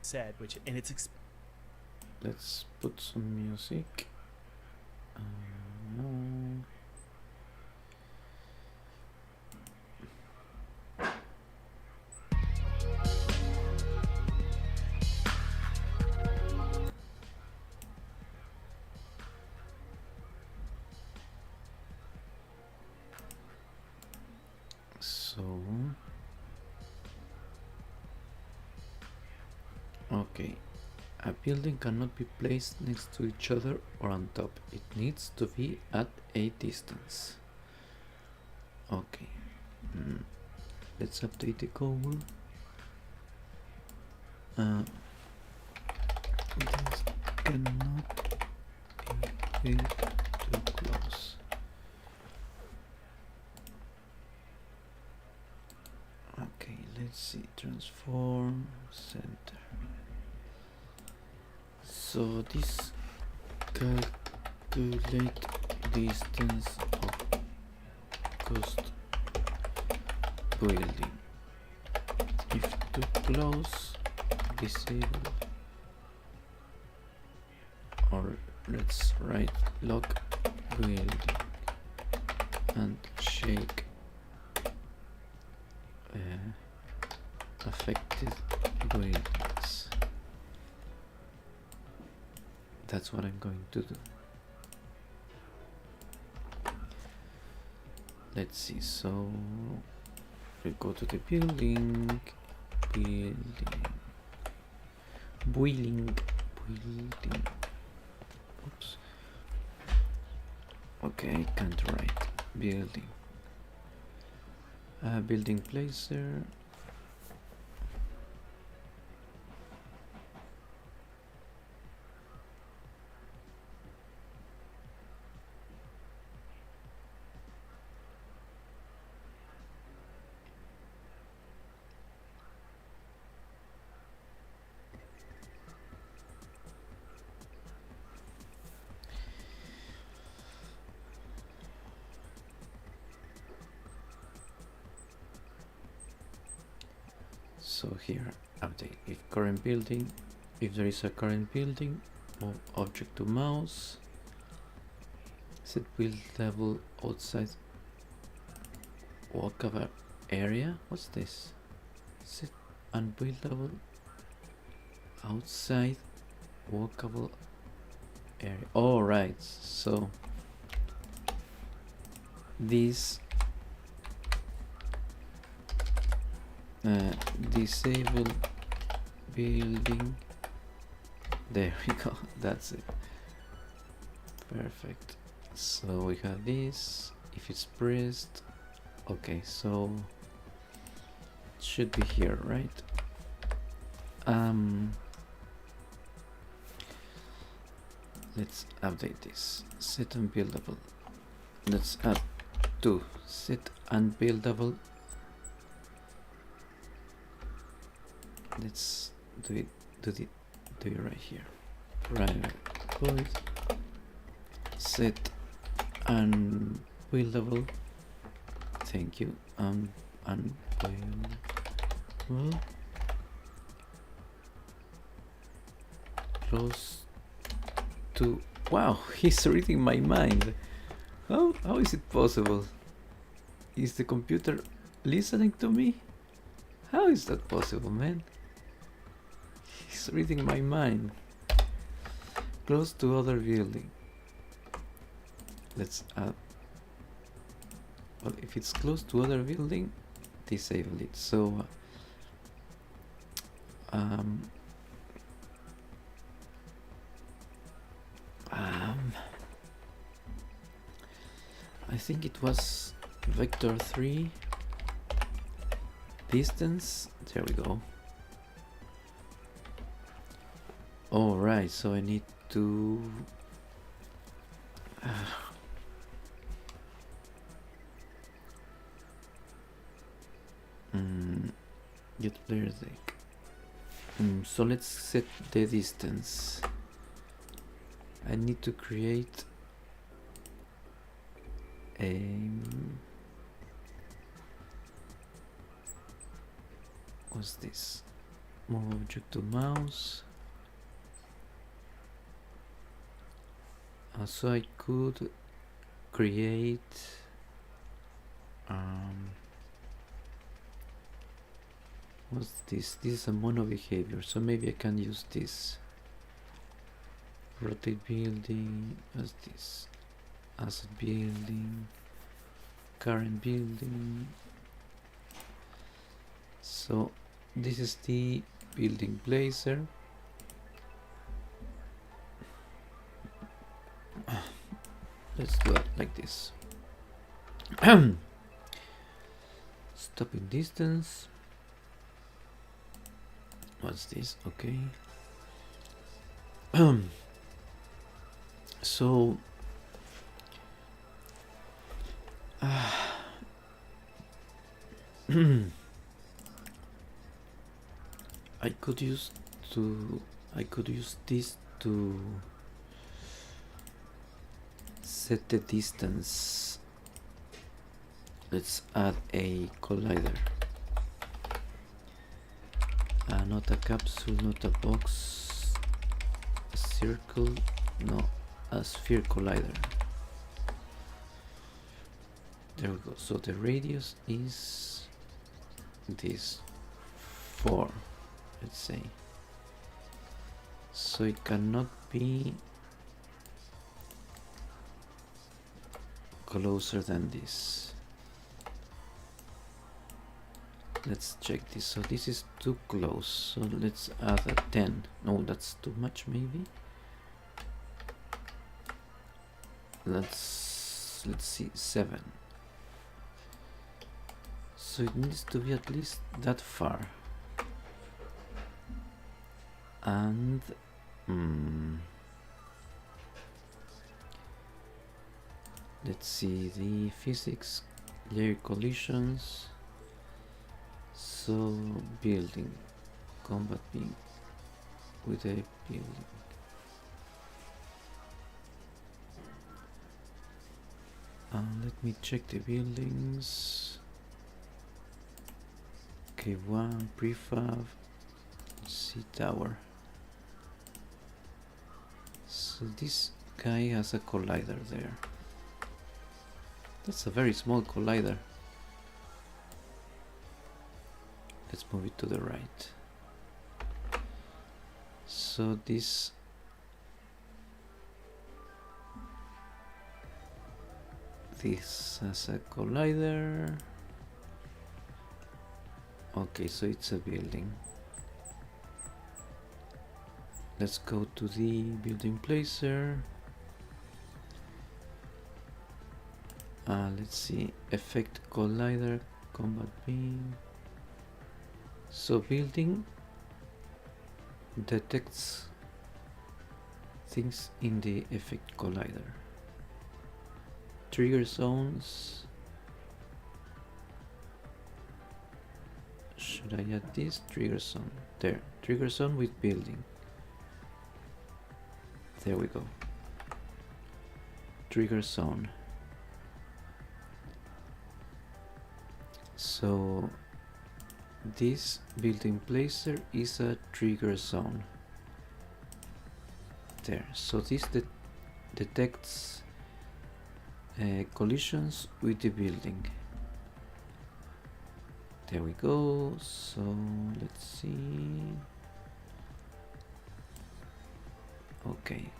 said, which and it's Let's put some music. So, okay. A building cannot be placed next to each other or on top. It needs to be at a distance. Okay. Let's update the code. This cannot be built too close. Okay, let's see. Transform center. So this calculate distance of cost building. If too close, disable. Or let's write lock building and shake affected buildings. That's what I'm going to do. Let's see. So we go to the building. Building. Oops. Okay, I can't write building. Building placer. So here, update. If current building, if there is a current building, move object to mouse. Set build level outside walkable area. What's this? Set and build level outside walkable area. All right. So this disable building. There we go. That's it. Perfect. So we have this. If it's pressed, okay. So it should be here, right? Let's update this. Set unbuildable. Let's add 2. Set unbuildable. Let's do it right here. Private void set unbuildable. Thank you. Unbuildable. Close to. Wow, he's reading my mind. How is it possible? Is the computer listening to me? How is that possible, man? He's reading my mind. Close to other building. Let's add. Well, if it's close to other building, disable it. So I think it was vector 3 distance. There we go. All right, so I need to get player deck. So let's set the distance. I need to create a what's this? Move object to mouse. So I could create what's this? This is a mono behavior, so maybe I can use this. Rotate building as this. Asset building, current building. So this is the building placer. Let's do it like this. Stopping distance. What's this? Okay. So I could use this to set the distance. Let's add a collider. Not a capsule, not a box, a circle, no, a sphere collider. There we go. So the radius is this 4, let's say. So it cannot be closer than this. Let's check this. So this is too close, so let's add a 10. No, that's too much maybe. Let's see, 7. So it needs to be at least that far. And let's see the physics, layer collisions. So building, combat being with a building. Let me check the buildings. Okay, 1 prefab, C tower. So this guy has a collider there. That's a very small collider. Let's move it to the right. So this has a collider. Okay, so it's a building. Let's go to the building placer. Let's see, effect collider, combat beam. So building detects things in the effect collider. Trigger zones. Should I add this? Trigger zone. There. Trigger zone with building. There we go. Trigger zone. So this building placer is a trigger zone. There. So this detects collisions with the building. There we go. So let's see. Okay.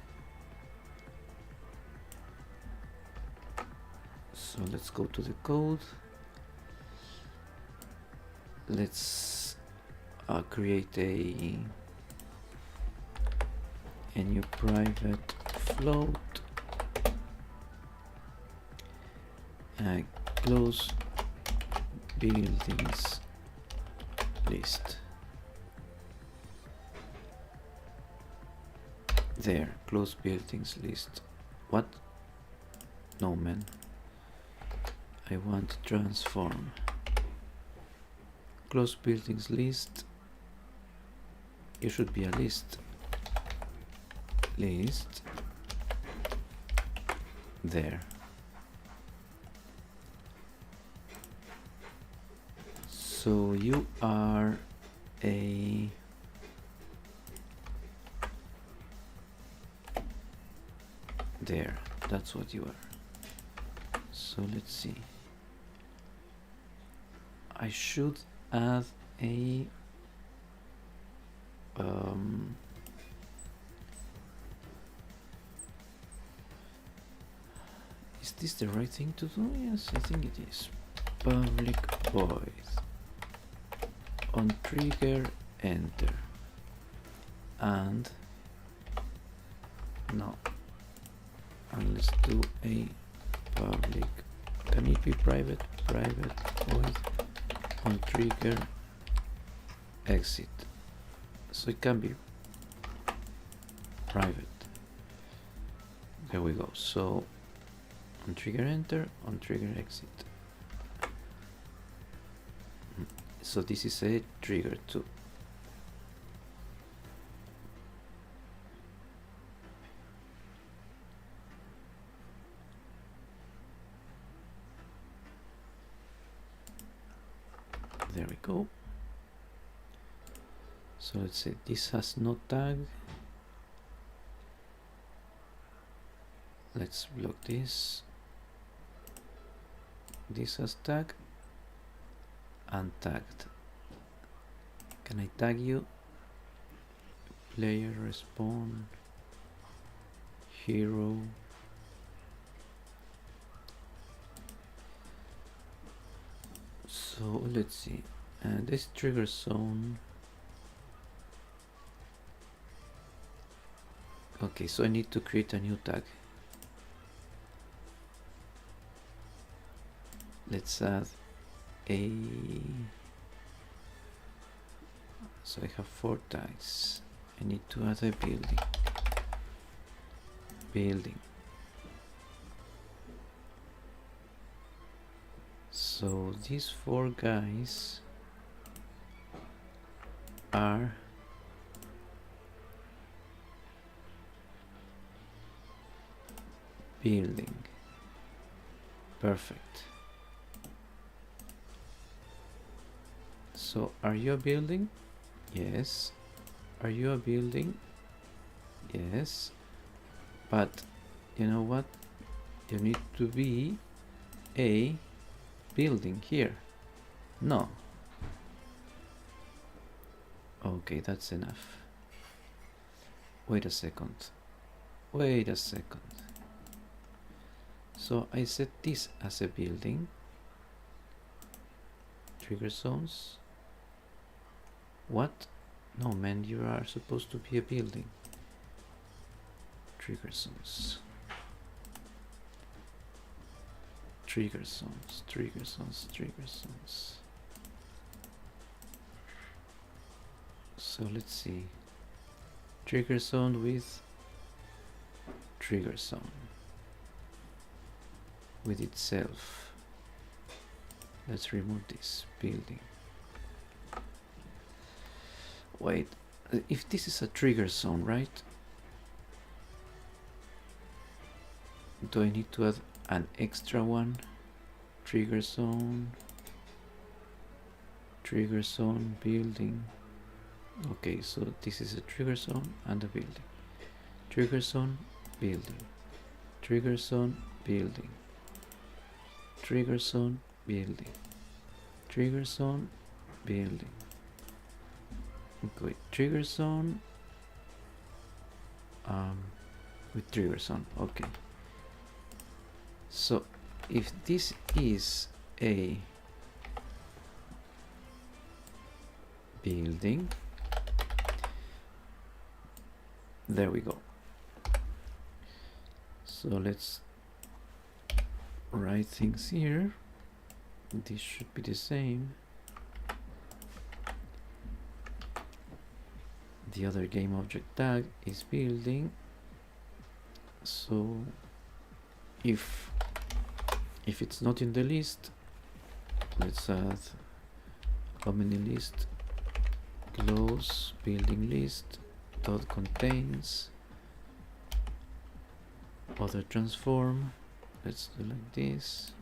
So let's go to the code. Let's create a new private float. Close buildings list. There, close buildings list. What? No, man. I want transform. Close buildings list. It should be a list. List. There. So you are a There, that's what you are. So let's see. I should add a is this the right thing to do? Yes, I think it is. Public void on trigger enter, and no, and let's do a public. Can it be private? Private void on trigger exit. So it can be private. There we go. So on trigger enter, on trigger exit. So this is a trigger too. There we go. So let's say this has no tag. Let's block this. This has tag and tagged. Can I tag you? Player respawn hero. So let's see. This trigger zone. Okay, so I need to create a new tag. Let's add a. So I have 4 tags. I need to add a building. Building. So these 4 guys are building. Perfect. So are you a building? Yes. Are you a building? Yes. But you know what? You need to be a building here. No. Okay, that's enough. Wait a second. Wait a second. So I set this as a building. Trigger zones. What? No, man, you are supposed to be a building. Trigger zones. Trigger zones, trigger zones, trigger zones. So let's see. Trigger zone with trigger zone. With itself. Let's remove this building. Wait, if this is a trigger zone, right? Do I need to add an extra one? Trigger zone building. Okay, so this is a trigger zone and a building. Trigger zone building. Trigger zone building. Trigger zone building. Trigger zone building. Okay, trigger zone with trigger zone. Okay. So if this is a building, there we go. So let's write things here. This should be the same. The other game object tag is building. So if it's not in the list, let's add how many list close building list dot contains other transform. Let's do like this.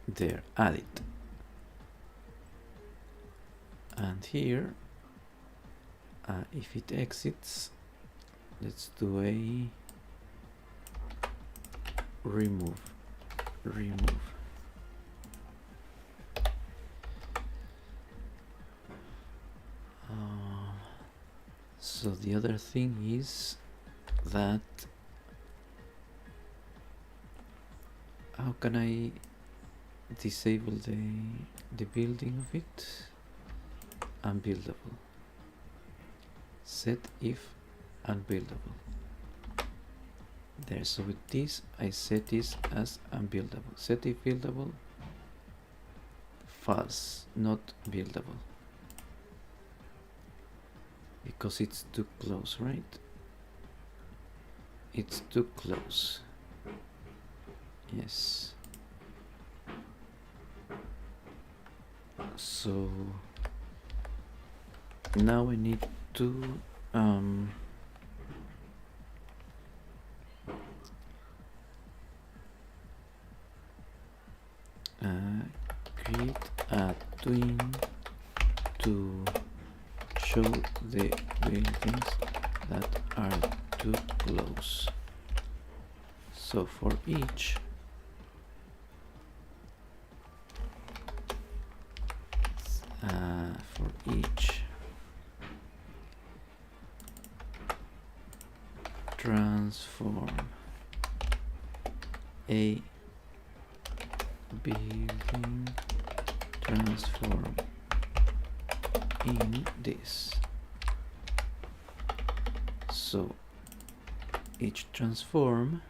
There, add it. And here If it exits, let's do a remove. So the other thing is that how can I disable the building of it? Unbuildable. Set if unbuildable. There, so with this I set this as unbuildable. Set if buildable, false, not buildable. Because it's too close, right? It's too close. Yes. So now I need to create a twin to show the buildings that are too close. So for each transform a building transform in this. So each transform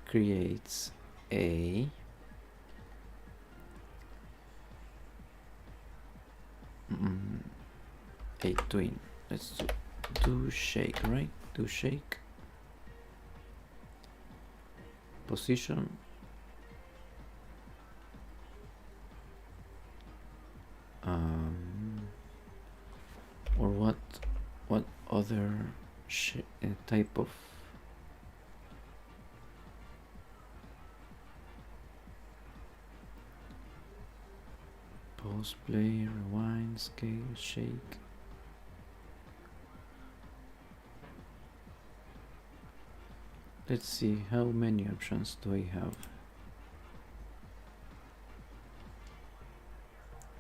creates a twin. Let's do shake, right? Do shake position or what other type of pause, play, rewind, scale, shake? Let's see how many options do I have.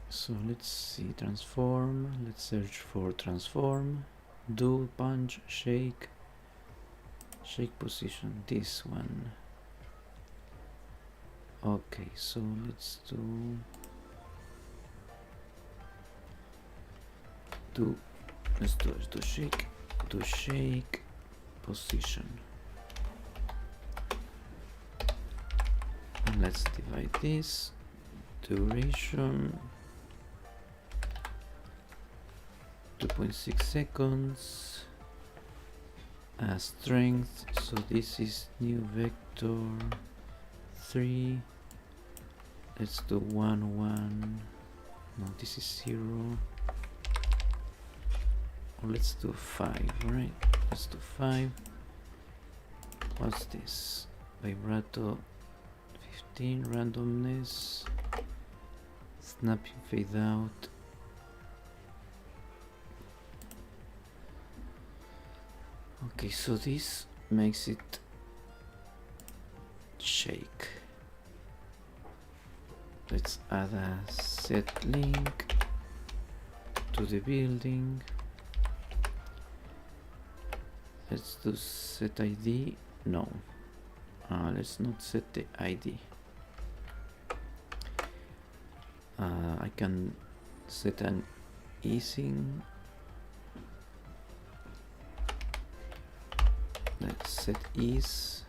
So let's see, transform, let's search for transform, do, punch, shake position, this one. Okay, so let's do shake position. And let's divide this, duration 2.6 seconds, strength, so this is new vector 3, let's do 1 1, no, this is 0, or let's do 5, right? Let's do 5. What's this? Vibrato 15, randomness, snapping, fade out. Okay, so this makes it shake. Let's add a set link to the building. Let's do set ID. No, let's not set the ID. I can set an easing. Let's set ease.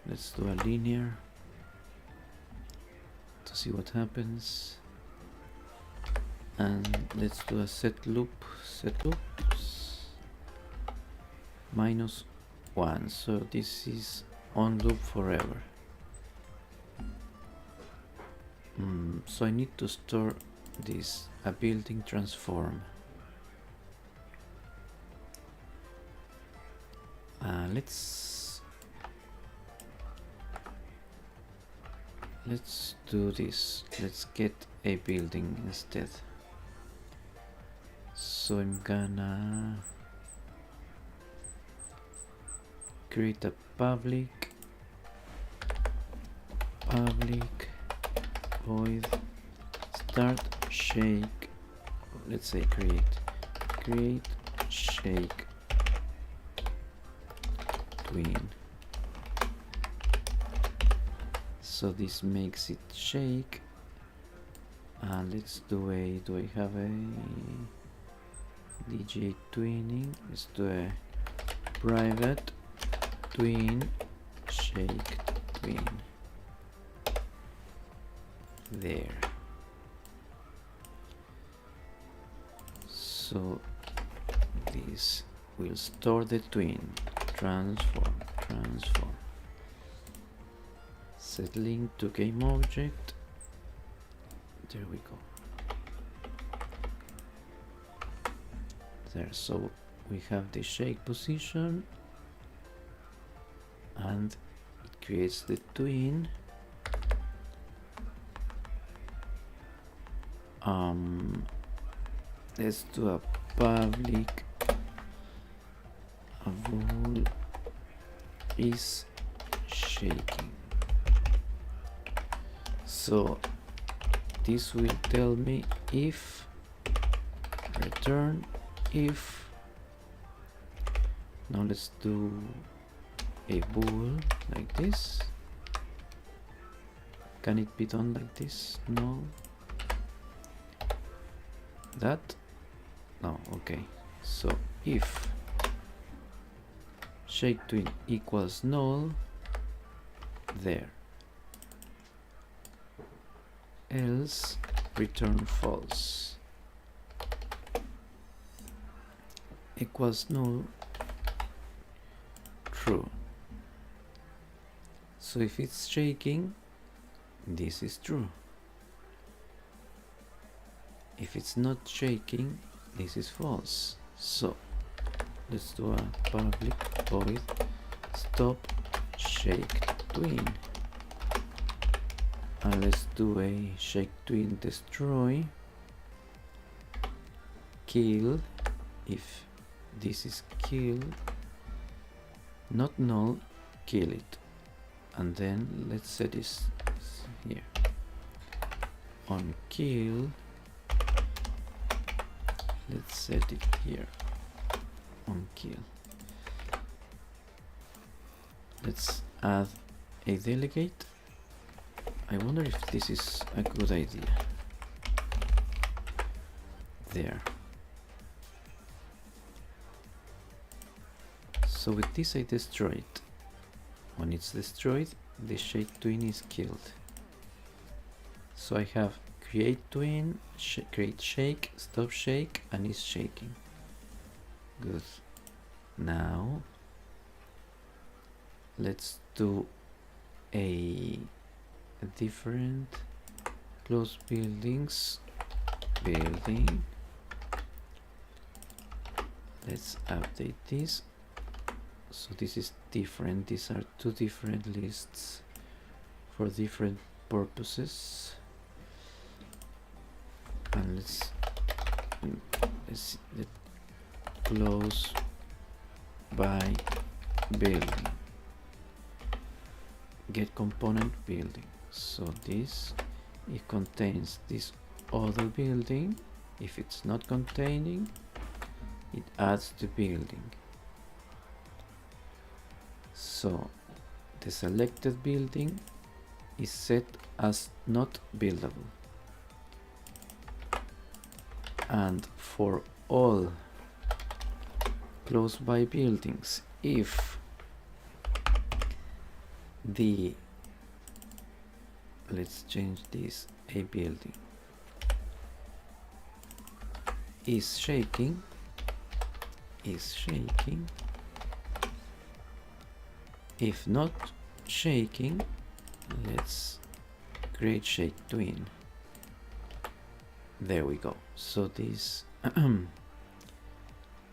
Let's do a linear to see what happens. And let's do a set loop. Set loops -1. So this is on loop forever. So I need to store this, a building transform. Let's do this. Let's get a building instead. So I'm gonna create a public void start shake. Let's say create shake twin. So this makes it shake, and let's do I have a DJ twinning? Let's do a private twin shake twin. There. So this will store the twin. Transform. Set link to game object. There we go. There, so we have the shake position, and it creates the twin. Let's do a public vol is shaking. So this will tell me if return if. Now let's do a bool like this. Can it be done like this? No. That? No, okay. So if shake twin equals null, there. Else return false. Equals null, true. So if it's shaking, this is true. If it's not shaking, this is false. So let's do a public void stop shake twin, and let's do a shake twin destroy kill. If this is kill, not null, kill it. And then let's set this here on kill. Let's set it here on kill. Let's add a delegate. I wonder if this is a good idea. There. So with this I destroy it. When it's destroyed, the shake twin is killed. So I have create twin, create shake, stop shake, and it's shaking. Good. Now let's do a different close buildings building. Let's update this. So this is different. These are two different lists for different purposes. And let's see the close by building. Get component building. So this, it contains this other building. If it's not containing, it adds the building. So the selected building is set as not buildable. And for all close by buildings, if the, let's change this, a building is shaking, if not shaking, let's create shake twin. There we go. So this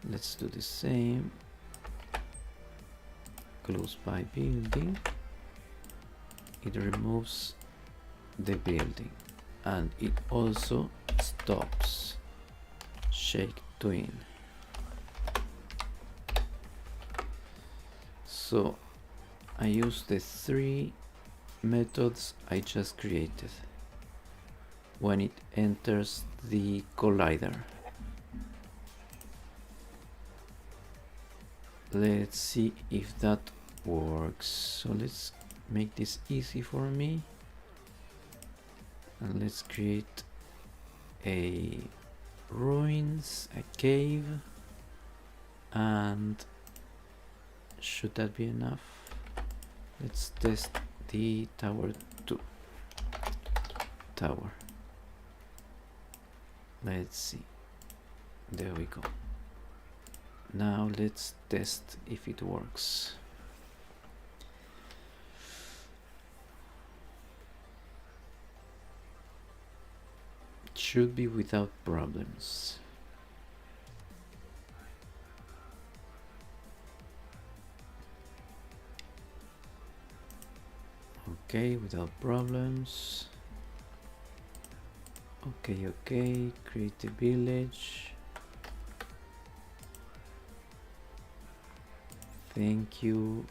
let's do the same. Close by building, it removes the building. and it also stops shake twin. So I use the 3 methods I just created when it enters the collider. Let's see if that works. So let's make this easy for me, and let's create a ruins, a cave, and should that be enough? Let's test the tower 2. Tower. Let's see. There we go. Now let's test if it works. It should be without problems. Okay, without problems. Okay, create a village. Thank you.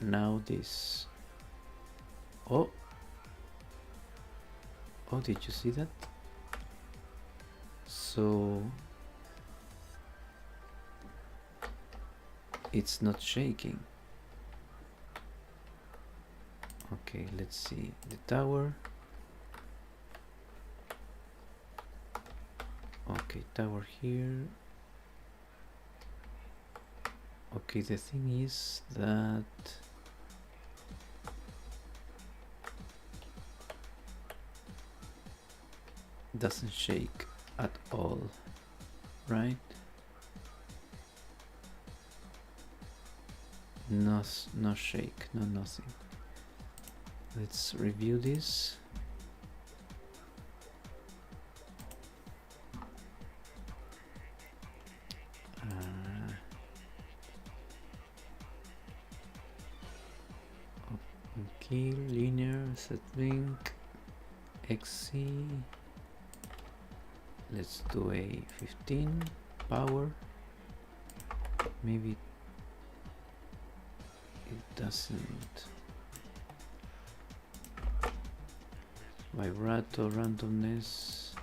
Now this. Oh, did you see that? So it's not shaking. Okay, let's see the tower. Okay, tower here. Okay, the thing is that doesn't shake at all, right? No shake, no nothing. Let's review this. Okay, linear set link XC. Let's do a 15 power. Maybe it doesn't. Vibrato, randomness.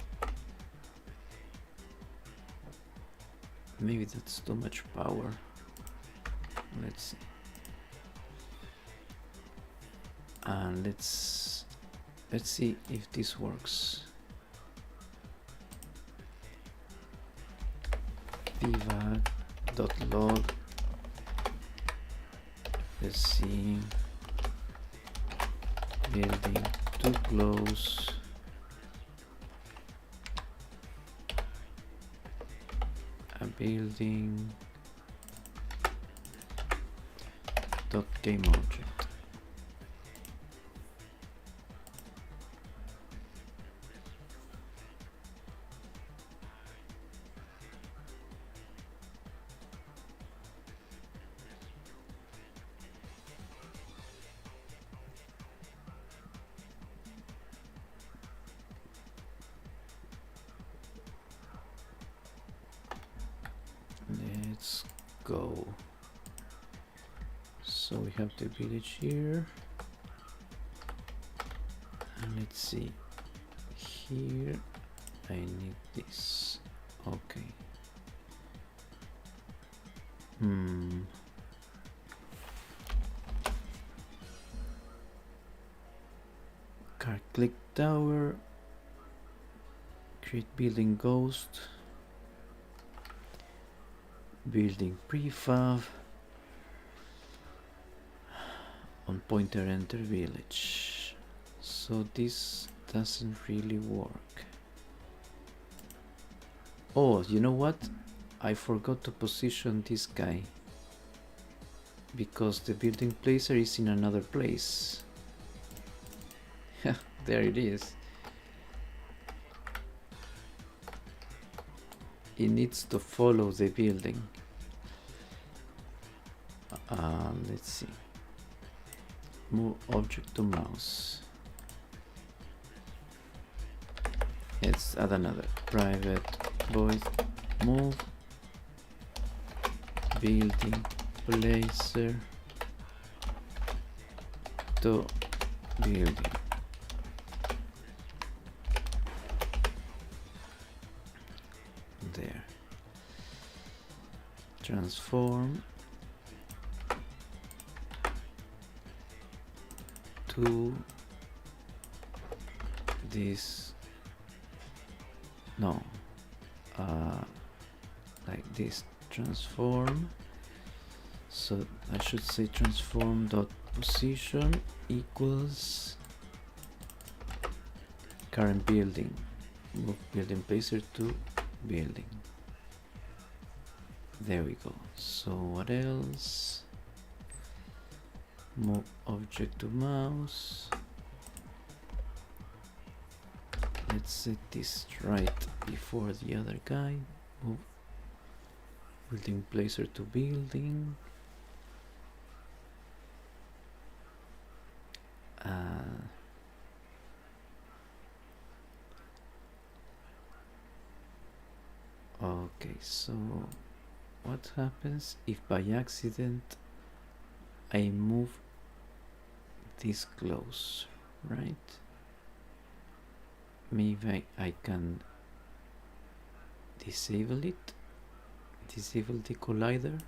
Maybe that's too much power. Let's see. And let's see if this works. debug.log. Let's see. Building too close. A building dot game object. Let's go. So we have the village here, and let's see here. I need this. Okay. Car click tower. Create building ghost. Building prefab. On pointer enter village. So this doesn't really work. Oh, you know what? I forgot to position this guy because the building placer is in another place. There it is. It needs to follow the building. Let's see. Move object to mouse. Let's add another private void move building placer to building. There. Transform to this, no, like this, transform. So I should say transform dot position equals current building, move building placer to building. There we go. So what else? Move object to mouse. Let's set this right before the other guy. Move building placer to building. Okay, so what happens if by accident I move this close, right? Maybe I can disable it, disable the collider,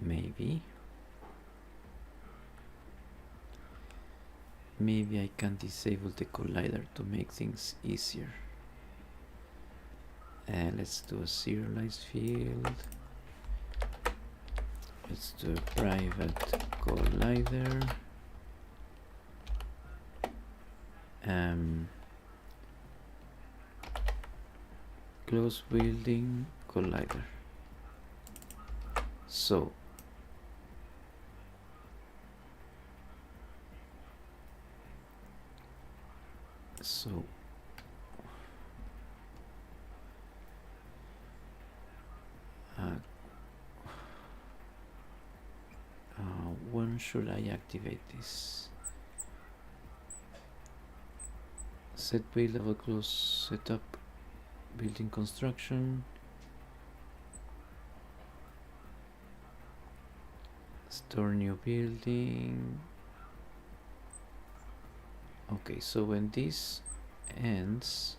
maybe I can disable the collider to make things easier. And let's do a serialized field. Let's do a private collider. Close building collider. So when should I activate this? Set build level close setup building construction. Store new building. Okay, so when this ends,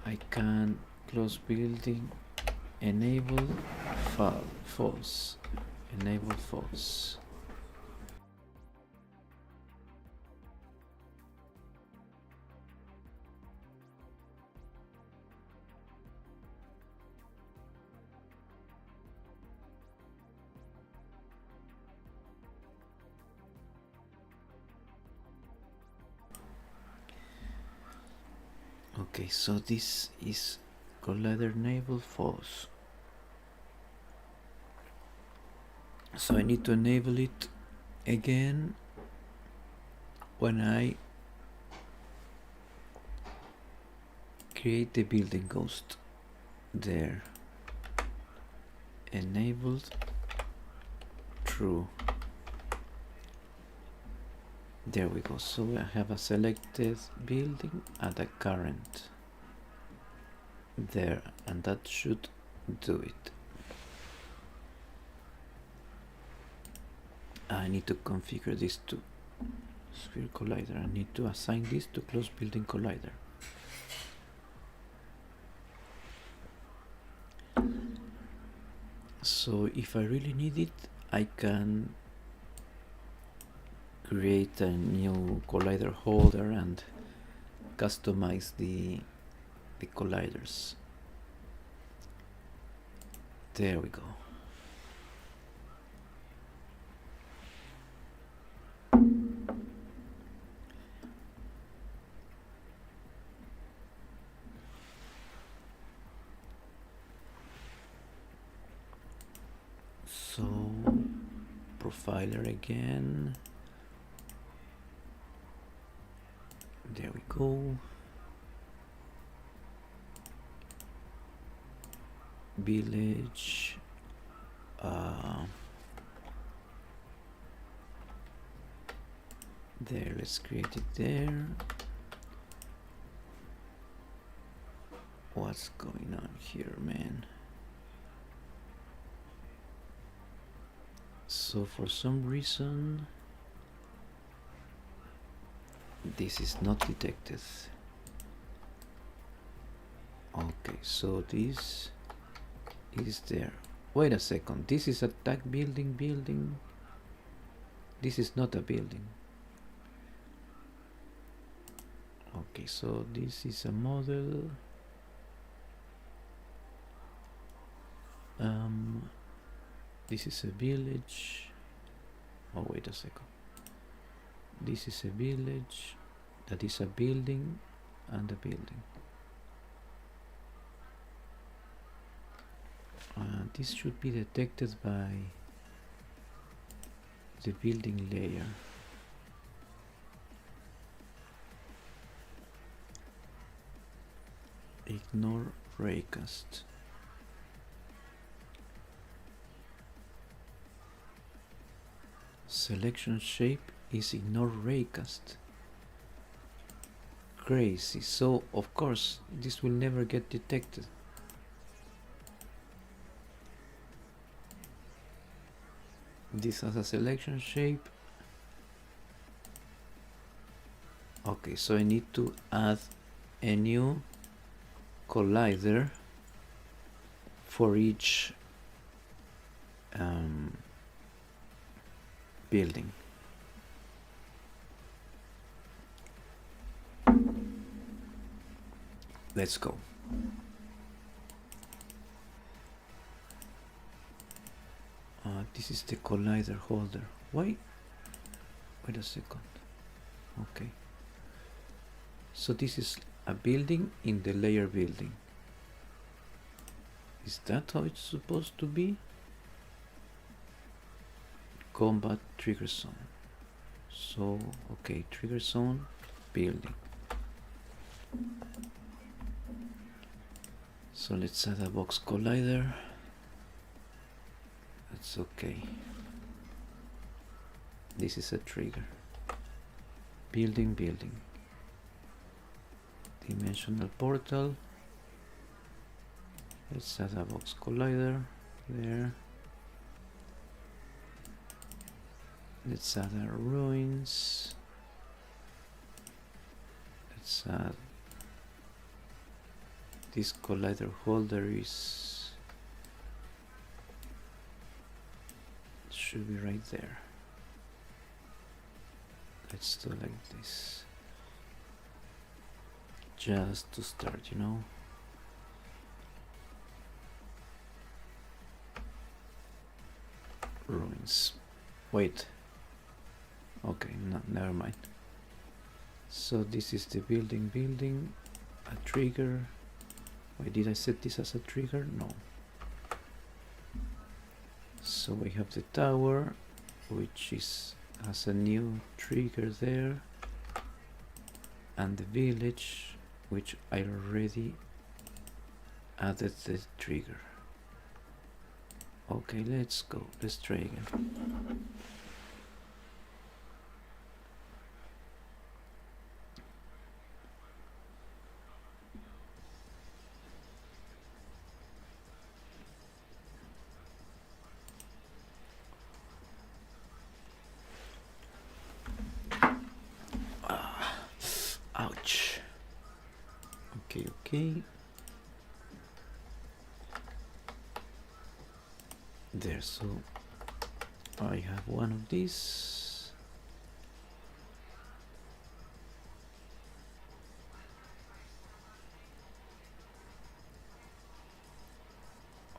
I can close building, enable false, enable false. Okay, so this is collider enable false. So I need to enable it again when I create the building ghost. There, enabled true. There we go. So I have a selected building and a current there, and that should do it. I need to configure this to sphere collider. I need to assign this to close building collider. So if I really need it, I can create a new collider holder and customize the colliders. There we go. So profiler again. There we go. Village. There, let's create it there. What's going on here, man? So for some reason this is not detected. Okay, so this is there. Wait a second, this is a tag building. This is not a building. Okay, so this is a model. This is a village. Oh, wait a second. This is a village. That is a building and a building. This should be detected by the building layer. Ignore raycast. Selection shape is ignore raycast. Crazy. So of course this will never get detected. This has a selection shape. Okay, so I need to add a new collider for each building. Let's go. This is the collider holder. Wait a second. Okay, so this is a building in the layer building. Is that how it's supposed to be? Combat trigger zone. So okay, trigger zone building. So let's add a box collider. That's okay. This is a trigger. Building. Dimensional portal. Let's add a box collider there. Let's add our ruins. Let's add this collider holder should be right there. Let's do like this, just to start, you know. Ruins. Wait. Okay, no, never mind. So this is the building, a trigger. Wait, did I set this as a trigger? No. So we have the tower, which has a new trigger there, and the village, which I already added the trigger. Okay, let's go. Let's try again. Ouch. Okay. There, so I have one of these.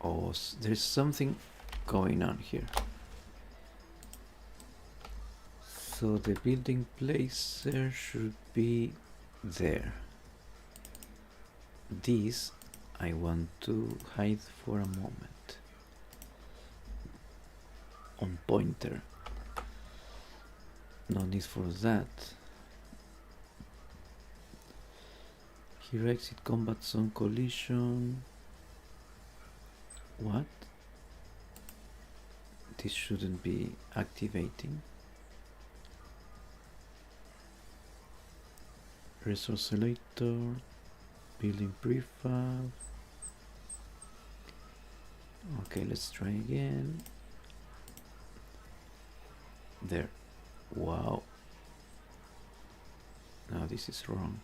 Oh, there's something going on here. So the building placer should be there. This I want to hide for a moment. On pointer. No need for that. Here exit combat zone collision. What? This shouldn't be activating. resource selector, building prefab. Okay, let's try again. There. Wow. No, this is wrong.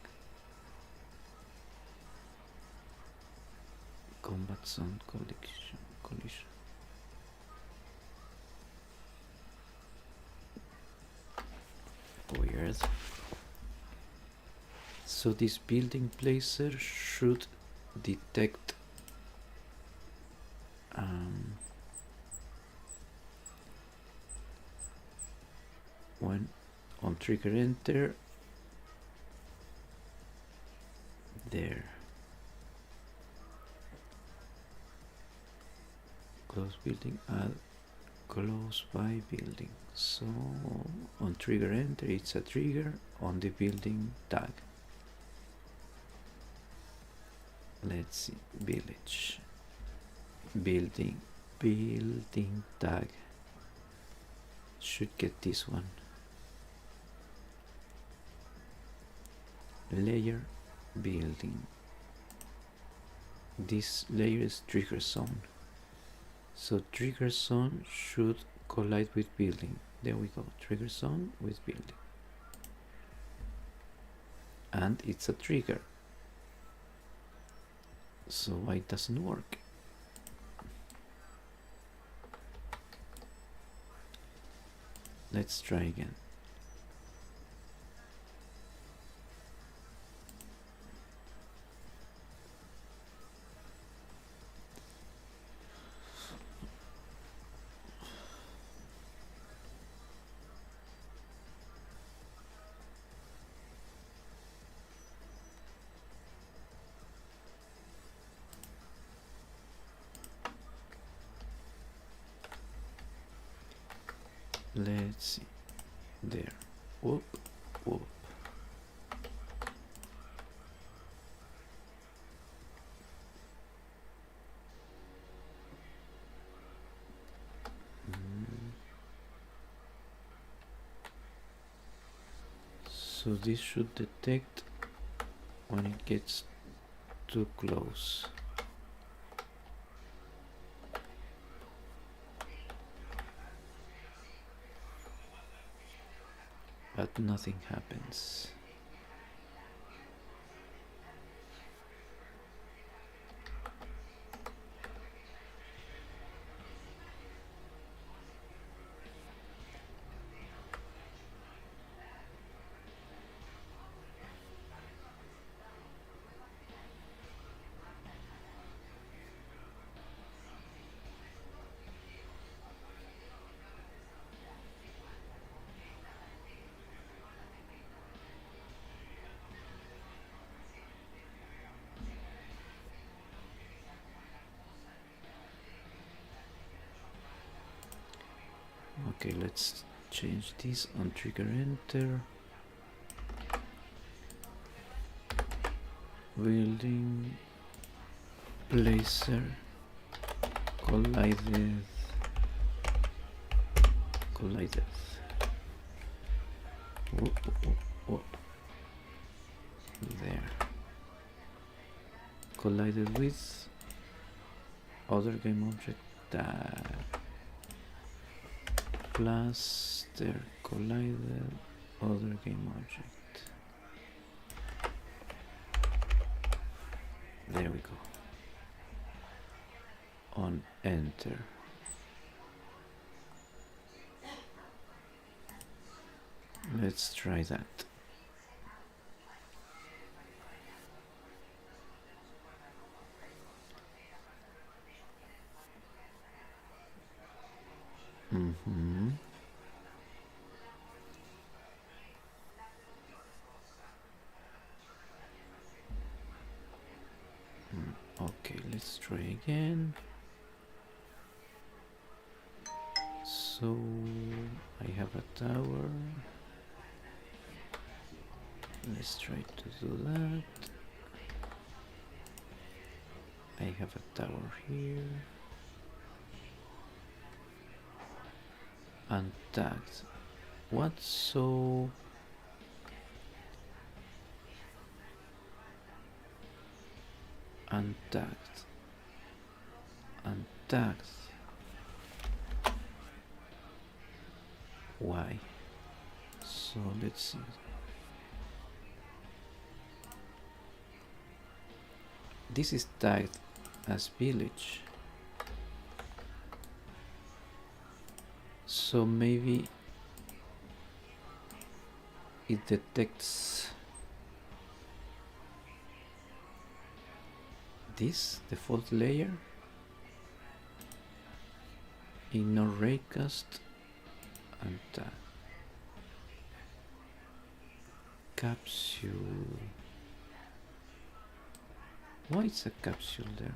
Combat zone collision. Weird. So this building placer should detect when on trigger enter. There. Close building, add close by building. So on trigger enter, it's a trigger on the building tag. Let's see, village, building tag. Should get this one. Layer, building. This layer is trigger zone. So trigger zone should collide with building. There we go, trigger zone with building. And it's a trigger. So why it doesn't work? Let's try again. Let's see. There. Whoop, whoop. So this should detect when it gets too close. But nothing happens. Okay, let's change this on trigger enter. Building placer collided. Whoa, whoa, whoa. There. Collided with other game object tag. Plaster collided other game object. There we go. On enter. Let's try that. Okay, let's try again. So I have a tower. Let's try to do that. I have a tower here. Untagged. What? So untagged, untagged. Why? So let's see. This is tagged as village. So maybe it detects this default layer. Ignore raycast and capsule. Why is a capsule there?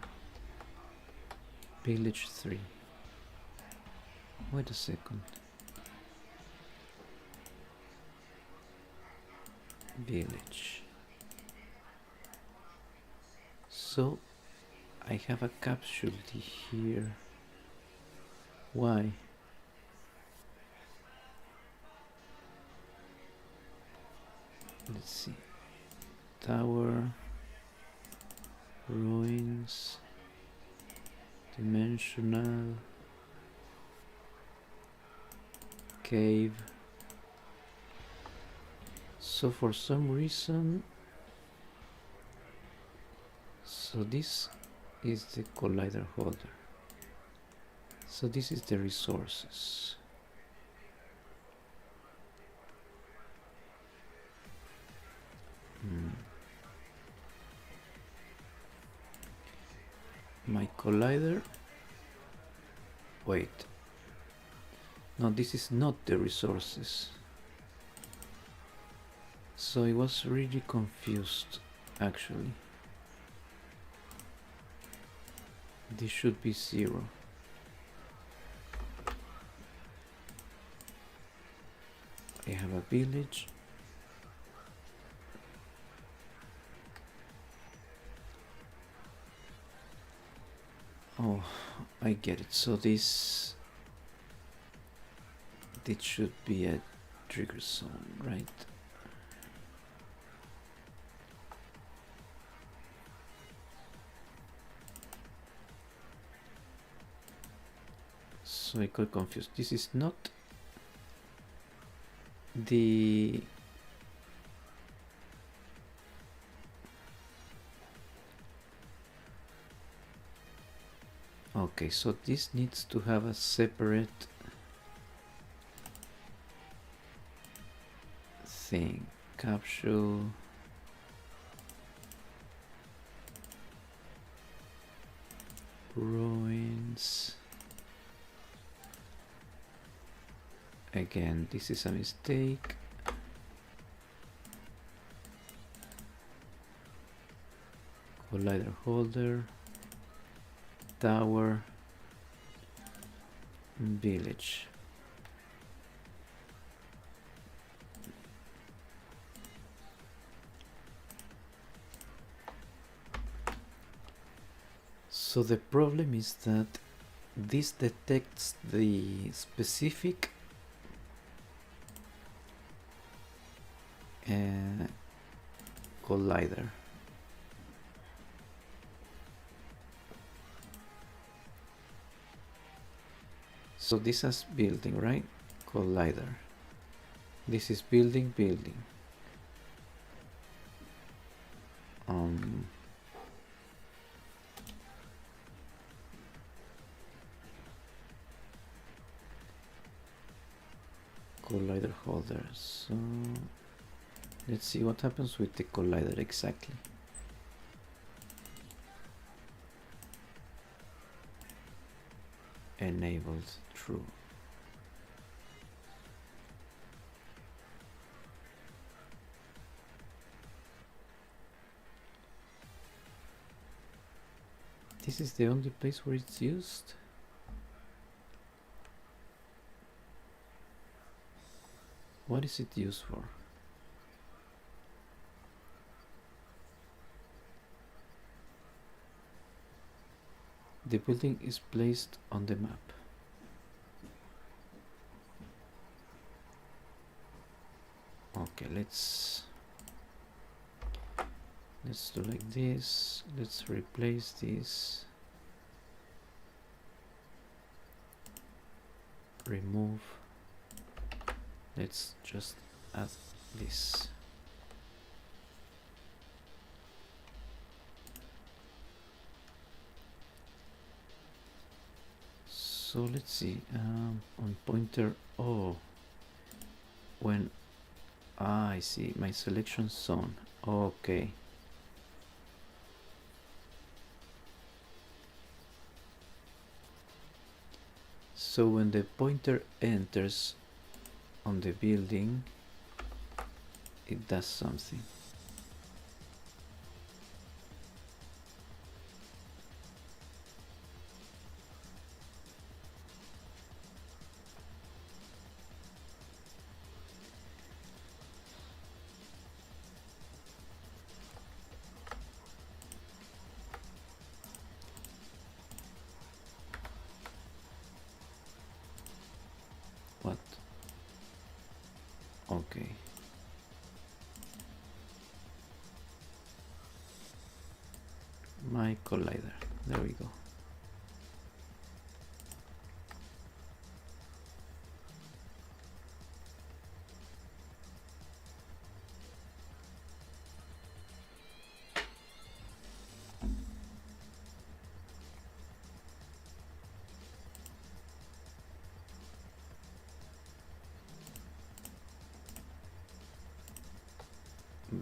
Village 3. Wait a second. Village. So I have a capsule here. Why? Let's see. Tower, ruins, dimensional, cave. So for some reason, so this is the collider holder. So this is the resources. My collider. Wait. No, this is not the resources. So I was really confused, actually. This should be 0. I have a village. Oh, I get it. So this should be a trigger zone, right? So I got confused. This is not the okay, so this needs to have a separate thing. Capsule, ruins. Again, this is a mistake. Collider holder, tower, village. So the problem is that this detects the specific collider. So this is building, right? Collider. This is building. Collider holder. So let's see what happens with the collider exactly. Enabled, true. This is the only place where it's used. What is it used for? The building is placed on the map. Okay, let's Let's do like this. Let's replace this. Remove. Let's just add this. So let's see, on pointer, oh, when, I see, my selection zone, okay. So when the pointer enters on the building, it does something. What? Okay. My collider. There we go.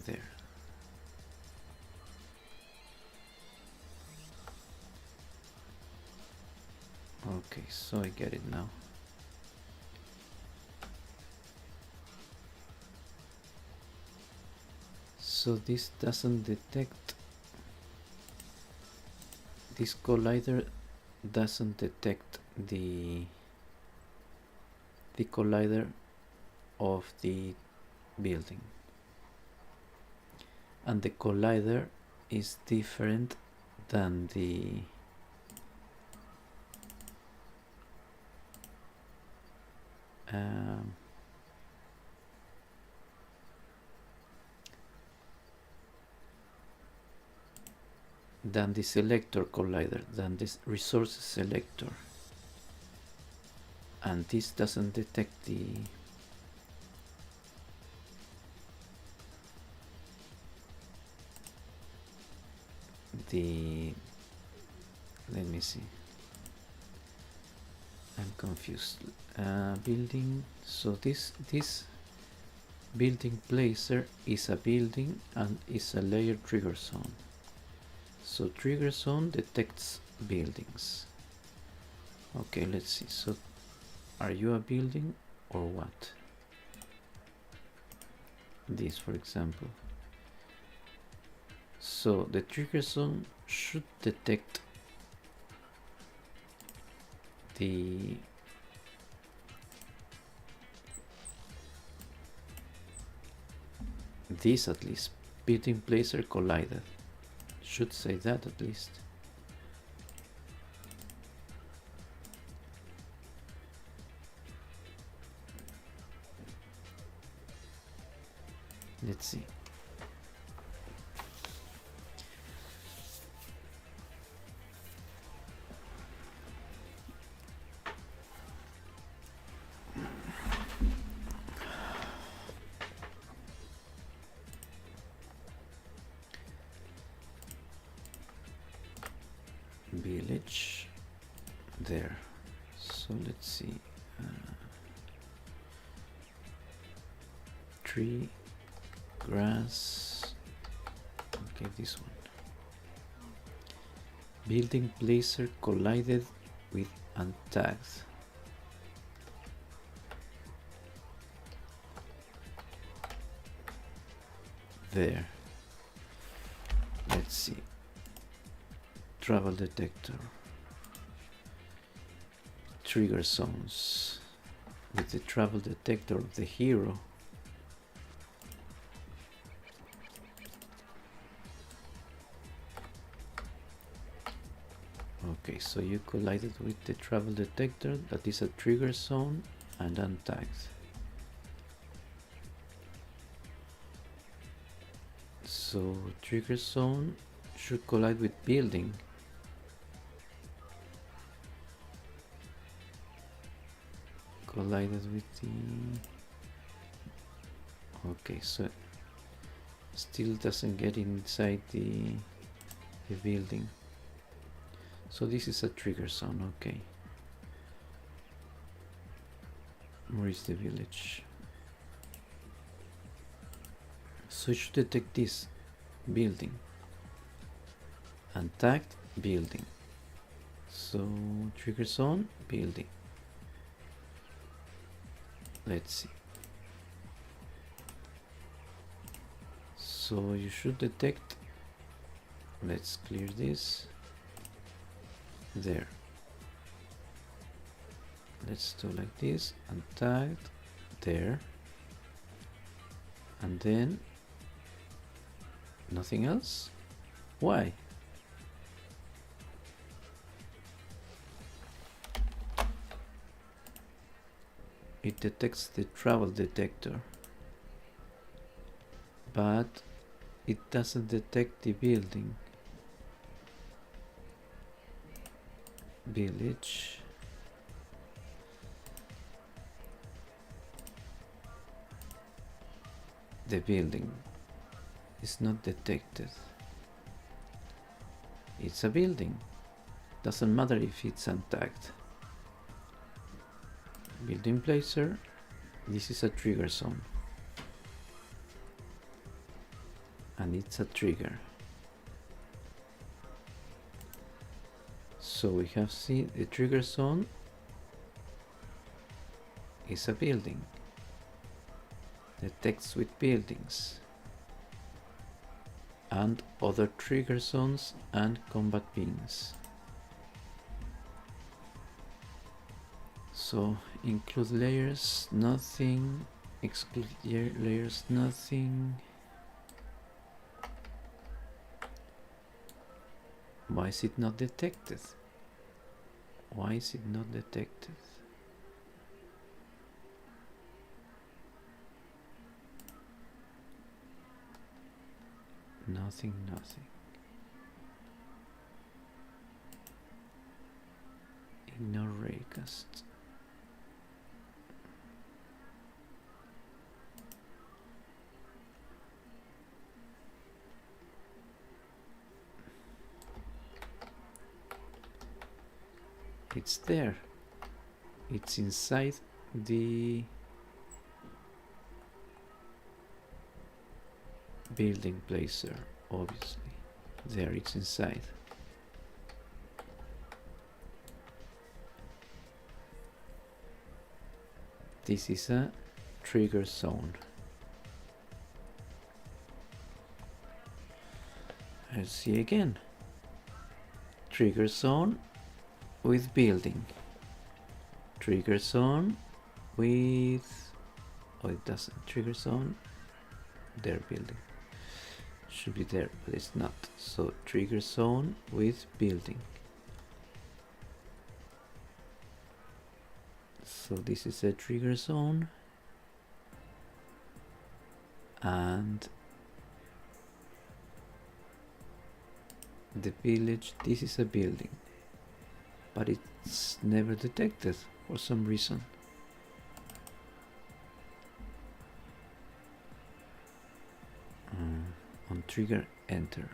There. Okay, so I get it now. So this doesn't detect, this collider doesn't detect the collider of the building, and the collider is different than the selector collider, than this resource selector, and this doesn't detect the let me see, I'm confused. Building, so this building placer is a building and is a layer trigger zone. So trigger zone detects buildings. Okay, let's see. So are you a building or what? This, for example. So the trigger zone should detect this at least, building placer collided. Should say that at least. Let's see. Village there. So let's see. Tree, grass. Okay, this one. Building placer collided with untagged. There. Let's see. Travel detector. Trigger zones. With the travel detector of the hero. Okay, so you collided with the travel detector, that is a trigger zone and untagged. So trigger zone should collide with building. Collided with the... Okay, so still doesn't get inside the building. So this is a trigger zone, okay. Where is the village? So it should detect this building. And tagged building. So trigger zone, building. Let's see. So you should detect, let's clear this, there. Let's do like this, and tagged, there. And then, nothing else? Why? It detects the travel detector, but it doesn't detect the building. Village. The building is not detected. It's a building. Doesn't matter if it's untagged. Building placer. This is a trigger zone. And it's a trigger. So we have seen the trigger zone is a building. Detects with buildings. And other trigger zones and combat beams. So include layers, nothing. Exclude layers, nothing. Why is it not detected? Why is it not detected? Nothing, nothing. Ignore raycast. It's there. It's inside the building placer, obviously. There, it's inside. This is a trigger zone. Let's see again. Trigger zone with building. Trigger zone with... Oh, it doesn't. Trigger zone. There, building. Should be there, but it's not. So trigger zone with building. So this is a trigger zone. And the village, this is a building. But it's never detected for some reason. On trigger, enter.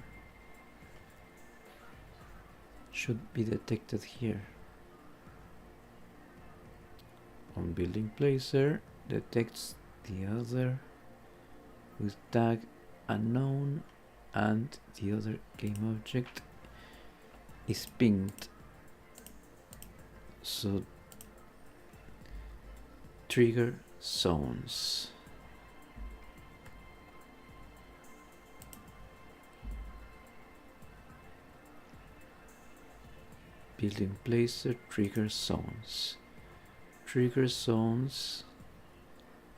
Should be detected here. On building placer, detects the other with tag unknown, and the other game object is pinged. So trigger zones. Building placer, trigger zones. Trigger zones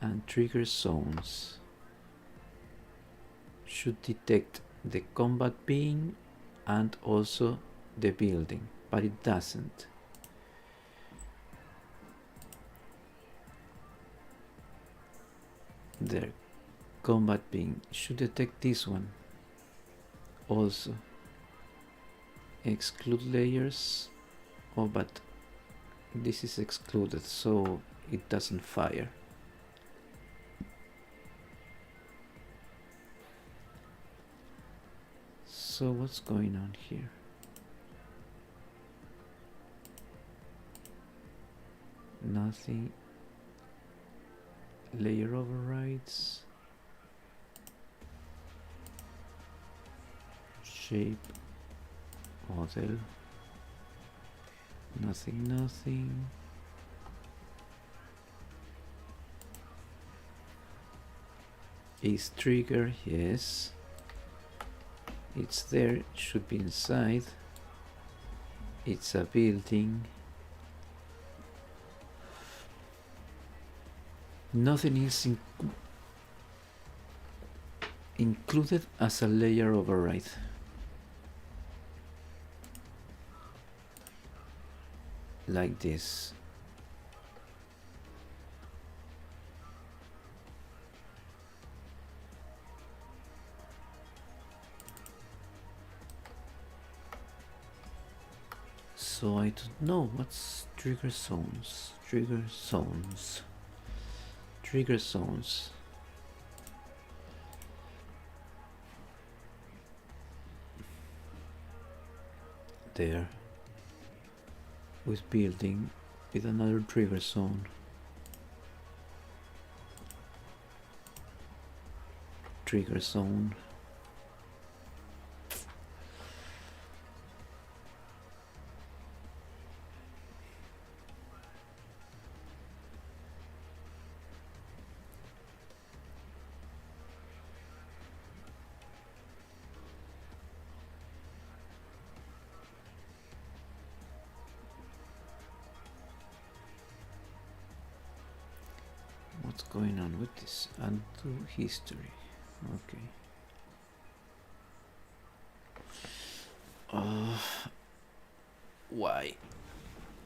and trigger zones should detect the combat being and also the building, but it doesn't. There, combat being should detect this one, also. Exclude layers. Oh, but this is excluded, so it doesn't fire. So what's going on here? Nothing. Layer overrides. Shape. Model. Nothing, nothing. Is trigger, yes. It's there, it should be inside. It's a building. Nothing is included as a layer override. Like this. So I don't know what's trigger zones. Trigger zones. Trigger zones. There. With building with another trigger zone. Trigger zone. What's going on with this? Undo history. Okay. Why?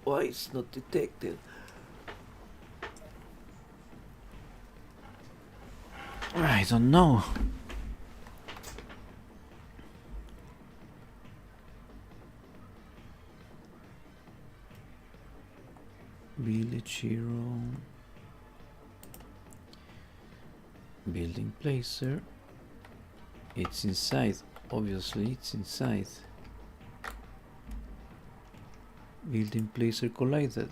Why it's not detected? I don't know. Village hero. Building placer. It's inside. Obviously, it's inside. Building placer collided.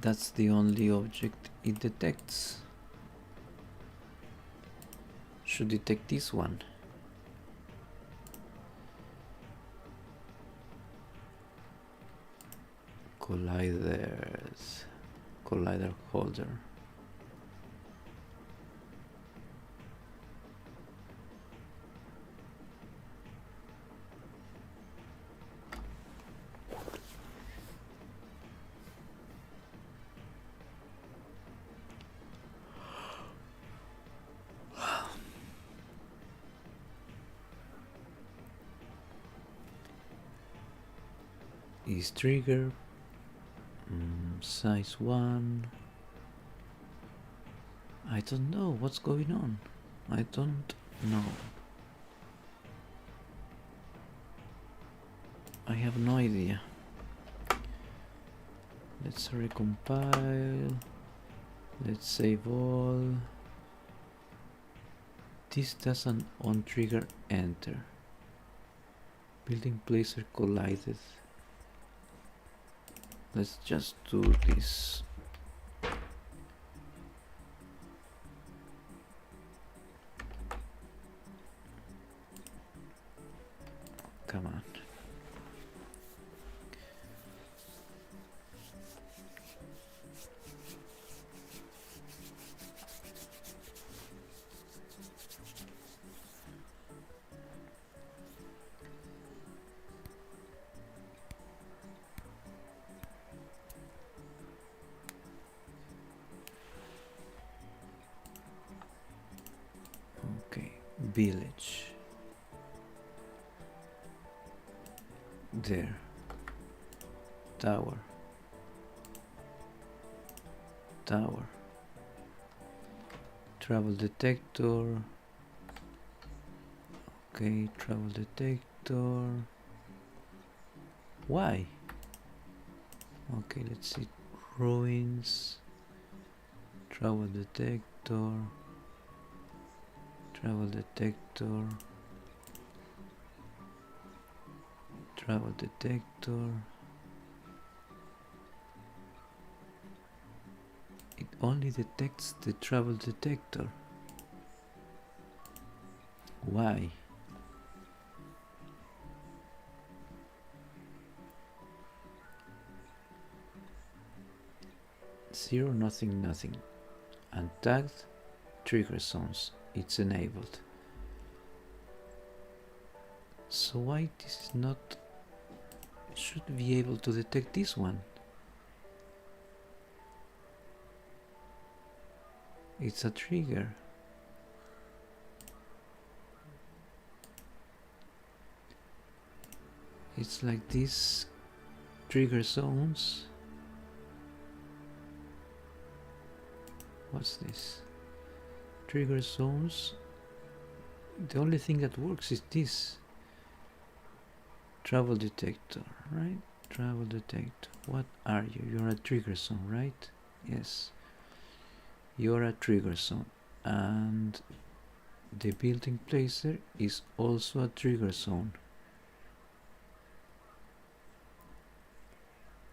That's the only object it detects. Should detect this one. Colliders. Collider holder. Is trigger size 1. I don't know what's going on. I don't know. I have no idea. Let's recompile. Let's save all. This doesn't on trigger enter. Building placer collided. Let's just do this. Come on. Village. There. Tower. Tower. Travel detector. Okay, travel detector. Why? Okay, let's see. Ruins. Travel detector. Travel detector. Travel detector. It only detects the travel detector. Why? Zero, nothing, nothing. Untagged trigger zones. It's enabled. So why this is not? Should be able to detect this one. It's a trigger. It's like these trigger zones. What's this? Trigger zones. The only thing that works is this. Travel detector, right? Travel detector. What are you? You're a trigger zone, right? Yes. You're a trigger zone. And the building placer is also a trigger zone.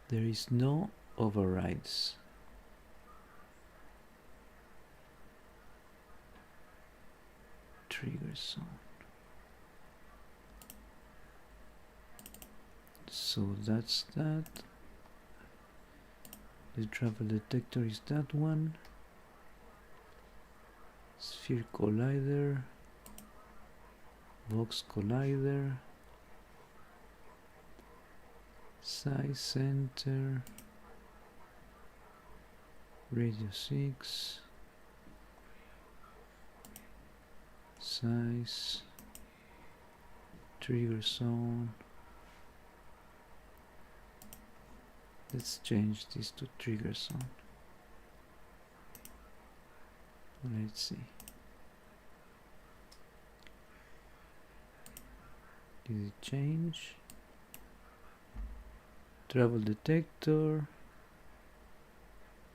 There is no overrides. Trigger zone. So that's that. The travel detector is that one. Sphere collider. Box collider. Size center. Radio 6. Size. Trigger zone. Let's change this to trigger zone. Let's see. Did it change? Travel detector.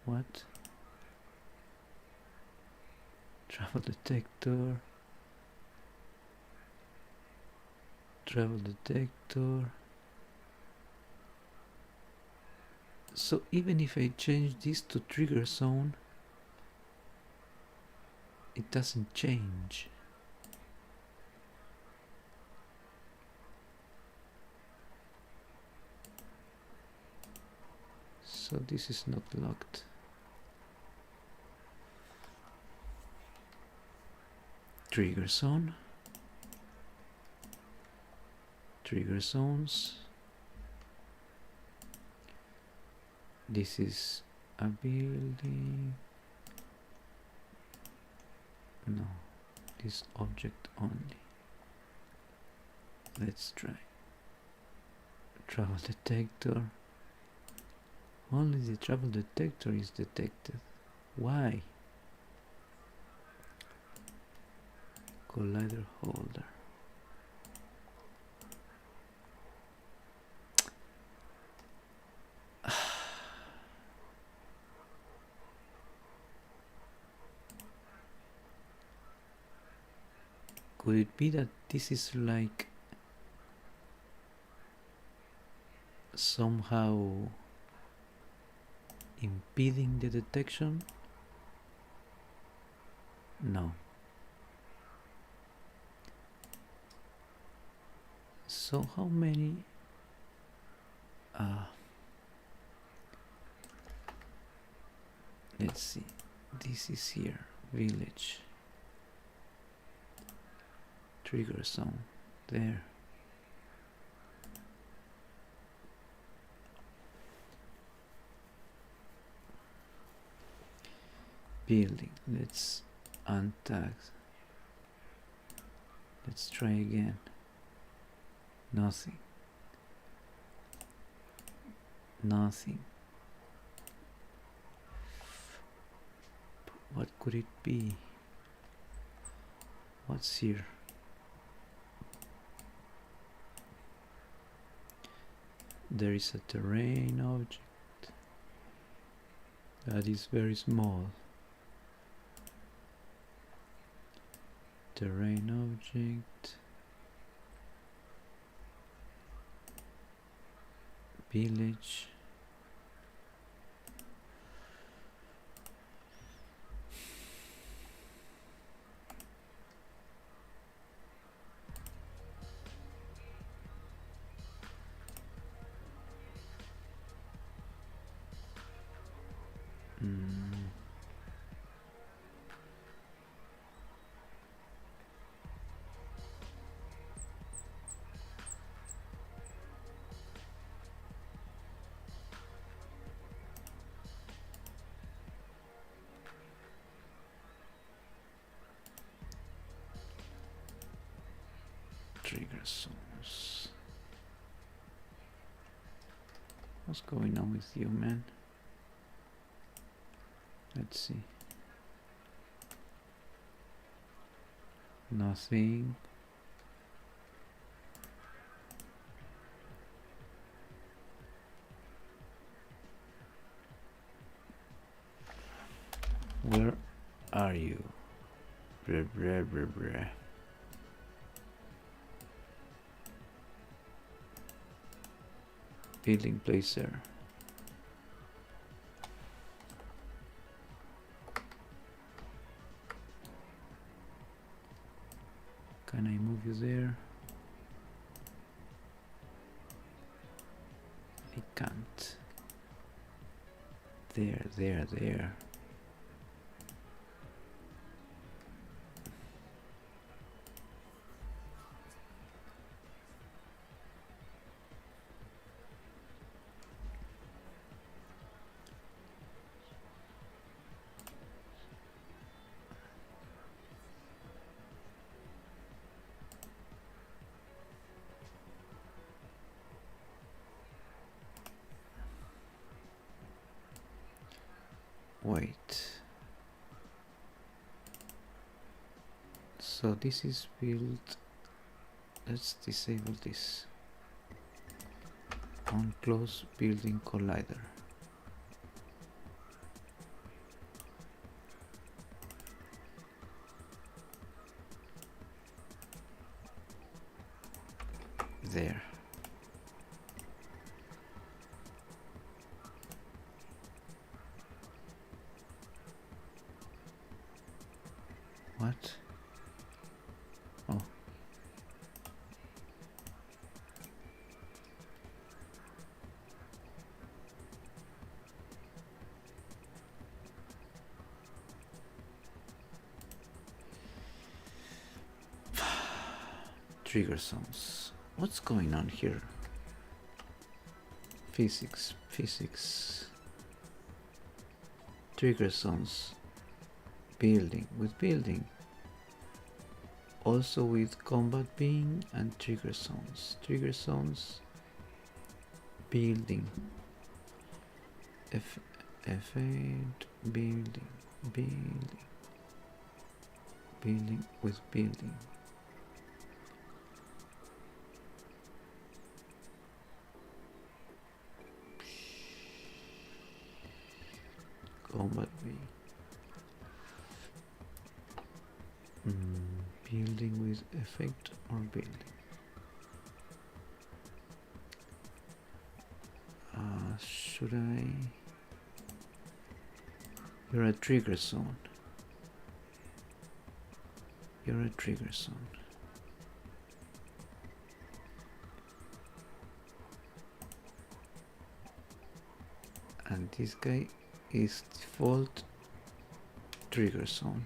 What? Travel detector. Travel detector. So even if I change this to trigger zone, it doesn't change. So this is not locked. Trigger zone. Trigger zones. This is a building. No, this object only. Let's try. Travel detector. Only the travel detector is detected. Why? Collider holder. Could it be that this is like somehow impeding the detection? No. So how many let's see, this is here, village, trigger zone, there. Building, let's untag. Let's try again. Nothing. Nothing. What could it be? What's here? There is a terrain object that is very small. Terrain object. Village. Trigger zones. What's going on with you, man? Let's see. Nothing. Where are you? Brr, brr, brr, brr. Building placer. Can I move you there? I can't. There. Wait. So this is built. Let's disable this. On close building collider. There. What? Oh. Trigger zones. What's going on here? Physics. Trigger zones. Building. With building. Also with combat being and trigger zones. Trigger zones. Building. Effect. Building. Building with building. Combat being. Building with effect or building. Should I? You're a trigger zone. You're a trigger zone. And this guy is default trigger zone.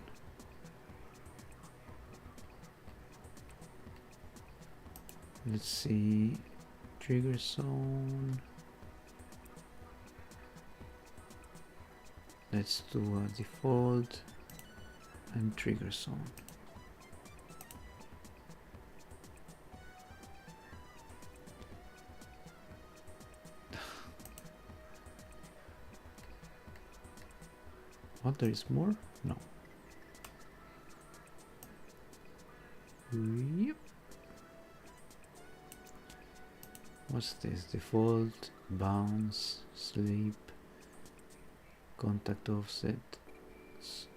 Let's see, trigger zone. Let's do a default and trigger zone. What, there is more? No. Yep. What's this? Default, bounce, sleep, contact offset,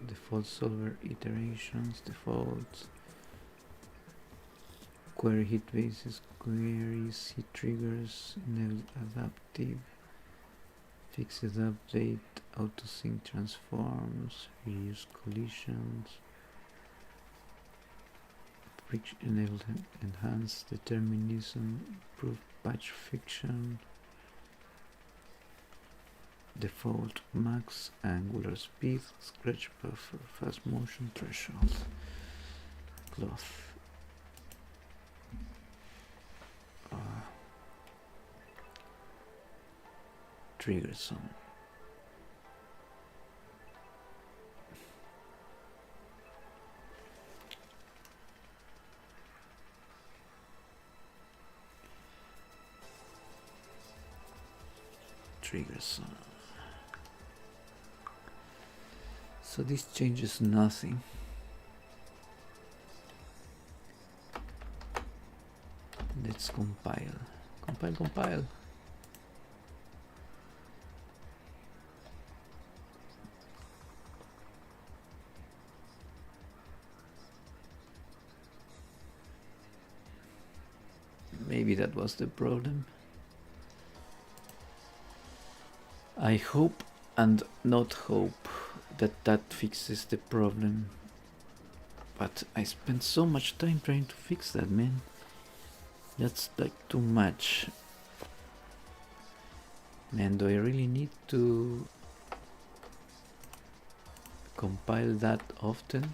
default solver iterations, default query hit bases, queries, hit triggers, enable adaptive, fixes update, auto sync transforms, reuse collisions, enable enhance determinism, improve patch fiction, default max angular speed, scratch buffer, fast motion threshold, cloth, trigger zone. Trigger zone. So this changes nothing. Let's compile. Compile. Maybe that was the problem. I hope and not hope that that fixes the problem. But I spent so much time trying to fix that, man. That's like too much. Man, do I really need to compile that often?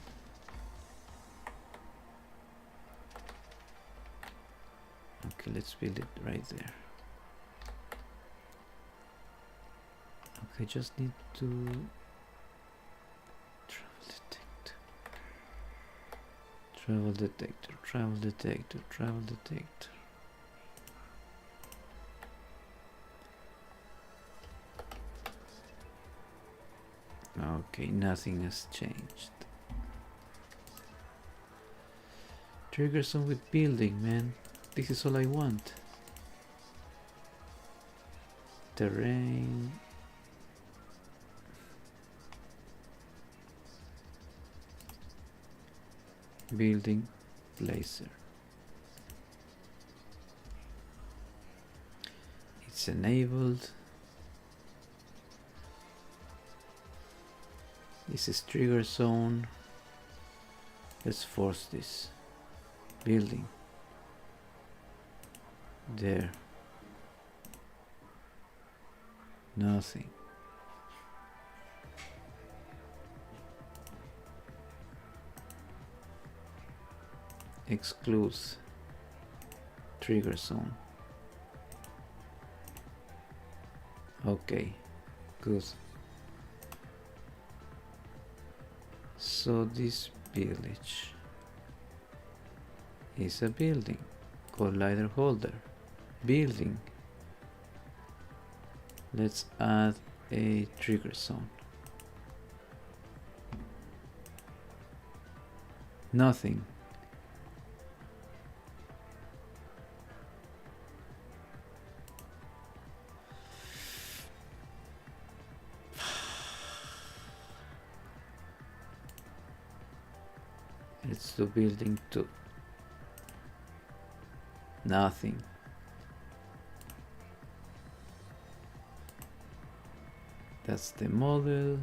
Okay, let's build it right there. Okay, just need to travel detector. Okay, nothing has changed. Trigger zone with building, man. This is all I want. Terrain. Building placer. It's enabled. This is trigger zone. Let's force this. Building. There. Nothing. Excludes trigger zone. Okay, good. So this village is a building. Collider holder. Building. Let's add a trigger zone. Nothing. Let's do building 2. Nothing. That's the model.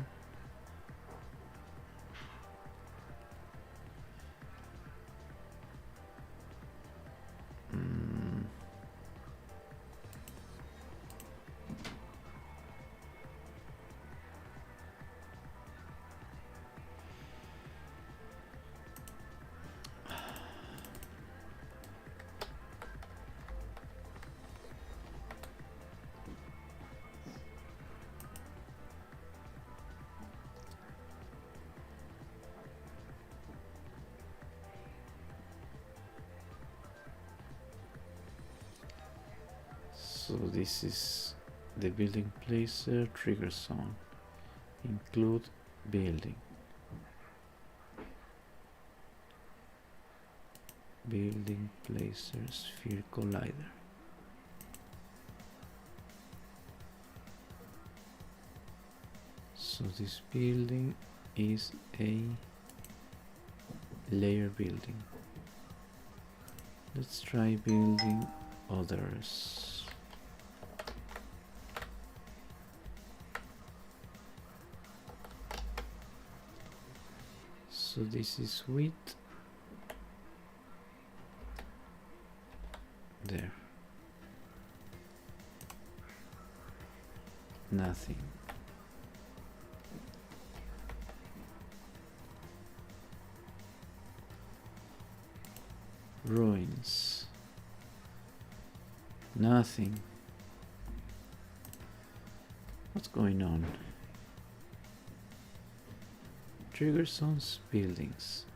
So this is the building placer trigger zone. Include building. building placer sphere collider. So this building is a layer building. Let's try building others. So this is width. There. Nothing. Ruins. Nothing. What's going on? Trigger zones, buildings.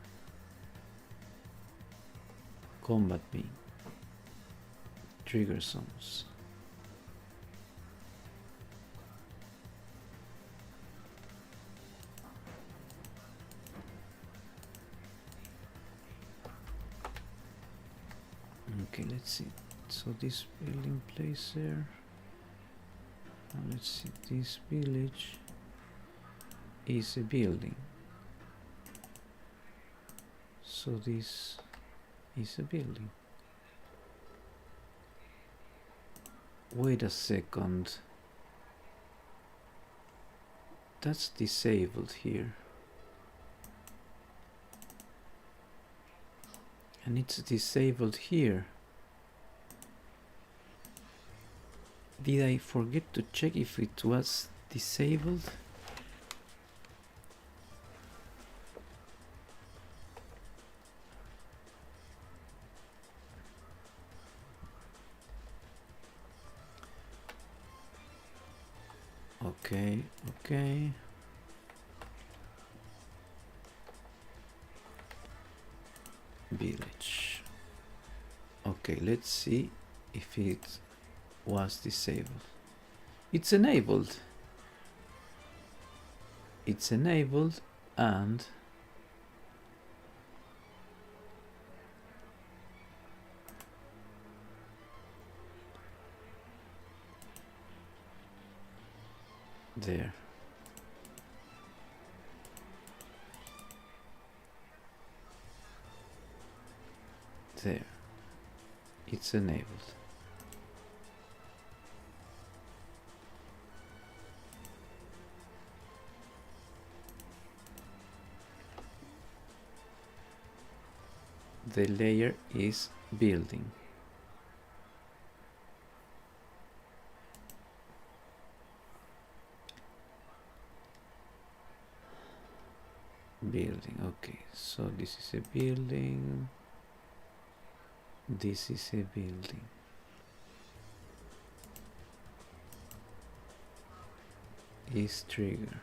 Combat me. Trigger zones. Okay, let's see. So this building placer. Now let's see. This village is a building. So this is a building. Wait a second. That's disabled here. And it's disabled here. Did I forget to check if it was disabled? Okay, okay. Village. Okay, let's see if it was disabled. It's enabled. It's enabled and there. There. It's enabled. The layer is building. Building, okay, so this is a building. This is a building. Is trigger.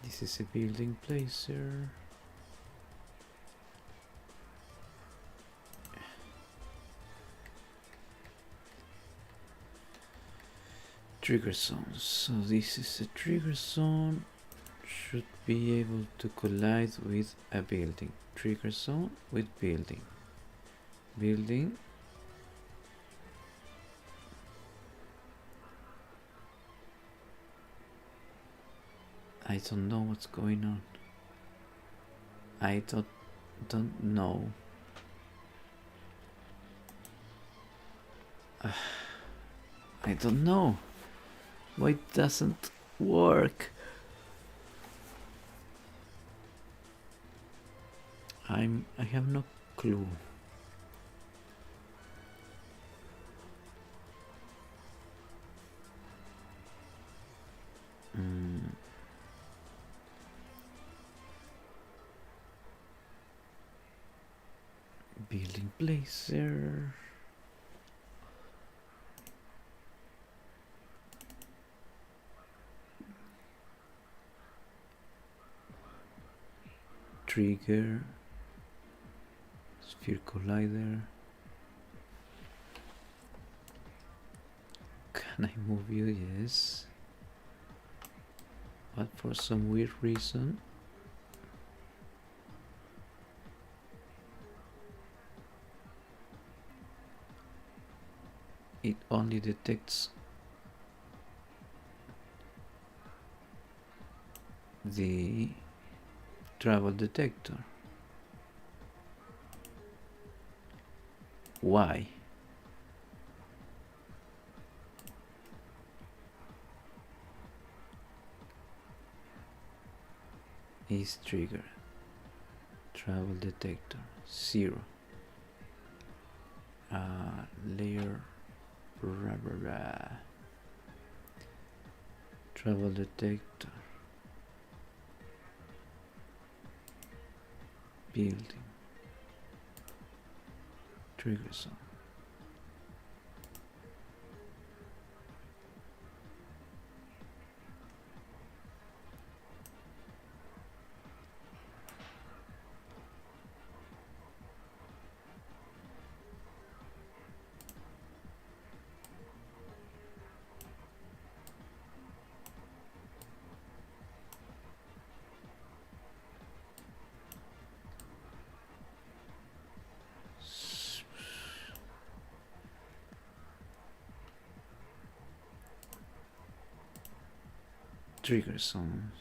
This is a building placer. Trigger zones. So this is a trigger zone. Should be able to collide with a building. Trigger zone with building. Building. I don't know what's going on. I don't know. I don't know. Why it doesn't work? I have no clue. Building placer. Trigger. Sphere collider. Can I move you? Yes. But for some weird reason it only detects the travel detector. Why? Is triggered. Travel detector 0. Layer travel detector building trigger zone. Trigger zone,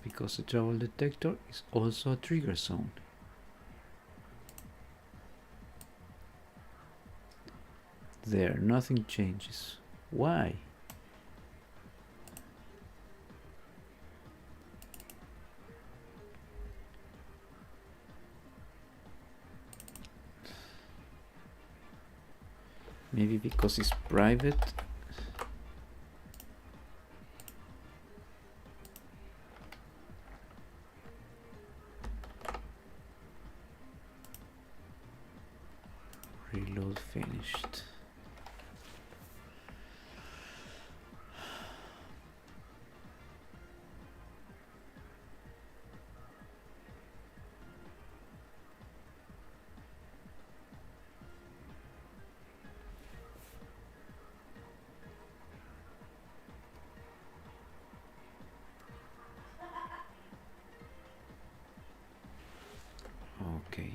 because the travel detector is also a trigger zone. There, nothing changes. Why? Maybe because it's private. Reload finished. Okay.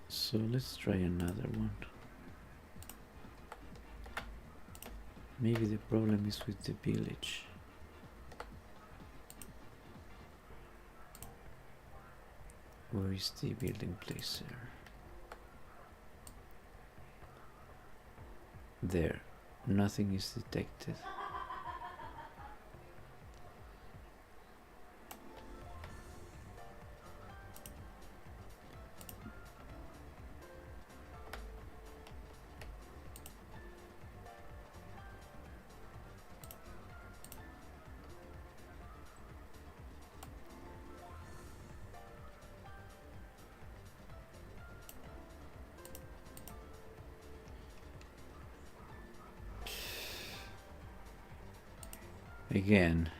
So let's try another one. Maybe the problem is with the village. Where is the building placer? There, nothing is detected. Again,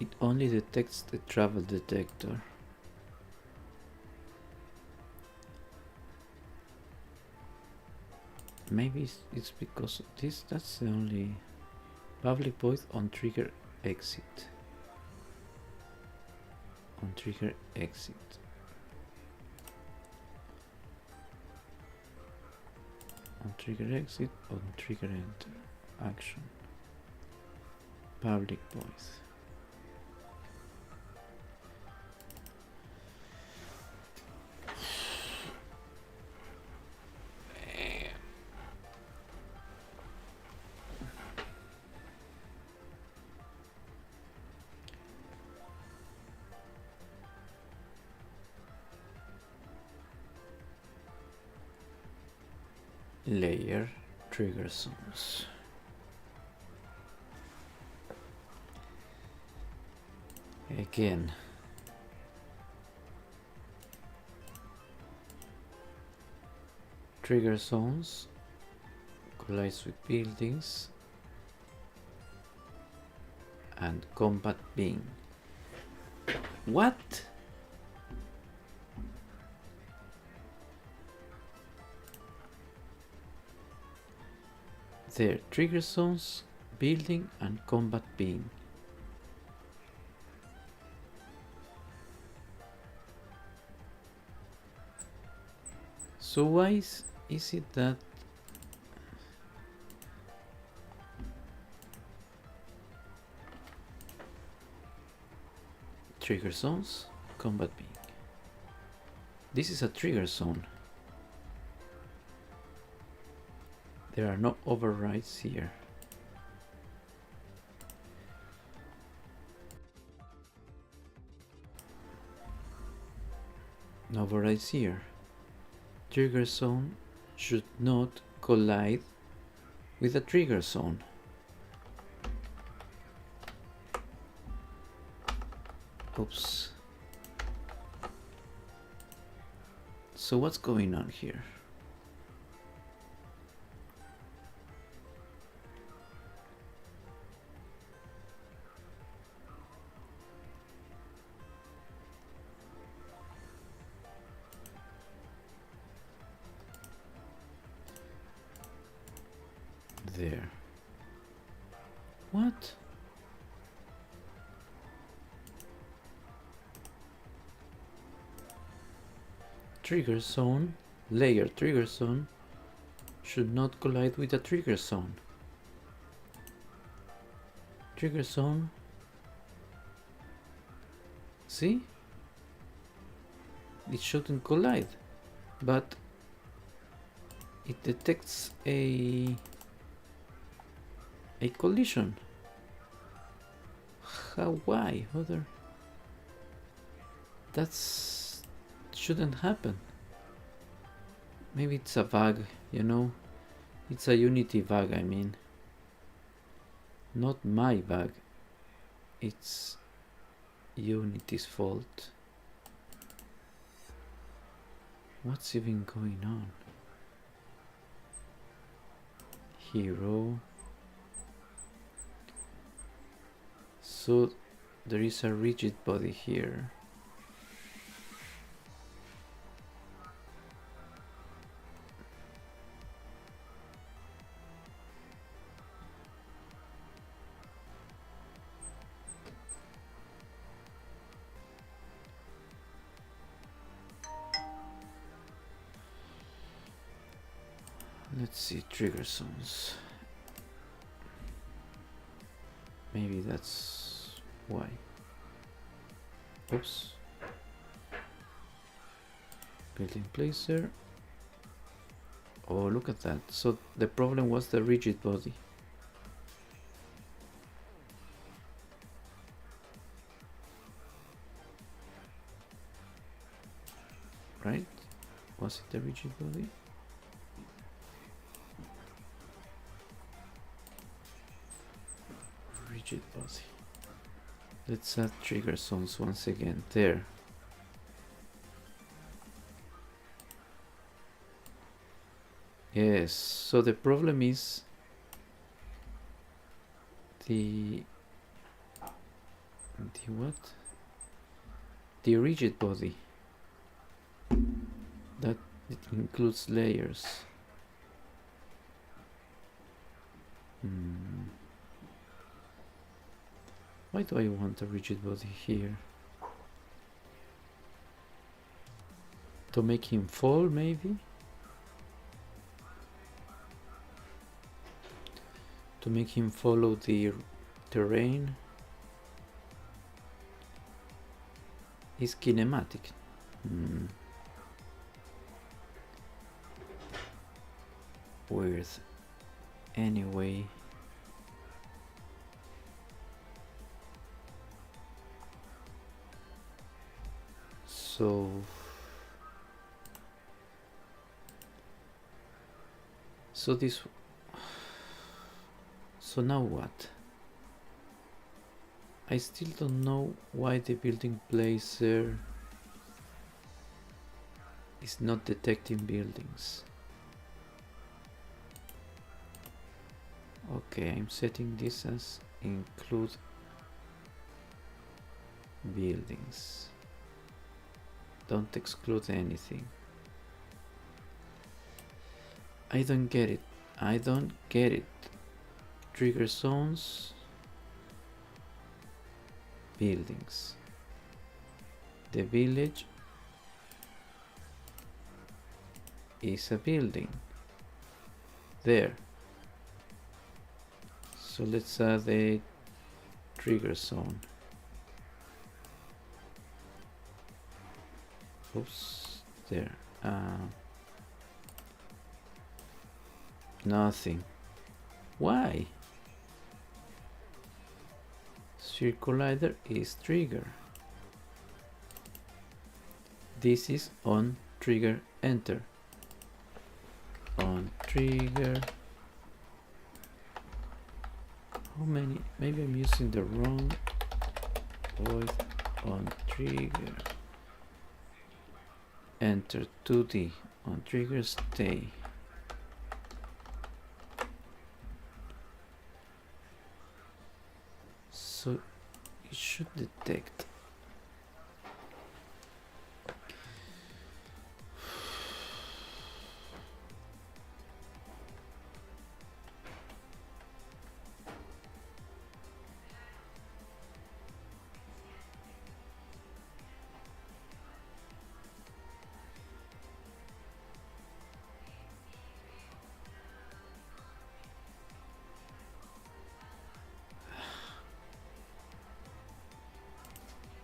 it only detects the travel detector. Maybe it's because of this. That's the only public void on trigger exit. On trigger exit. On trigger exit, on trigger enter. Action. Public voice. Layer trigger zones. Again, trigger zones collides with buildings and combat beam. What? There, trigger zones, building and combat beam. So why is it that trigger zones, combat beam? This is a trigger zone. There are no overrides here. No overrides here. Trigger zone should not collide with a trigger zone. Oops. So what's going on here? There. What? Trigger zone, layer trigger zone should not collide with a trigger zone. Trigger zone. See? It shouldn't collide, but it detects a collision. How? Why? Other? That's shouldn't happen. Maybe it's a bug, you know. It's a Unity bug. I mean, not my bug. It's Unity's fault. What's even going on? Hero. So there is a rigid body here. Let's see, trigger zones. Maybe that's why. Oops. Building placer. Oh, look at that. So the problem was the rigid body. Right? Was it the rigid body? Rigid body. Let's add trigger zones once again. There. Yes, so the problem is the what? The rigid body. That it includes layers. Why do I want a rigid body here? To make him fall, maybe? To make him follow the terrain? Is kinematic. Weird. Anyway. So this. So now what? I still don't know why the building placer is not detecting buildings. Okay, I'm setting this as include buildings. Don't exclude anything. I don't get it. I don't get it. Trigger zones. Buildings. The village is a building. There. So let's add a trigger zone. Oops, there. Nothing. Why? Sphere collider is trigger. This is on trigger, enter. On trigger. How many? Maybe I'm using the wrong void on trigger. Enter 2D on trigger, stay. So it should detect.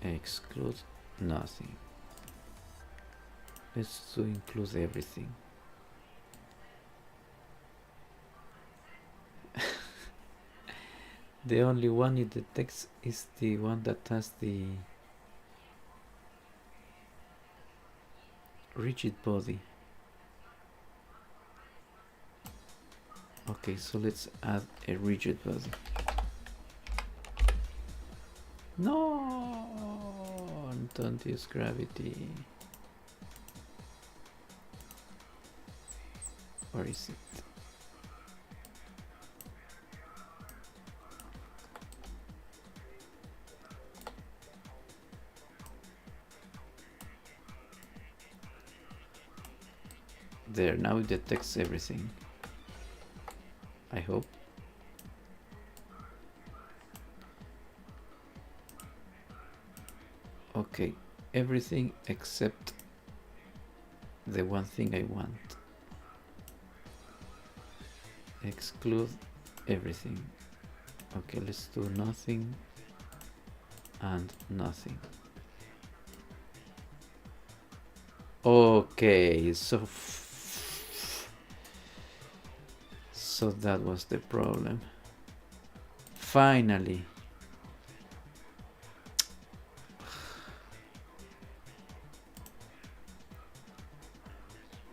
Exclude nothing. Let's do include everything. The only one it detects is the one that has the rigid body. Okay, so let's add a rigid body. No, don't use gravity. Where is it? There, now it detects everything. I hope. Okay, everything except the one thing I want. Exclude everything. Okay, let's do nothing and nothing. Okay, so that was the problem. Finally.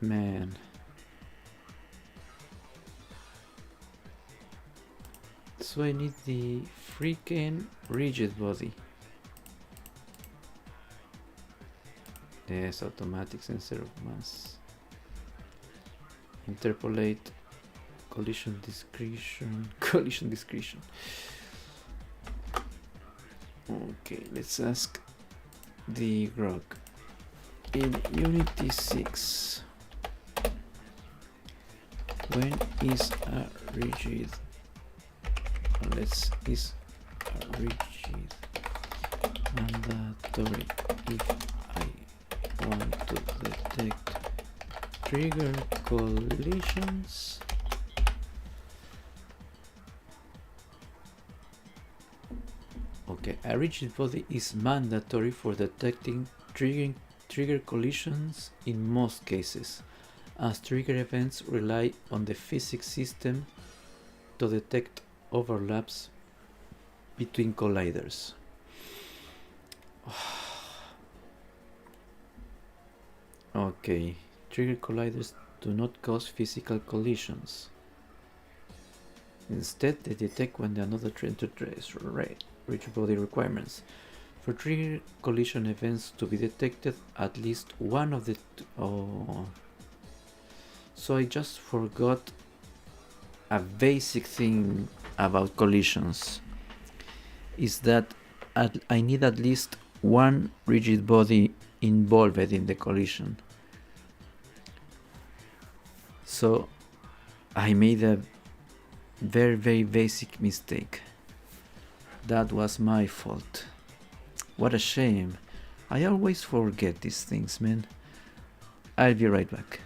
Man. So I need the freaking rigid body. Yes, automatic sensor of mass. Interpolate. Collision discretion. Collision discretion. Okay, let's ask the grog. In Unity 6, when is a rigid? Is a rigid mandatory if I want to detect trigger collisions? Okay, a rigid body is mandatory for detecting trigger collisions in most cases, as trigger events rely on the physics system to detect overlaps between colliders. Okay, trigger colliders do not cause physical collisions. Instead, they detect when another train to trace rigid body requirements. For trigger collision events to be detected, at least one of the so I just forgot a basic thing about collisions, is that I need at least one rigid body involved in the collision. So I made a very basic mistake. That was my fault. What a shame. I always forget these things, man. I'll be right back.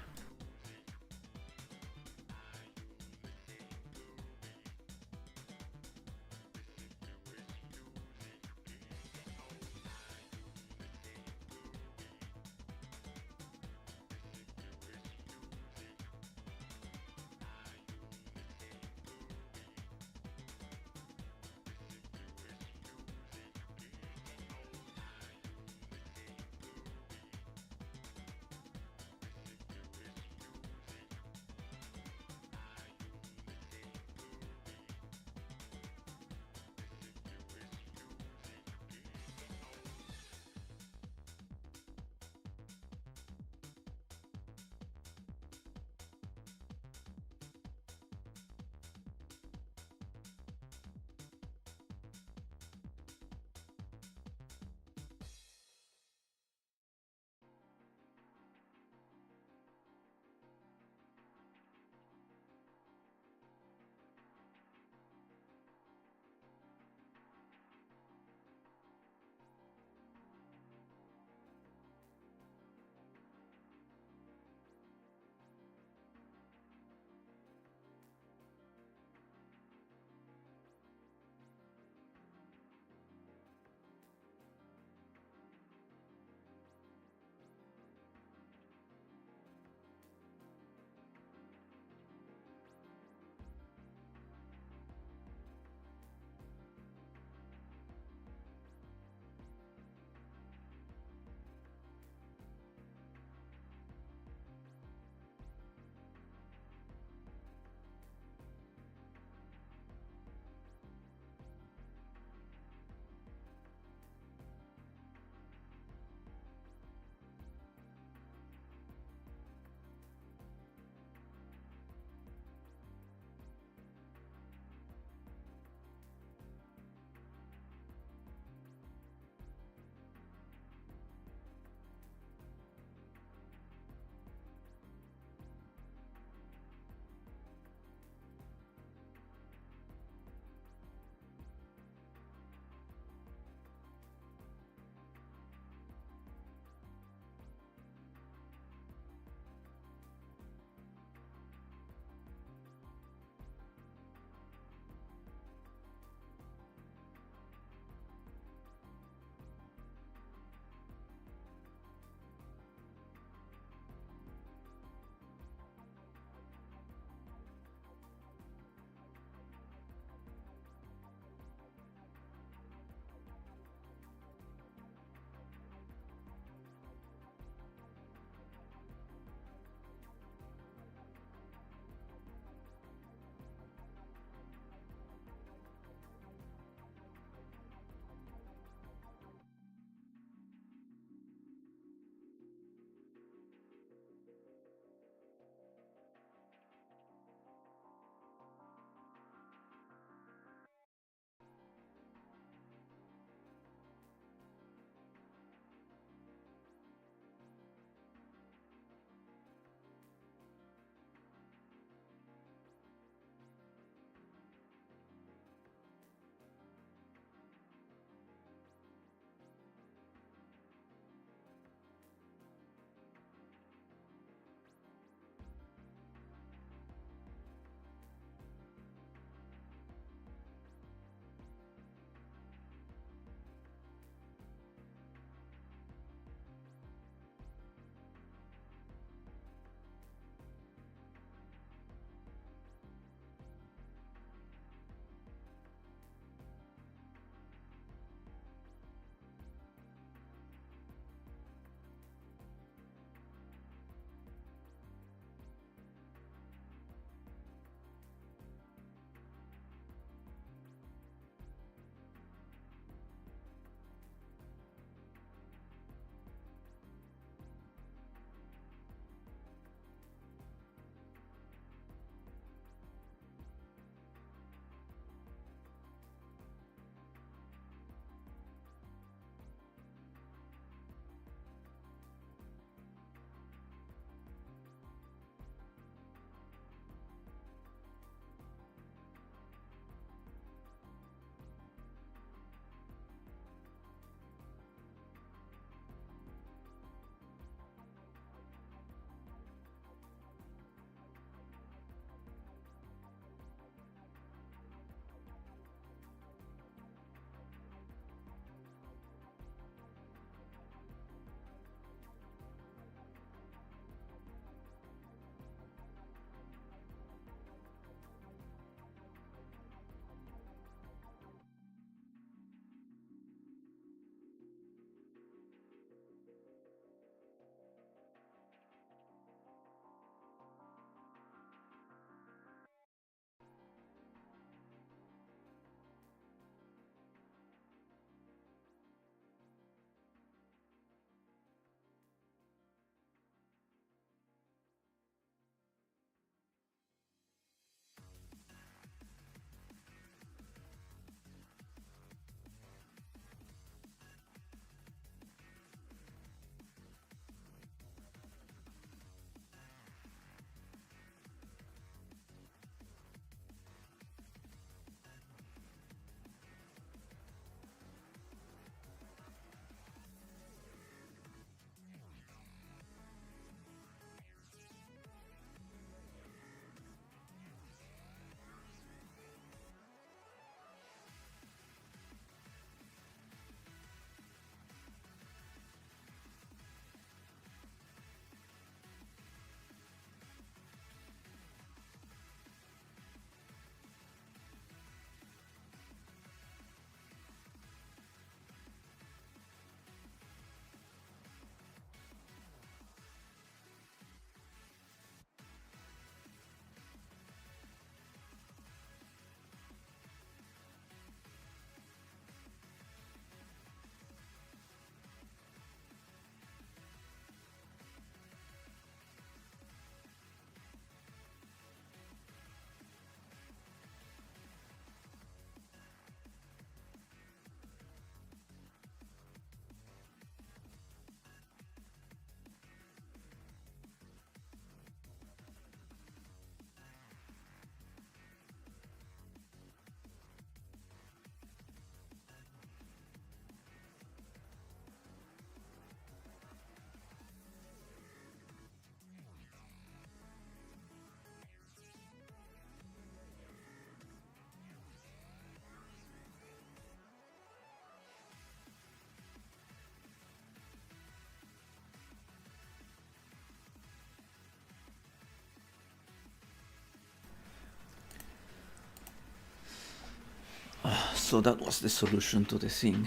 So that was the solution to the thing.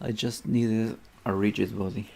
I just needed a rigid body.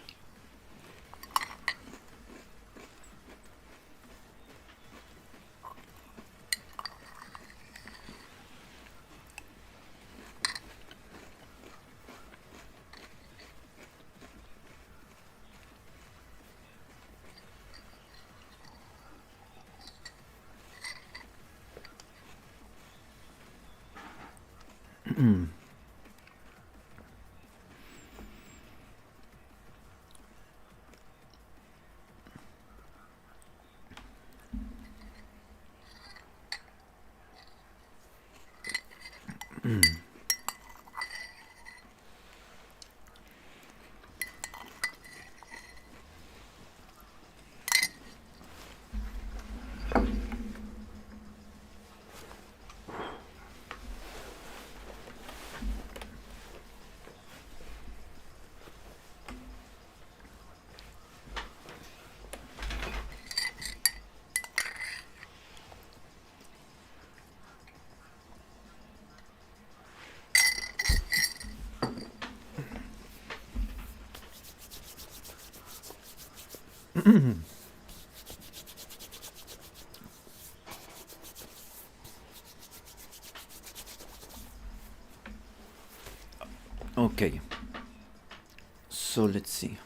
Okay, so let's see.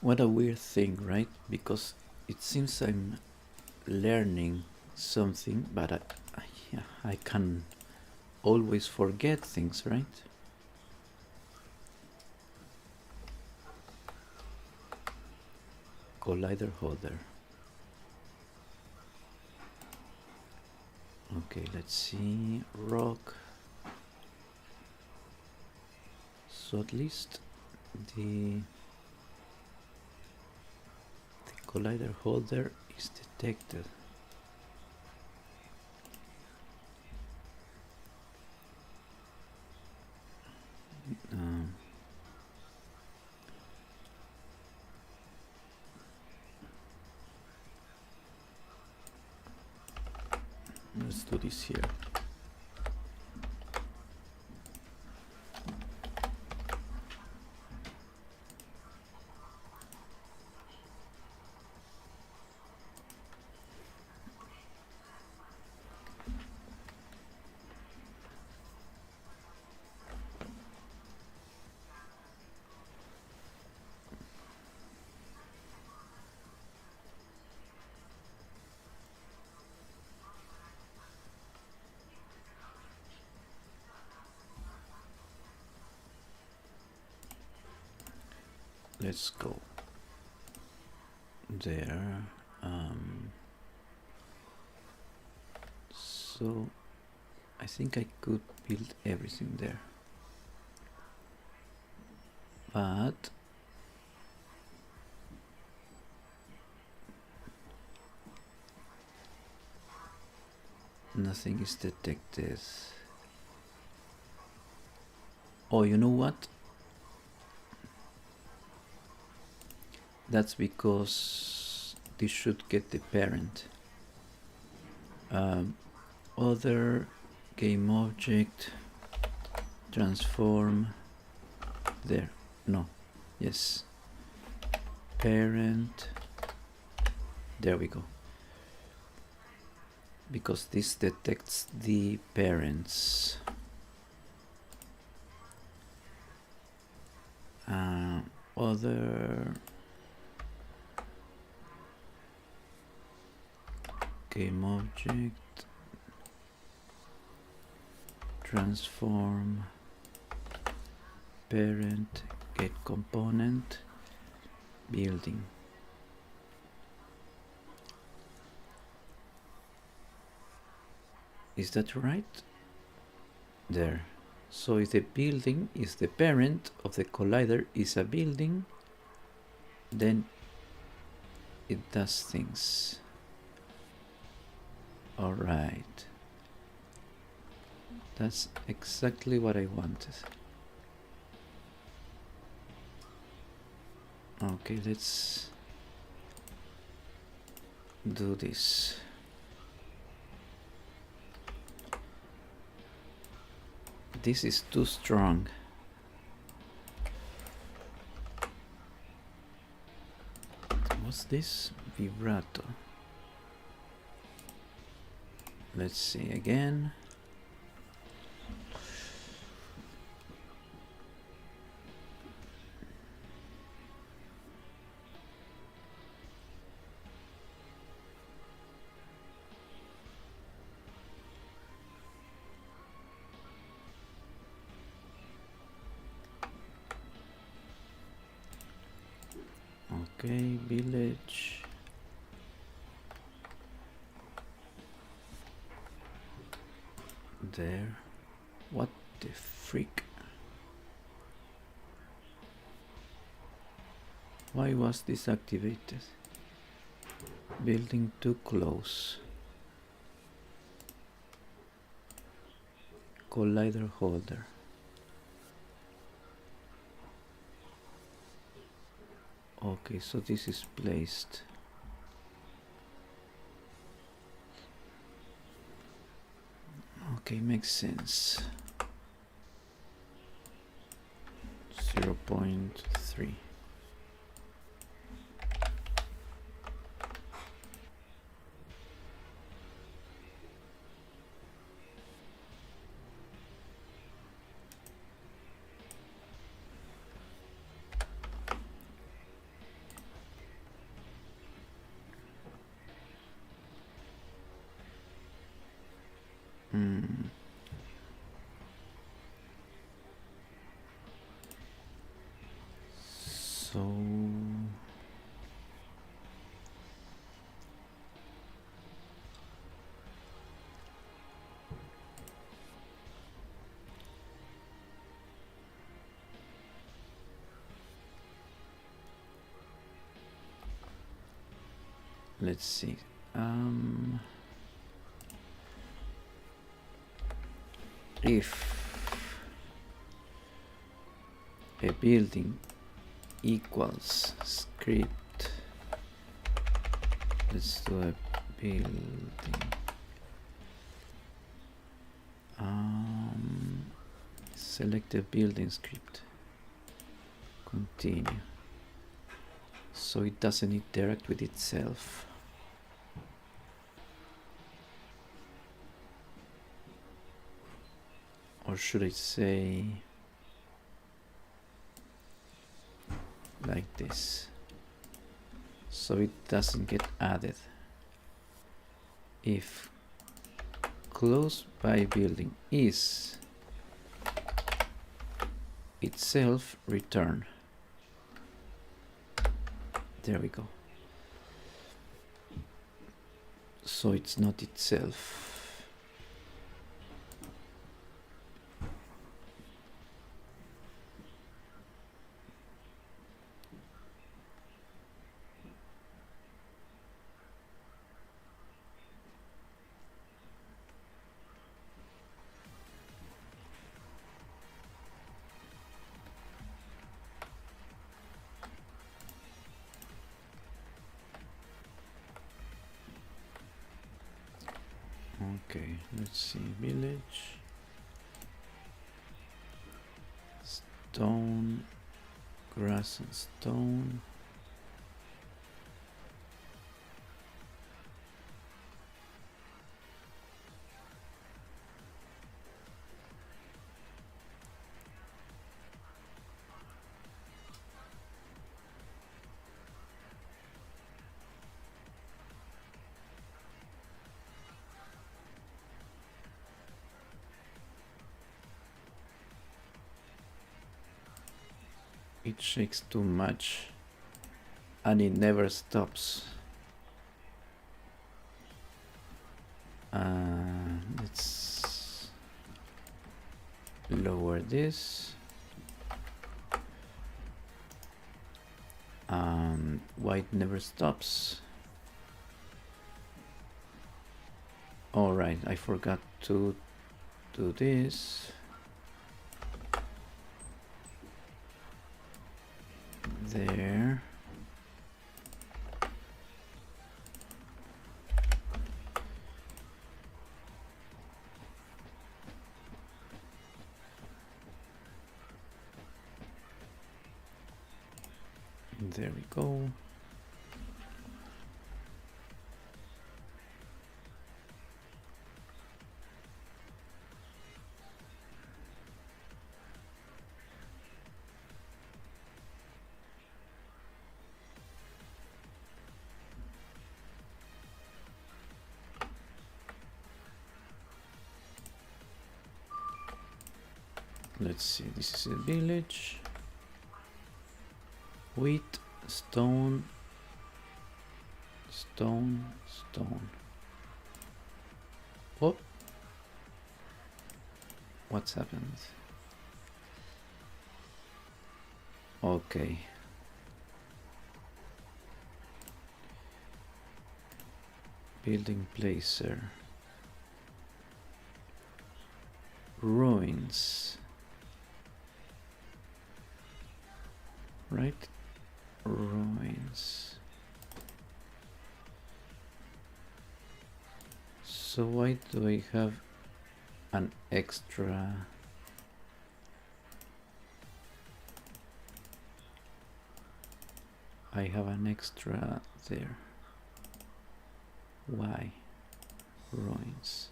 What a weird thing, right? Because it seems I'm learning something, but I can always forget things, right? Collider holder. Okay, let's see. Rock. So at least the collider holder is detected. Let's do this here. Let's go there. So I think I could build everything there, but nothing is detected. Oh, you know what? That's because this should get the parent. Other game object, transform, there, no, yes, parent, there we go, because this detects the parents. Other game object, transform, parent, get component, building. Is that right? There. So if the building is the parent of the collider is a building, then it does things. All right. That's exactly what I wanted. Okay, let's do this. This is too strong. What's this? Vibrato. Let's see again. Okay, village. There. What the freak? Why was this activated? Building too close. Collider holder. Okay, so this is placed. Okay, makes sense. 0.3. So let's see. If a building equals script, let's do a building. Select a building script. Continue. So it doesn't interact with itself. Or should I say like this, so it doesn't get added. If close by building is itself, return. There we go. So it's not itself. Okay, let's see. Village, stone, grass and stone. It shakes too much and it never stops. Let's lower this. Why it never stops? All right, I forgot to do this. There. There we go. Let's see, this is a village. Wheat, stone, stone, stone. Oh, what's happened? Okay. Building placer. Ruins. Right? Ruins. So why do I have an extra? I have an extra there. Why? Ruins.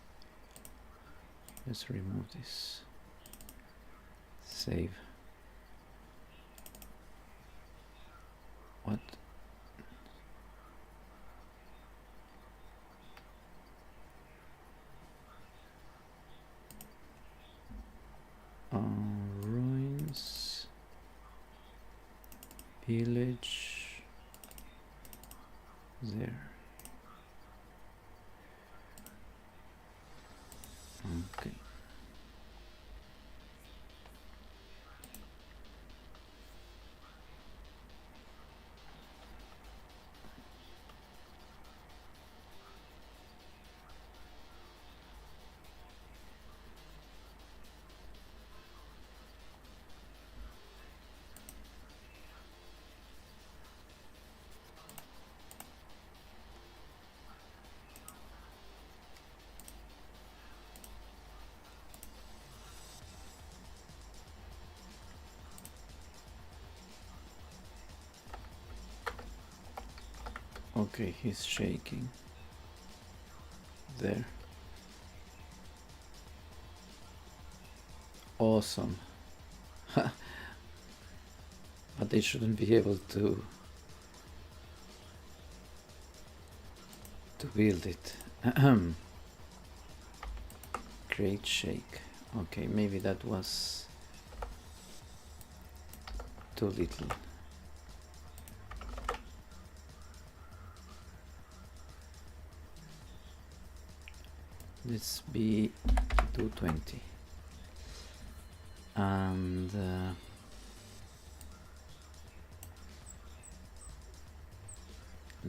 Let's remove this. Save. What? Ruins. Village. There. Okay. Okay, he's shaking. There. Awesome. But they shouldn't be able to build it. Great shake. Okay, maybe that was too little. Let's be 220. And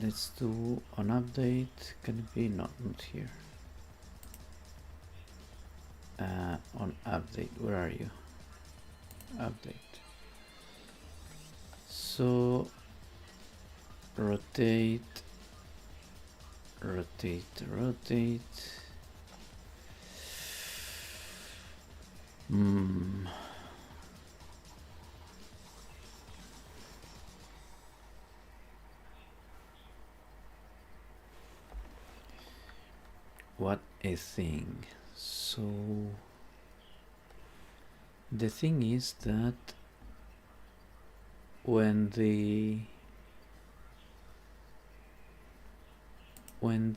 let's do an update. Can it be? Not here. On update, where are you? Update. So rotate, rotate, rotate. What a thing. So the thing is that when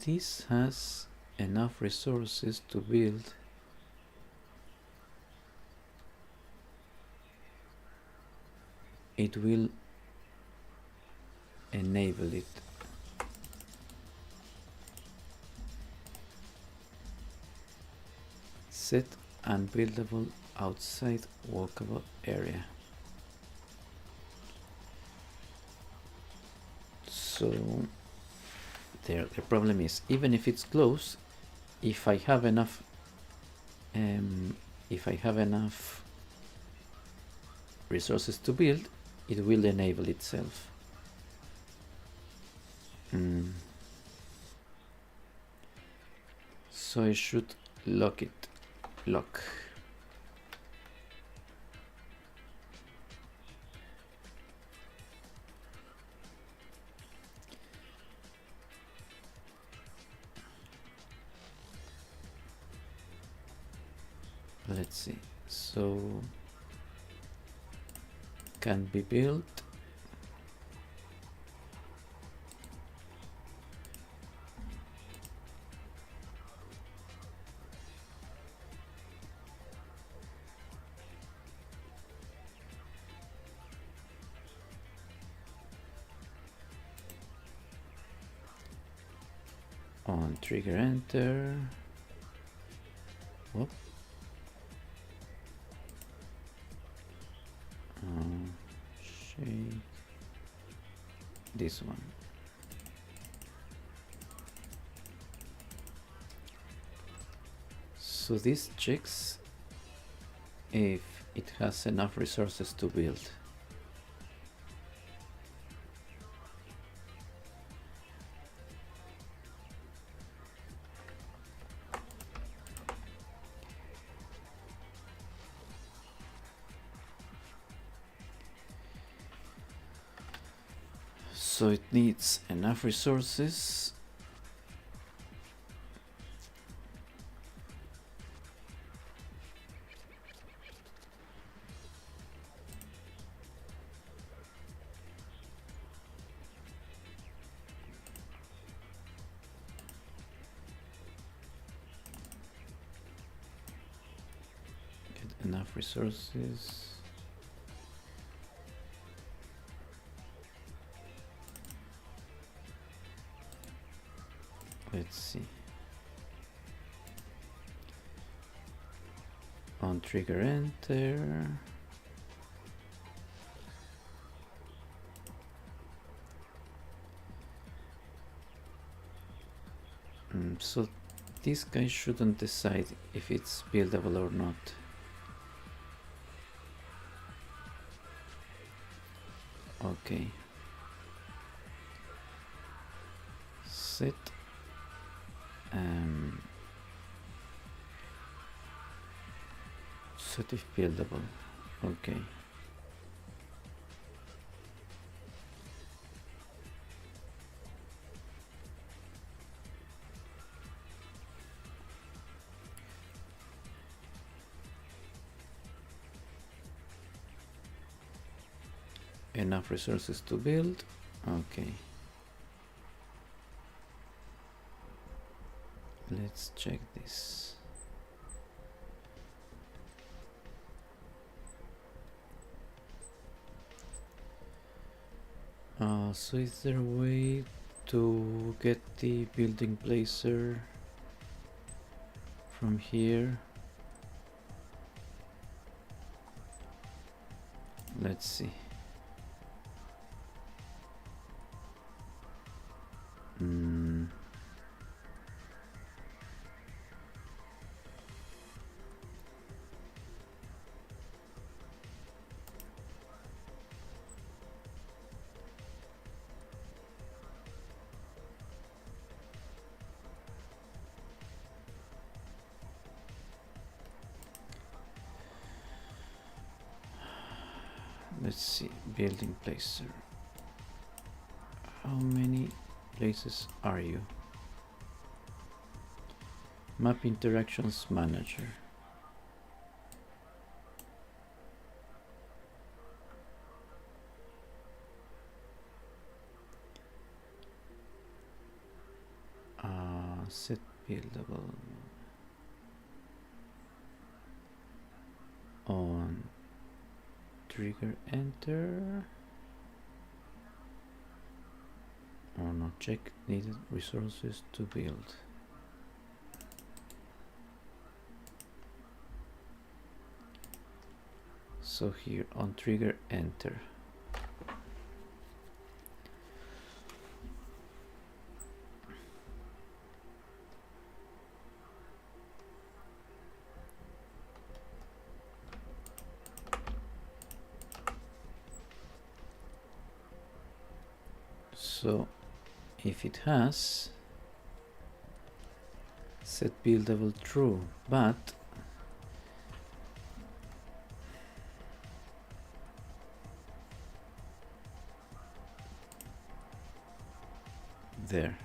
this has enough resources to build, it will enable it. Set unbuildable outside walkable area. So there, the problem is, even if it's close, if I have enough resources to build, it will enable itself. So I should lock. Let's see. So can be built. On trigger enter. Whoop. Shake this one. So this checks if it has enough resources to build. So it needs enough resources. Get enough resources. Let's see. On trigger enter. So this guy shouldn't decide if it's buildable or not. Okay. Set. Set if buildable. Okay. Enough resources to build. Okay. Let's check this. So is there a way to get the building placer from here? Let's see. Let's see, building placer. How many places are you? Map interactions manager. Set buildable. On trigger enter. Or no, check needed resources to build. So here on trigger enter. So if it has, set buildable true, but there.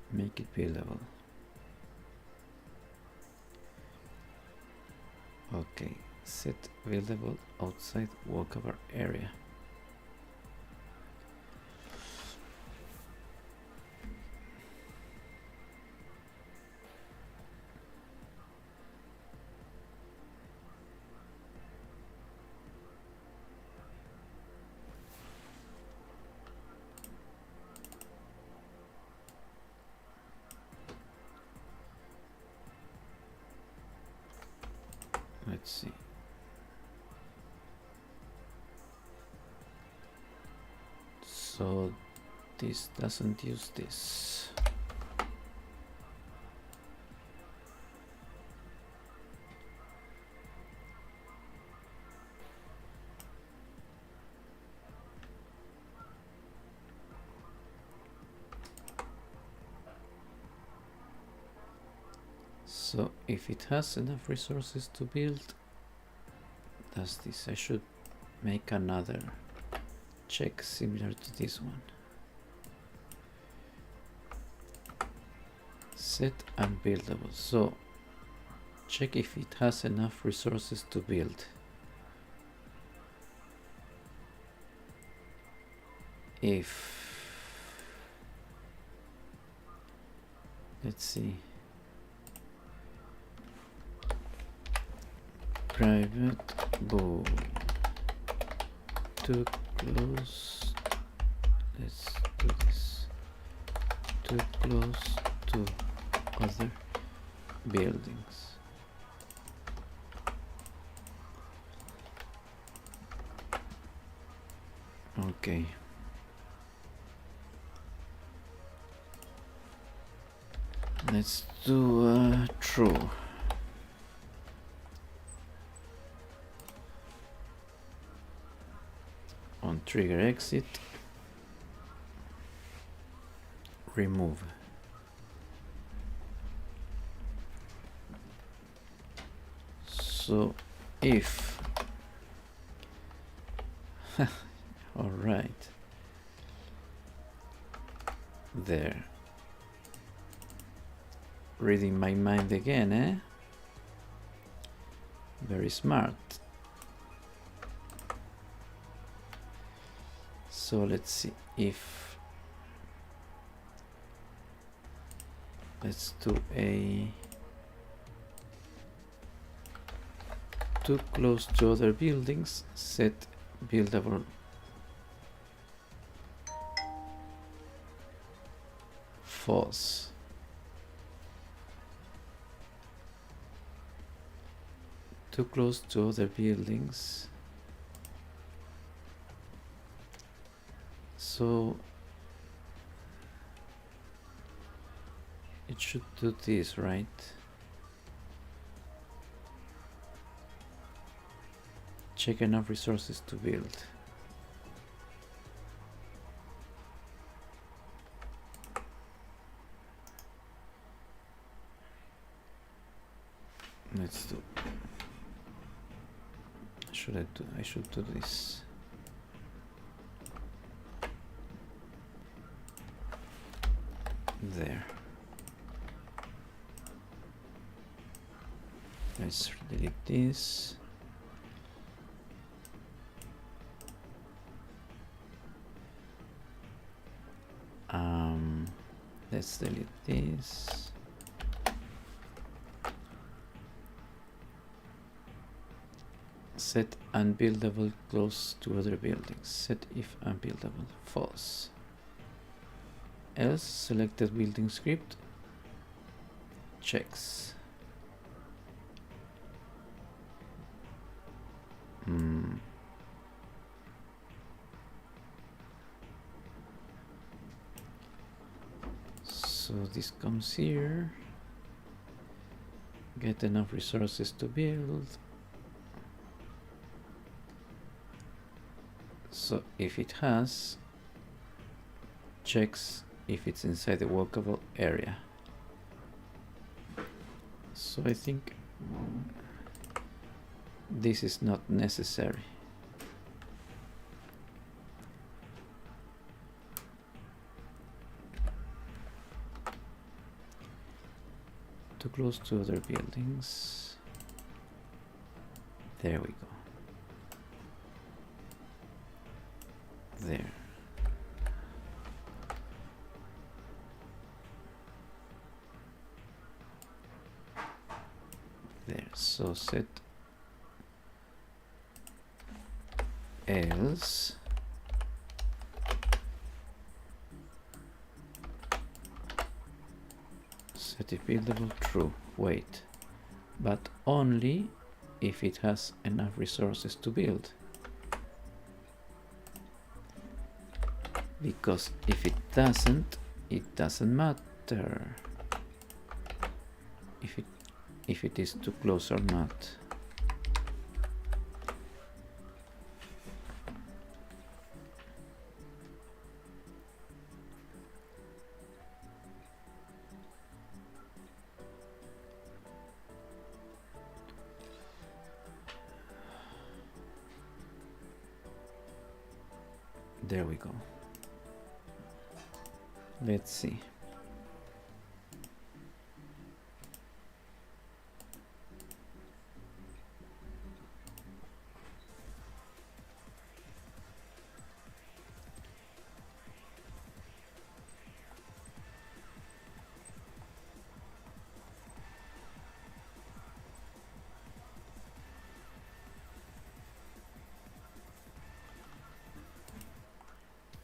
Make it buildable. Okay, set buildable outside walkover area. Let's see. So this doesn't use this. So if it has enough resources to build, does this. I should make another check similar to this one. Set unbuildable. So check if it has enough resources to build. If, let's see, private bool too close, let's do this, too close to other buildings. Okay. Let's do true. On trigger exit, remove. So if all right, there, reading my mind again, eh? Very smart. So let's see if, let's do a too close to other buildings, set buildable false. Too close to other buildings. So it should do this, right? Check enough resources to build. Let's do. I should do this. There. Let's delete this. Let's delete this. Set unbuildable close to other buildings. Set if unbuildable false. Else selected building script checks. So this comes here. Get enough resources to build. So if it has, checks if it's inside the walkable area. So I think this is not necessary. Too close to other buildings. There we go. There. There. So set else set if buildable true. Wait, but only if it has enough resources to build. Because if it doesn't matter if it is too close or not. There we go. Let's see.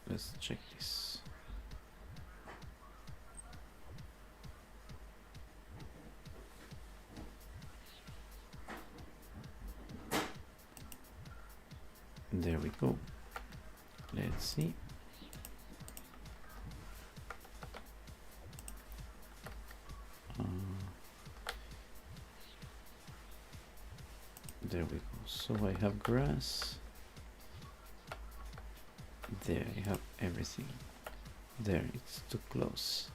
Let's check this. There we go. Let's see. There we go. So I have grass. There I have everything. There, it's too close.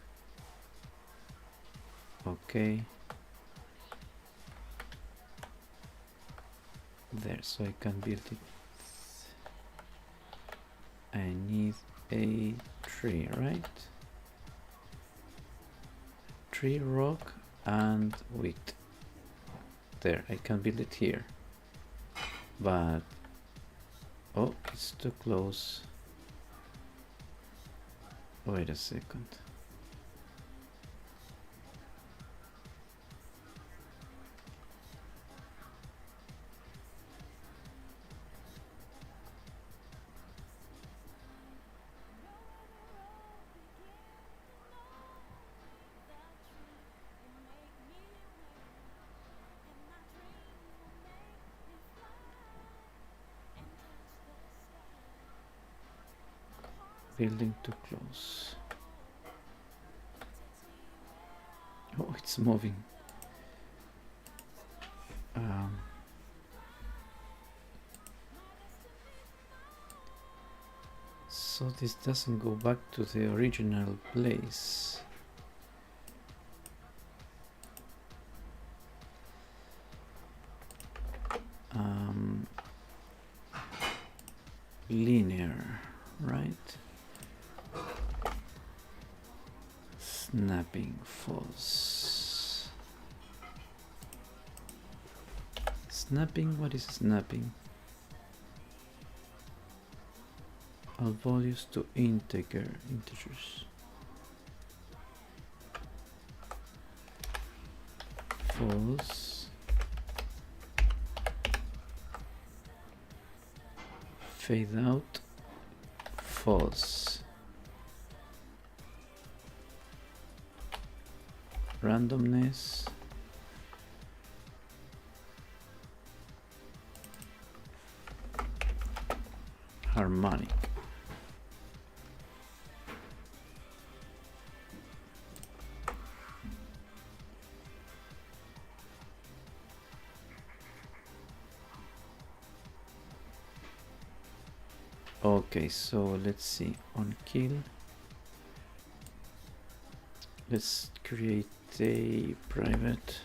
Okay. There, so I can build it. I need a tree, right? Tree, rock, and wheat. There, I can build it here. But oh, it's too close. Wait a second. Building too close. Oh, it's moving. So this doesn't go back to the original place. Linear, right? Snapping false. Snapping, what is snapping? All values to integers. False. Fade out. False. Randomness. harmonic. Okay, so let's see, on kill, let's create a private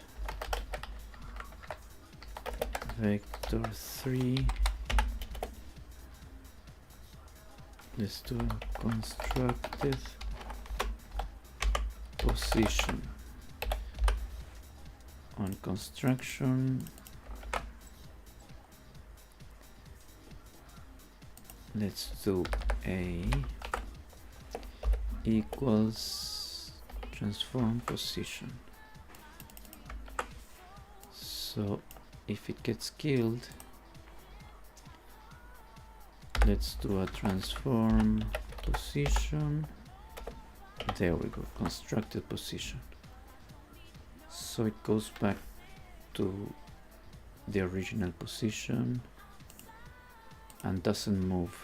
vector 3. Let's do a constructed position. On construction, let's do a equals transform position. So if it gets killed, let's do a transform position. There we go, constructed position. So it goes back to the original position and doesn't move.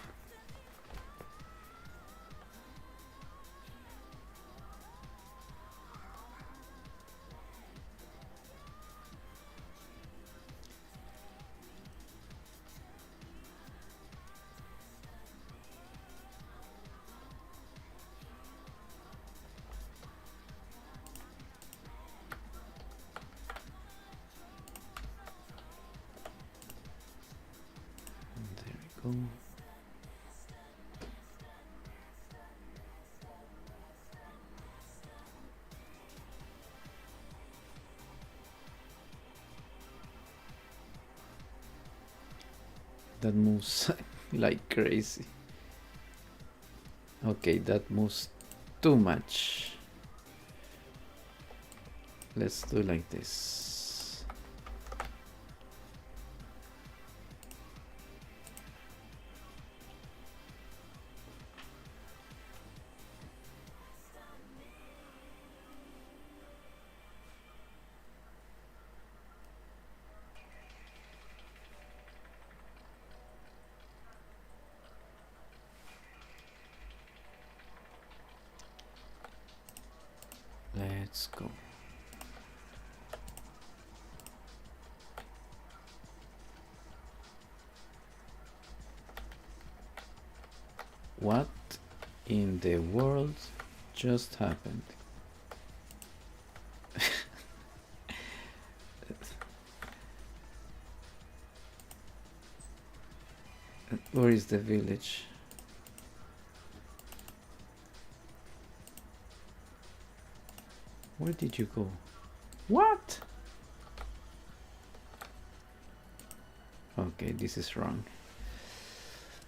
There we go. That moves like crazy. Okay, that moves too much. Let's do like this. Let's go. What in the world just happened? Where is the village? Where did you go? What? Okay, this is wrong.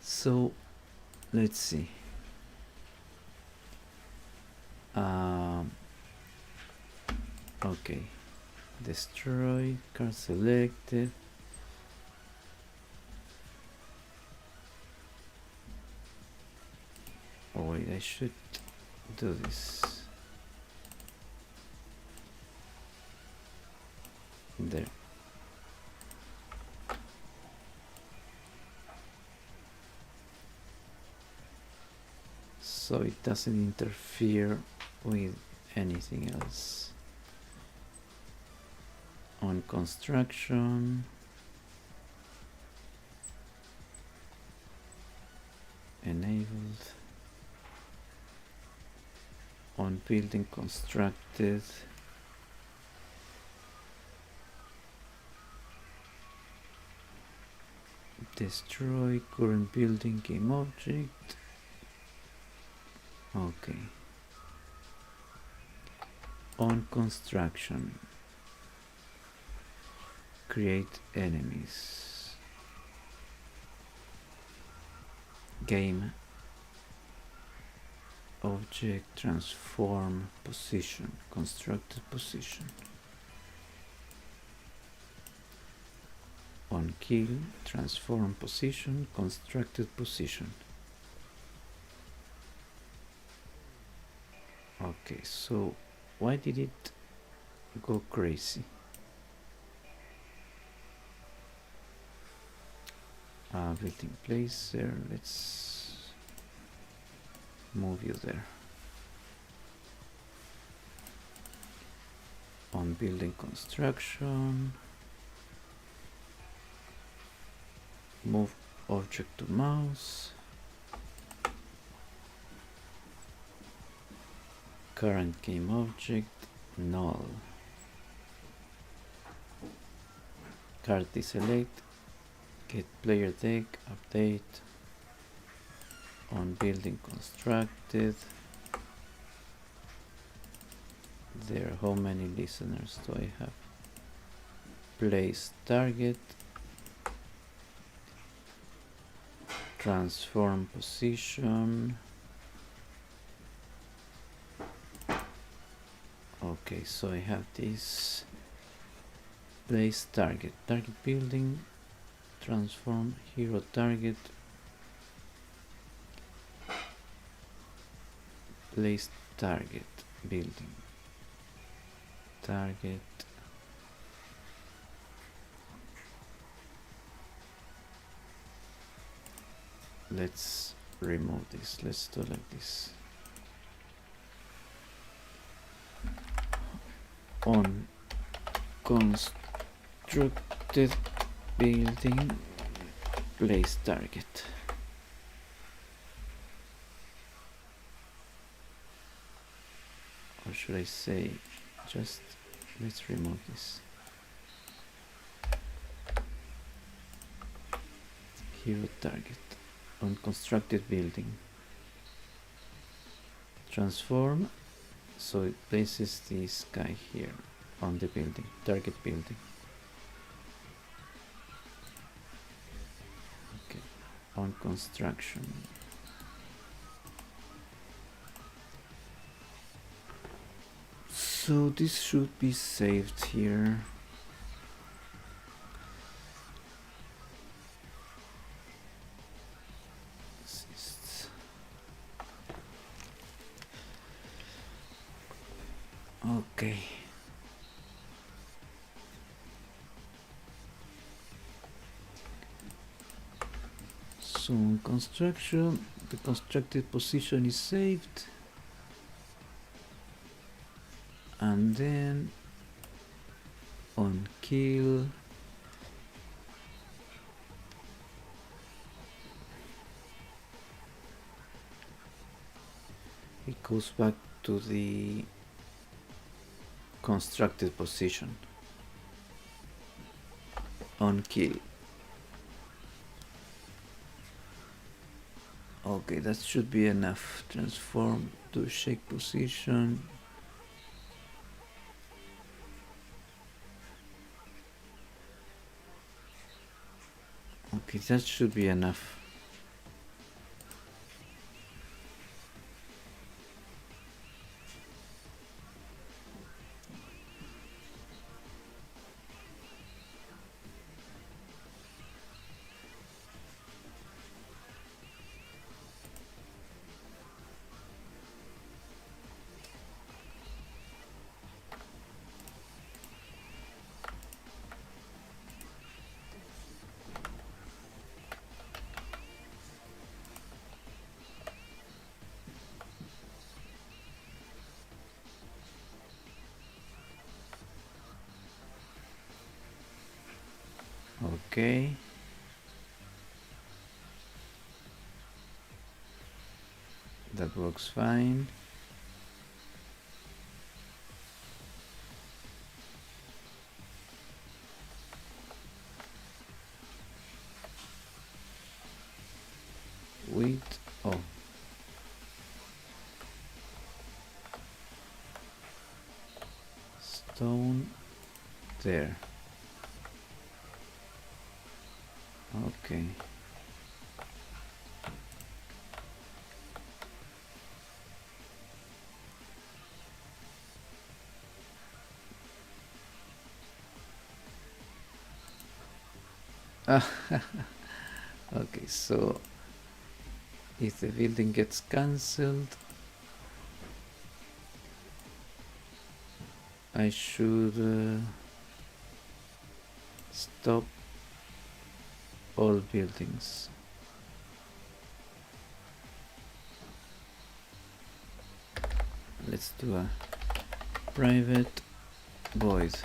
So let's see. Okay, destroy, card selected. Oh wait, I should do this. There. So it doesn't interfere with anything else. On construction, enabled. On building constructed, destroy current building game object. Okay. On construction, create enemies. Game object transform position, constructed position. On kill, transform position, constructed position. Okay, so why did it go crazy? Building placer, let's move you there. On building construction, move object to mouse, current game object, null, card deselect, get player deck, update, on building constructed. There, how many listeners do I have? Place target, transform position. Okay, so I have this place target, target building, transform hero target, place target building, target, let's remove this, let's do like this. On constructed building, place target. Or should I say, just let's remove this. Hero target on constructed building. Transform, so it places this guy here on the building, target building. Okay, on construction. So this should be saved here. Okay. So on construction, the constructed position is saved. And then on kill, it goes back to the constructed position. On kill. Okay, that should be enough. Transform to shake position. Okay, that should be enough. Okay. That works fine. Wait. Oh. Stone. There. Okay. Okay, so if the building gets cancelled, I should stop all buildings. Let's do a private void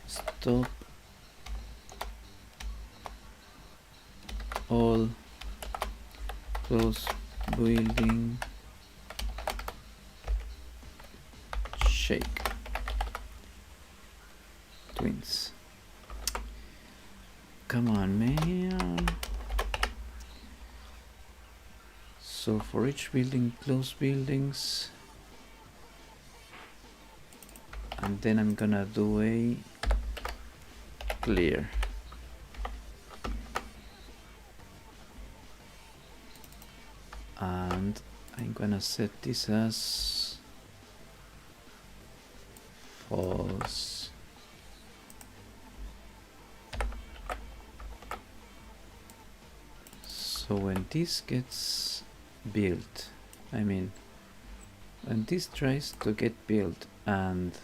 stop all close building shake twins. Come on, man. So for each building, close buildings, and then I'm gonna do a clear. And I'm gonna set this as false. So when this gets built, I mean, when this tries to get built and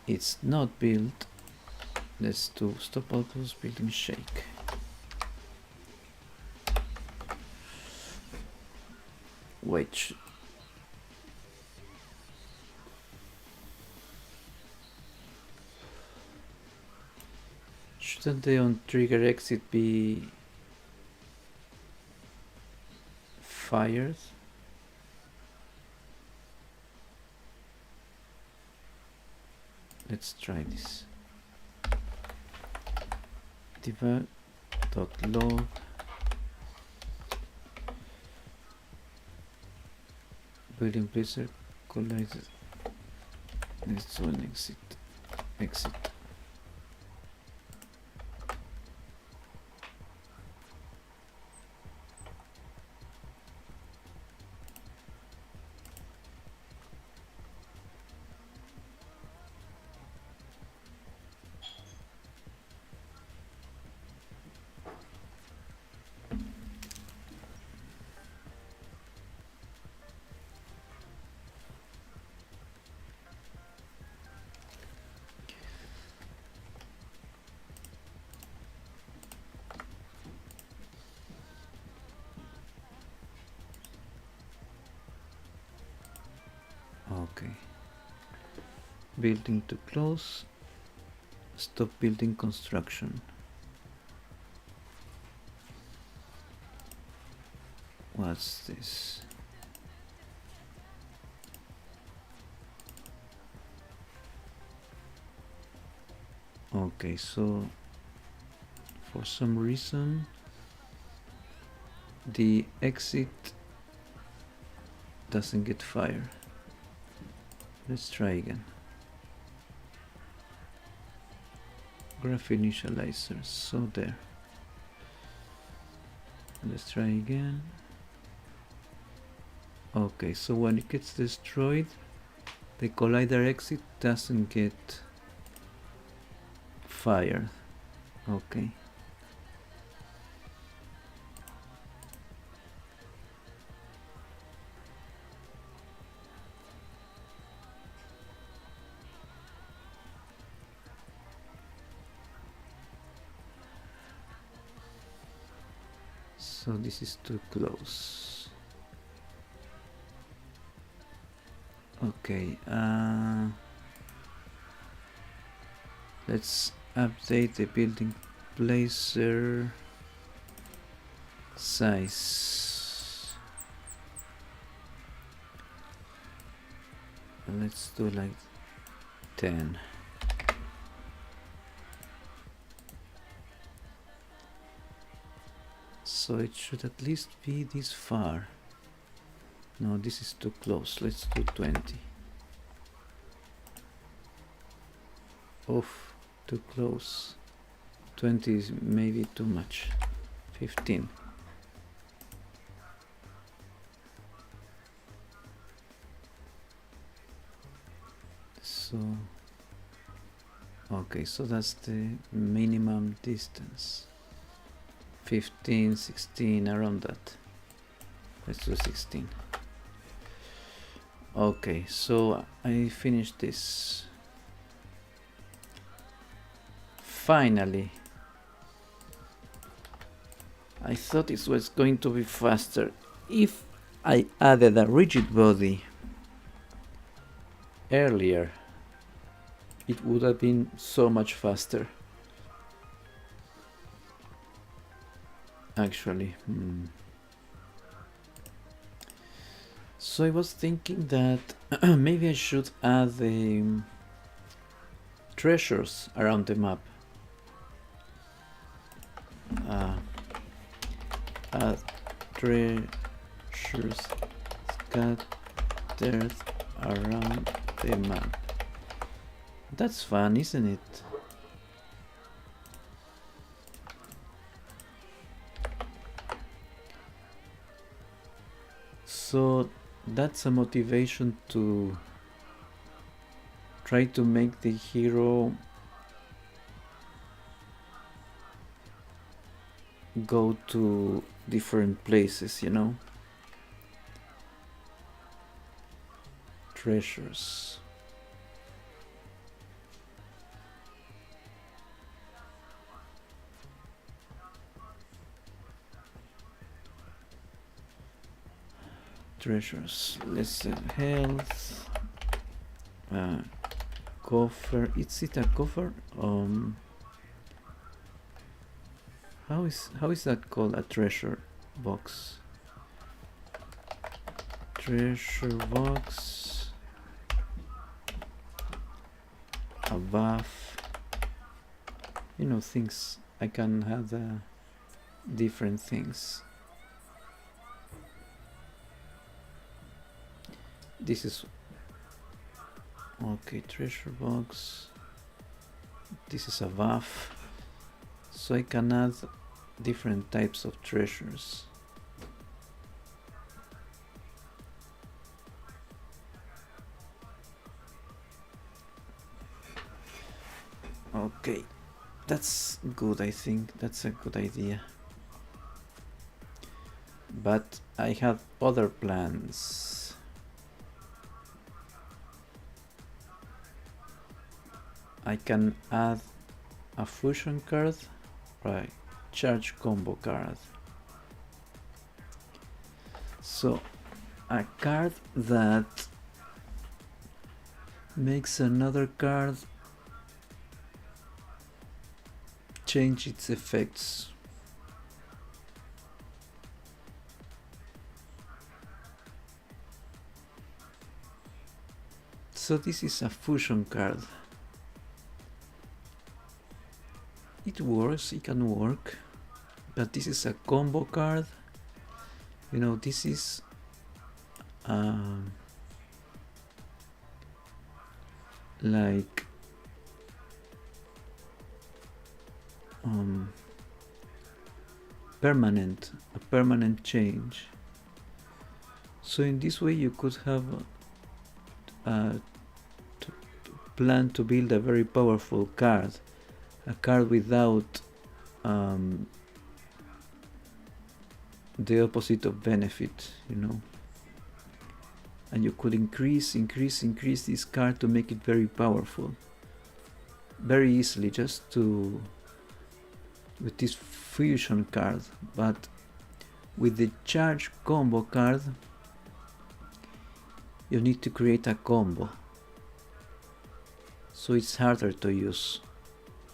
it's not built, let's do stop all those buildings shake. Wait. Shouldn't the on trigger exit be fired? Let's try this. Debug.log building placer collided. Let's do an exit. Okay. Building to close. Stop building construction. What's this? Okay, so for some reason the exit doesn't get fired. Let's try again. Graph initializer, so there. Let's try again. Okay, so when it gets destroyed, the collider exit doesn't get fired. Okay. So this is too close. Okay, let's update the building placer size. Let's do like 10. So it should at least be this far. No, this is too close. Let's do 20. Oof, too close. 20 is maybe too much. 15. So, okay, so that's the minimum distance. 15, 16, around that. Let's do 16. Okay, so I finished this. Finally. I thought it was going to be faster if I added a rigid body earlier. It would have been so much faster. Actually. So I was thinking that maybe I should add the treasures around the map. Add treasures scattered around the map. That's fun, isn't it? So that's a motivation to try to make the hero go to different places, you know? Treasures. Treasures. Let's set health. Coffer. Is it a coffer? How is that called? A treasure box. Treasure box. A buff. You know, things. I can have different things. This is okay. Treasure box. This is a buff, so I can add different types of treasures. Okay, that's good. I think that's a good idea. But I have other plans. I can add a fusion card, right? Charge combo card. So a card that makes another card change its effects. So this is a fusion card. It works, it can work, but this is a combo card. You know, this is like a permanent change. So in this way you could have plan to build a very powerful card, a card without the opposite of benefit, you know. And you could increase this card to make it very powerful, very easily, just to with this fusion card. But with the charge combo card you need to create a combo, so it's harder to use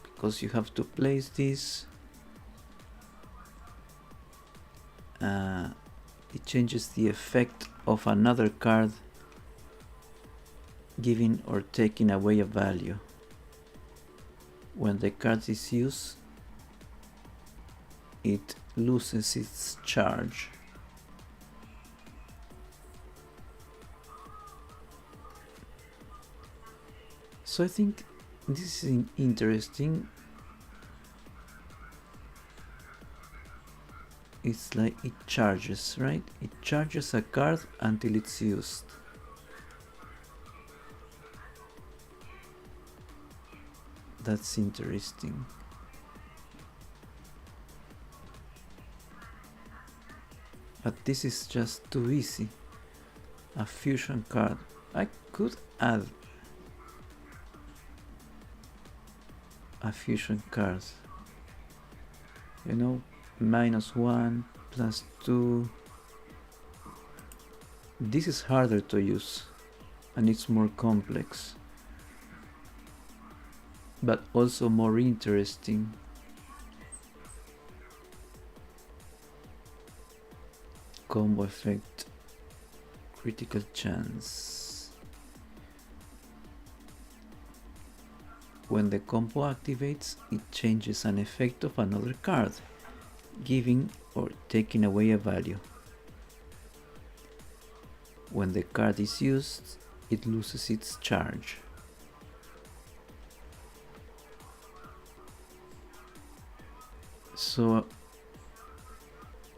because you have to place this. It changes the effect of another card, giving or taking away a value. When the card is used, it loses its charge. So I think this is interesting. It's like it charges, right? It charges a card until it's used. That's interesting. But this is just too easy. a fusion card. I could add a fusion card. You know, -1, +2. This is harder to use and it's more complex, but also more interesting. Combo effect, critical chance. When the combo activates, it changes an effect of another card, giving or taking away a value. When the card is used, it loses its charge. So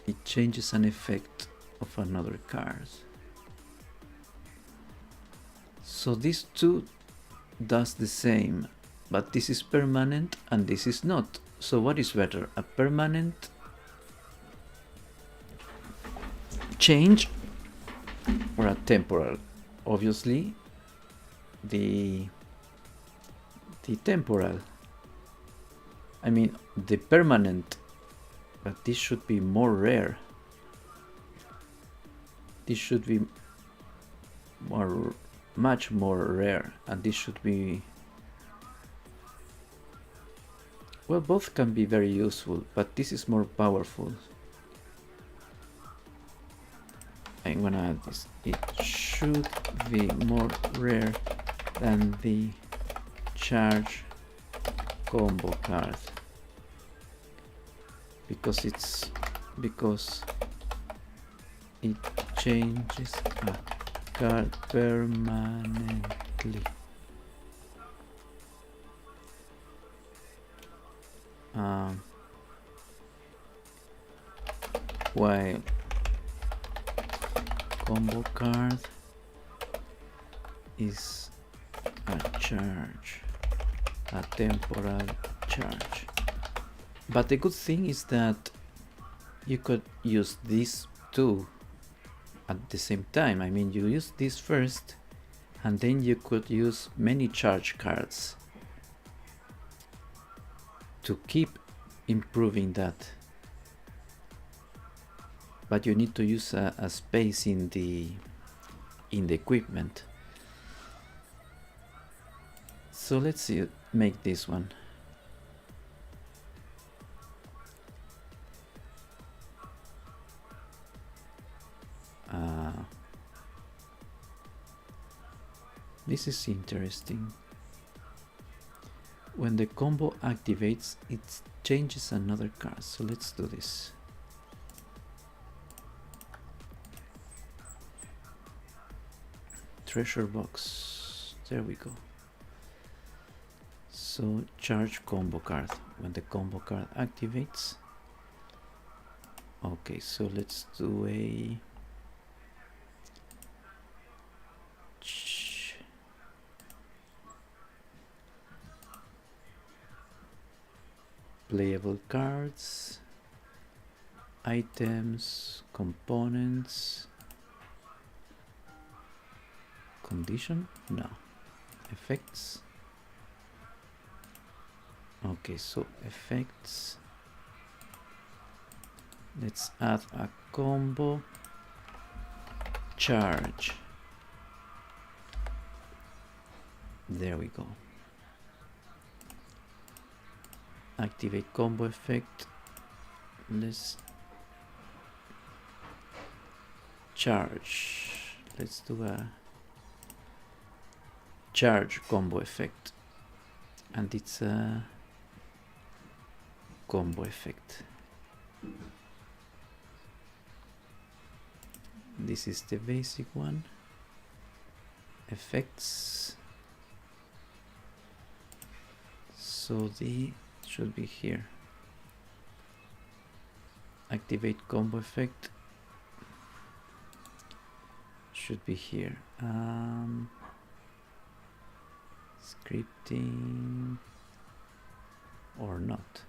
it changes an effect of another card. So these two does the same, but this is permanent and this is not. So what is better, a permanent change or a temporal? Obviously the temporal. I mean the permanent, but this should be more rare. This should be much more rare, and this should be, well, both can be very useful, but this is more powerful. I'm gonna add this. It should be more rare than the charge combo card, because it changes a card permanently. While combo card is a charge, a temporal charge. But the good thing is that you could use these two at the same time. I mean, you use this first and then you could use many charge cards to keep improving that. But you need to use a space in the equipment. So let's see, make this one. This is interesting. When the combo activates, it changes another card. So let's do this. Treasure box. There we go. So charge combo card. When the combo card activates. Okay, so let's do a playable cards, items, components, condition, no, effects. Okay, so effects, let's add a combo charge. There we go. Activate combo effect. Let's charge. Let's do a charge combo effect, and it's a combo effect. This is the basic one. Effects. So the should be here. Activate combo effect should be here. Scripting or not.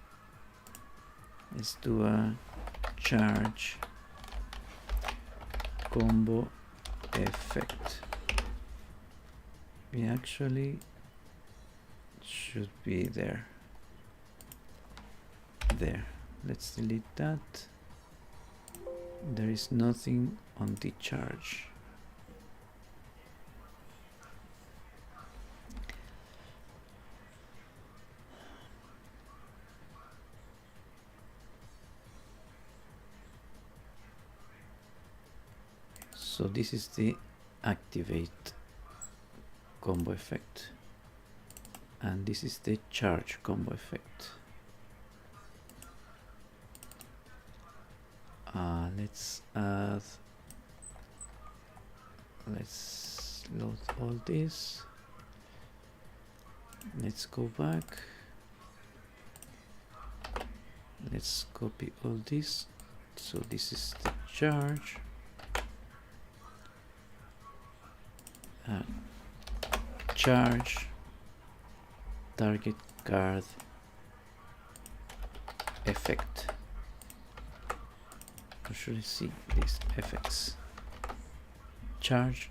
Let's do a charge combo effect. We actually should be there. There. Let's delete that. There is nothing on the charge. So this is the activate combo effect, and this is the charge combo effect. Let's add, let's load all this. Let's go back. Let's copy all this. So this is the charge. Charge target card effect. Or should I see these effects? Charge.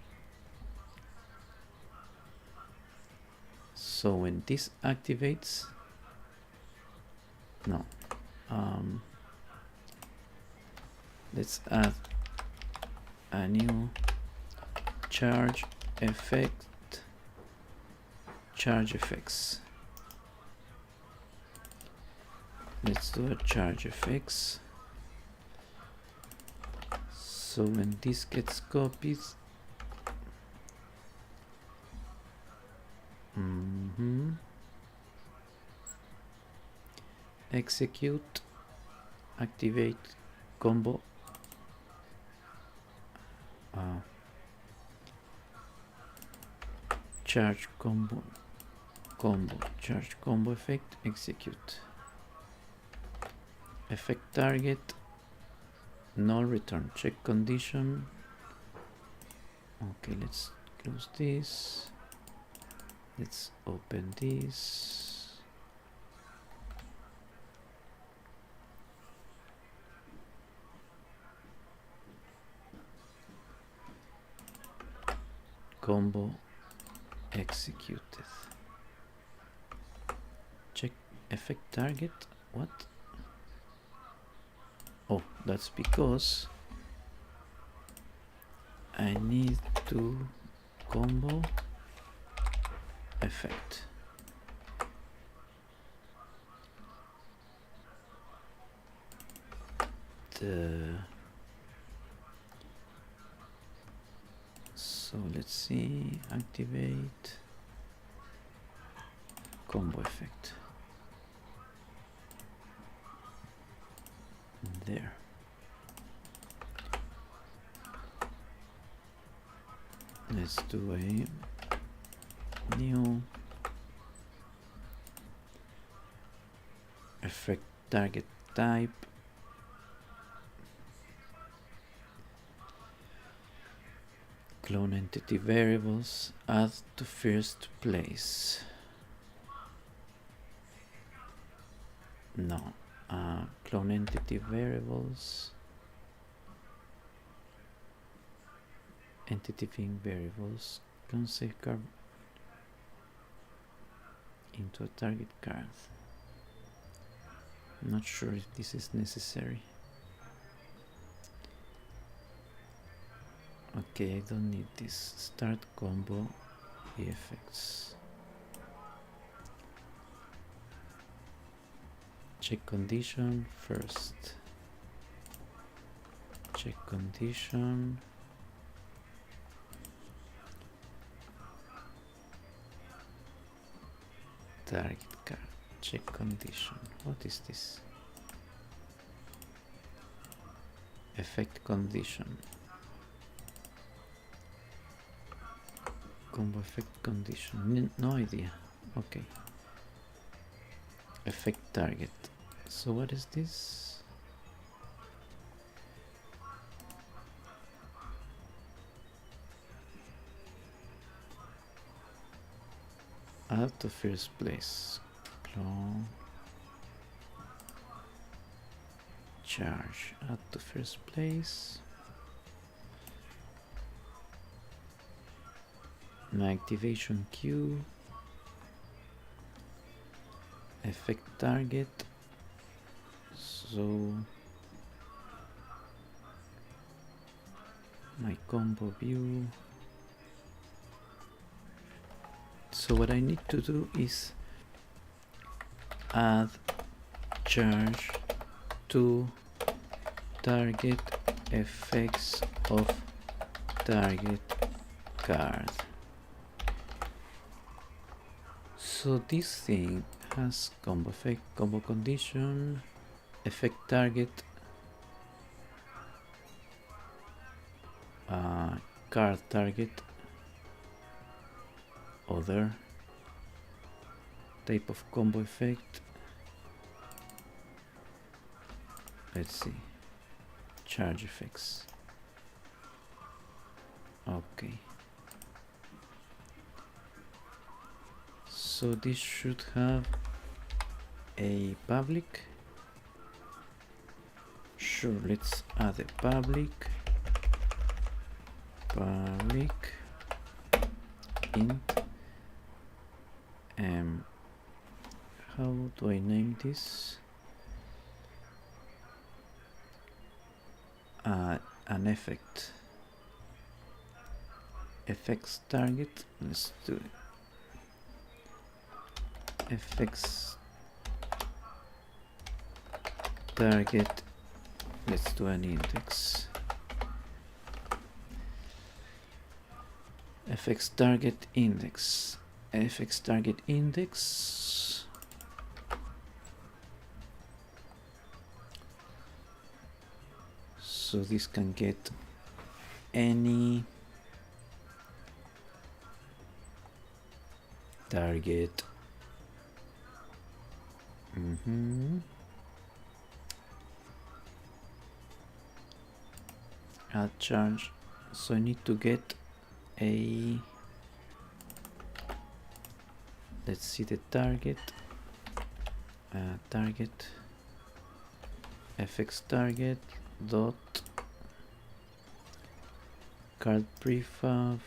So when this activates, no, let's add a new charge effect, charge effects. Let's do a charge effects. So when this gets copied, execute, activate combo, charge combo, charge combo effect, execute. Effect target, null return, check condition. Okay, let's close this. Let's open this. Combo executed. Check effect target. What? Oh, that's because I need to combo effect. So let's see, activate combo effect. There. Let's do a new effect target type. Clone entity variables, add to first place. No, clone entity variables, entity thing variables, clone safeguard into a target card. I'm not sure if this is necessary. Okay, I don't need this. Start combo effects. Check condition first. Check condition. Target card. Check condition. What is this? Effect condition. Combo effect condition. No idea. Okay. Effect target. So what is this? Add to first place. Clone. Charge. Add to first place. my activation queue, effect target, so my combo view. So what I need to do is add charge to target effects of target card. So this thing has combo effect, combo condition, effect target, card target, other type of combo effect. Let's see, charge effects. Okay, so this should have a public. Sure, let's add a public int. How do I name this? An effect. Effects target. Let's do it. Effects target. Let's do an index. FX target index. FX target index. So this can get any target. Add charge. So I need to get a, let's see the target, target fx target dot card prefab,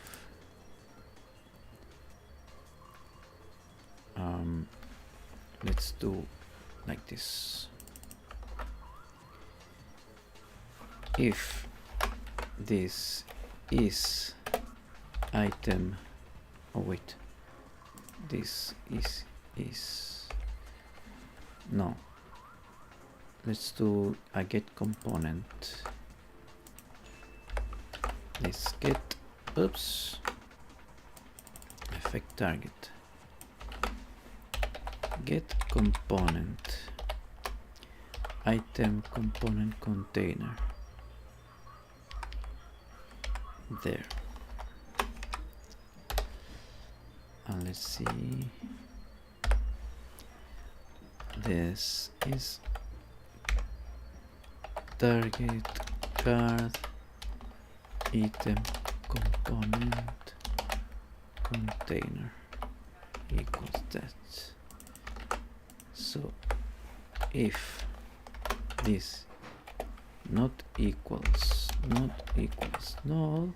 let's do like this. If this is item, oh wait, this is no, let's do a get component. Let's get, oops, effect target, get component, item component container. There. And let's see, this is target card item component container equals that. So if this not equals null,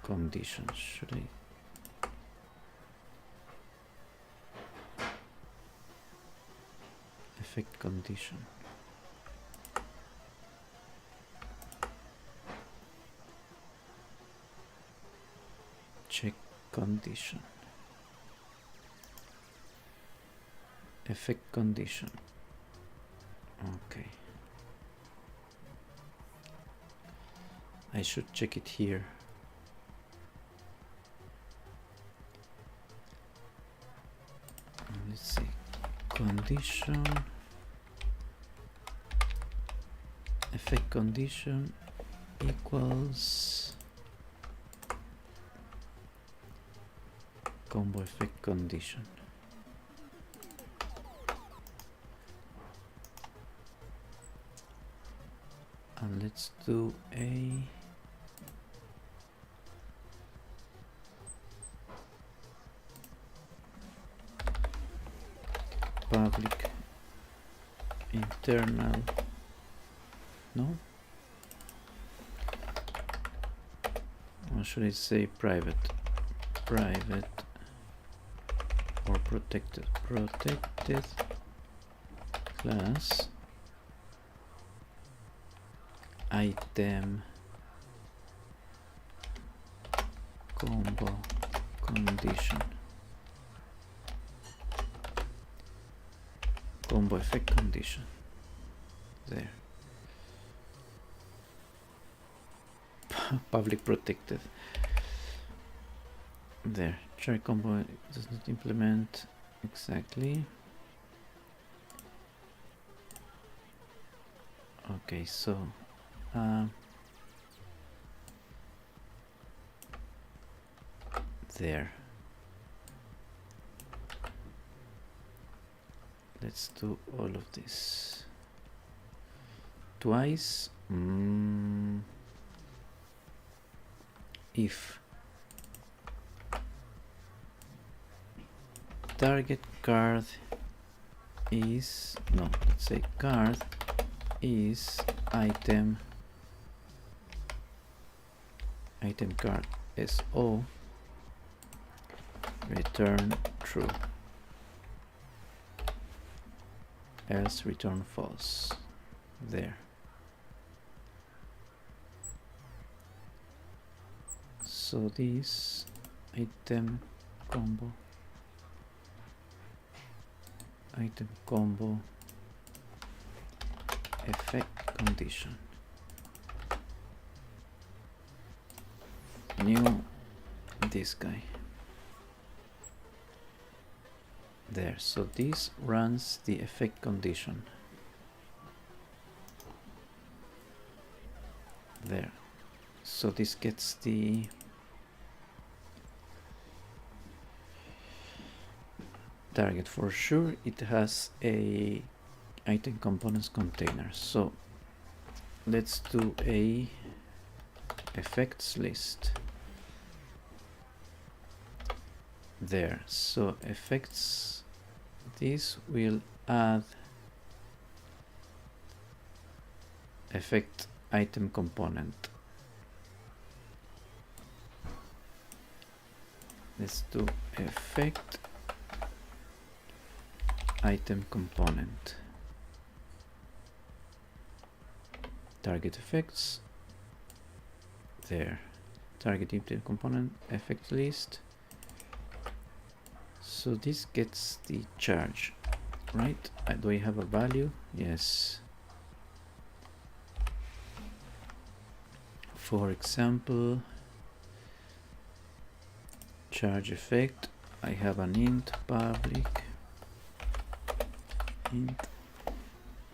conditions, should I? Effect condition. Check condition. Effect condition. Okay. I should check it here. Let's see, condition, effect condition equals combo effect condition. And let's do a public internal, no? Or should I say private? Private or protected? Protected class item combo condition. Combo effect condition. There. Public protected. There. Char combo does not implement exactly. Okay, so there. Let's do all of this twice. If target card is, no, let's say card is item card SO, return true, else return false. There. So this item combo effect condition, new this guy. There, so this runs the effect condition. There, so this gets the target for sure. It has a item components container. So let's do a effects list. There, so effects, this will add effect item component. Let's do effect item component, target effects. There, target item component effect list. So this gets the charge, right? Do I have a value? Yes. For example, charge effect, I have an int public int.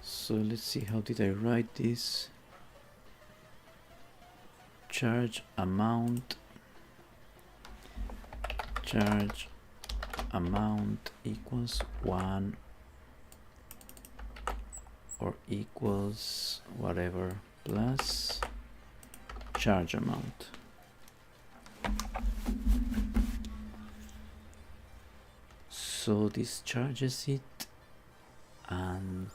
So let's see, how did I write this? Charge amount equals 1 or equals whatever plus charge amount. So this charges it, and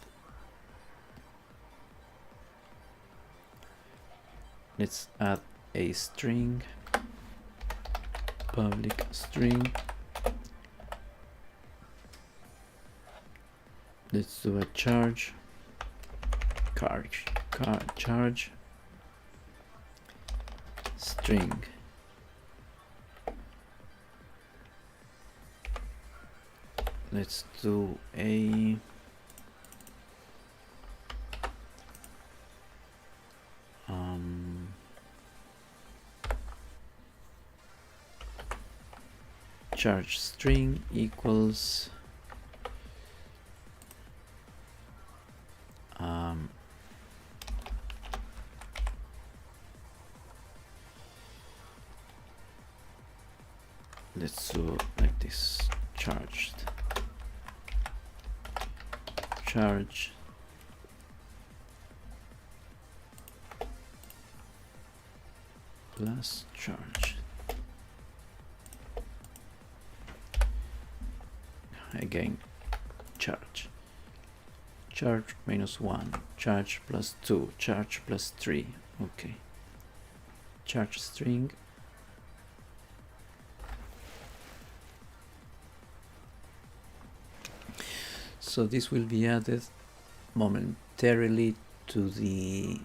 let's add a string, public string. Let's do a charge string. Let's do a charge string equals let's do like this, charge plus charge. Again, Charge -1, charge +2, charge +3. Okay. Charge string. So this will be added momentarily to the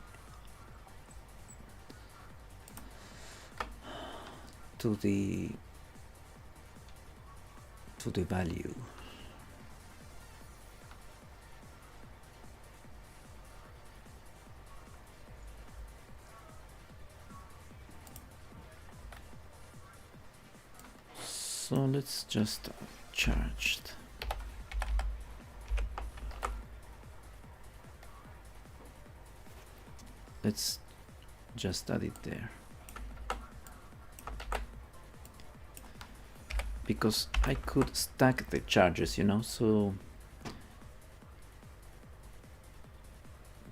value. So let's just charged. Let's just add it there. Because I could stack the charges, you know, so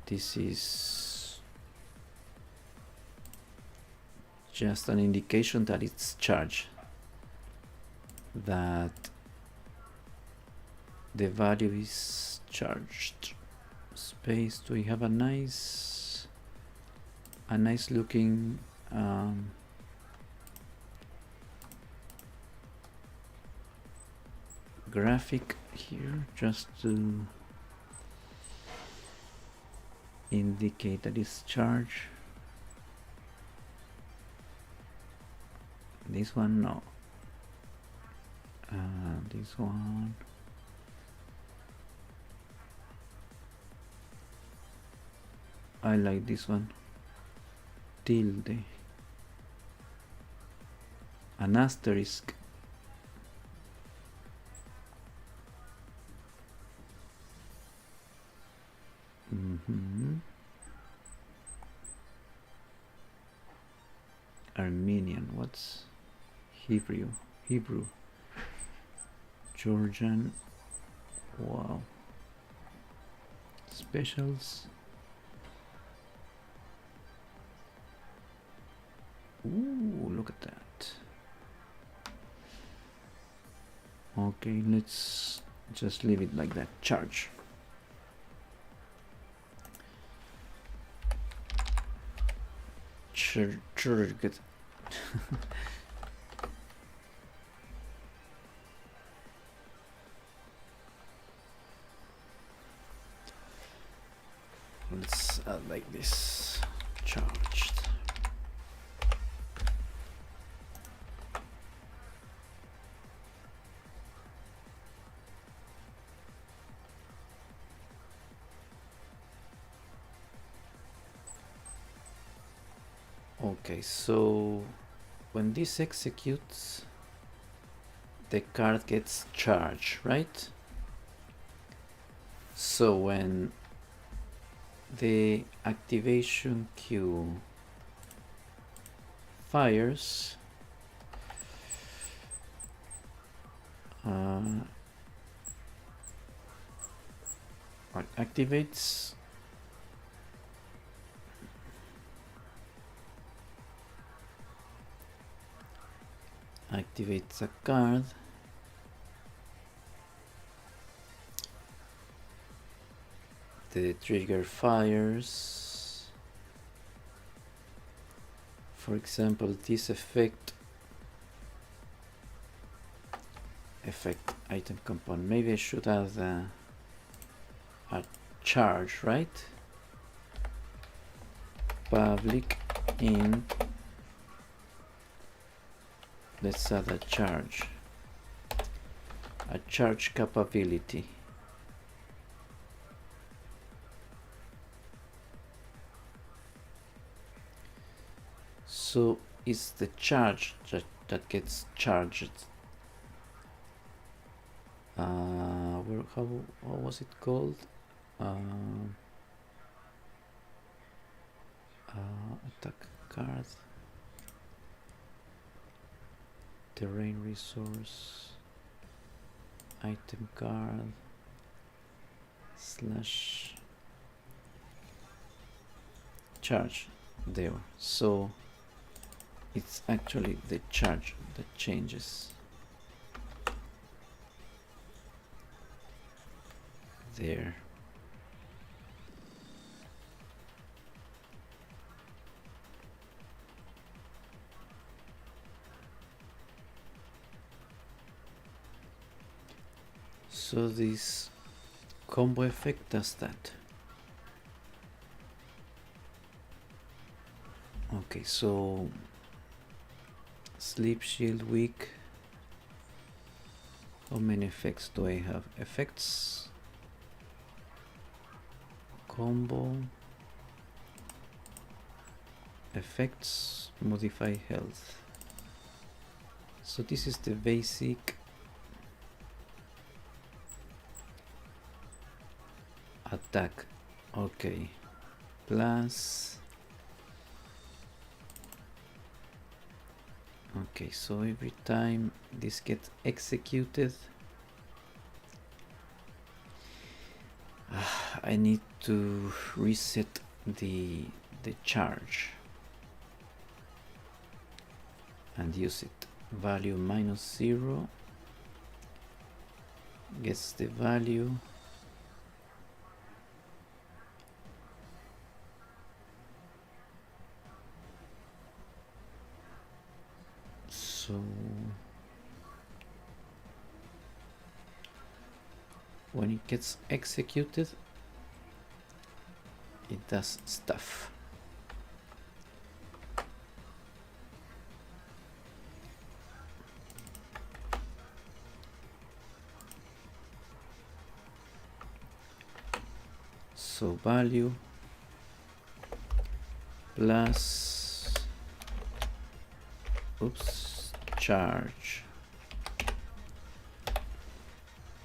this is just an indication that it's charged, that the value is charged. Space, do we have a nice looking graphic here just to indicate that it's charged? This one, no. This one. I like this one. Tilde. An asterisk. Armenian. What's Hebrew? Georgian. Wow. Specials. Ooh, look at that. Okay, let's just leave it like that. Charge. Good. Let's add like this. Charged. Okay, so when this executes, the card gets charged, right? So when the activation queue fires, activates a card, the trigger fires. For example, this effect item component. Maybe I should add a charge, right? Public int. Let's add a charge capability. So it's the charge that gets charged. How was it called? Attack card. Terrain resource. Item card. / charge. There. So it's actually the charge that changes. There. So this combo effect does that. Okay, so sleep shield weak. How many effects do I have? Effects, combo, effects, modify health. So this is the basic attack. Okay, plus. Okay, so every time this gets executed, I need to reset the charge and use it. Value -0 gets the value. So when it gets executed, it does stuff. So value plus, oops, charge,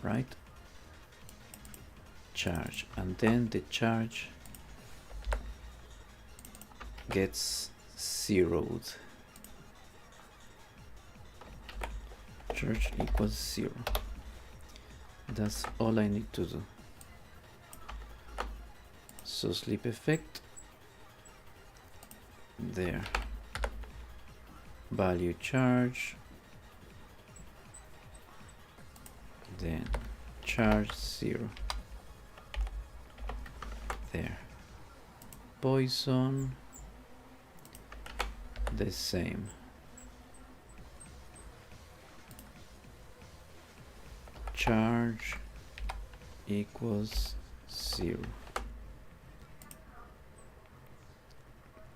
right? Charge, and then the charge gets zeroed. Charge equals 0. That's all I need to do. So sleep effect there, value charge, then charge 0 there, poison the same, charge equals 0.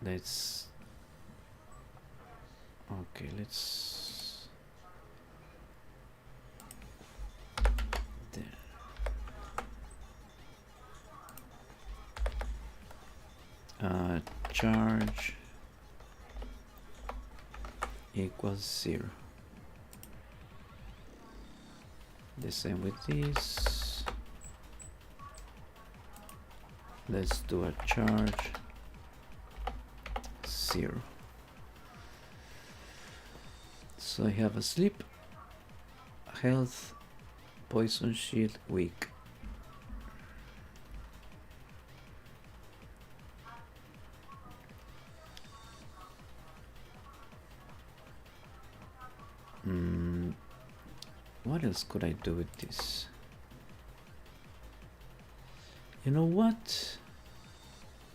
Let's there. Charge equals 0. The same with this. Let's do a charge 0. So I have a sleep, health, poison shield, weak. What else could I do with this? You know what?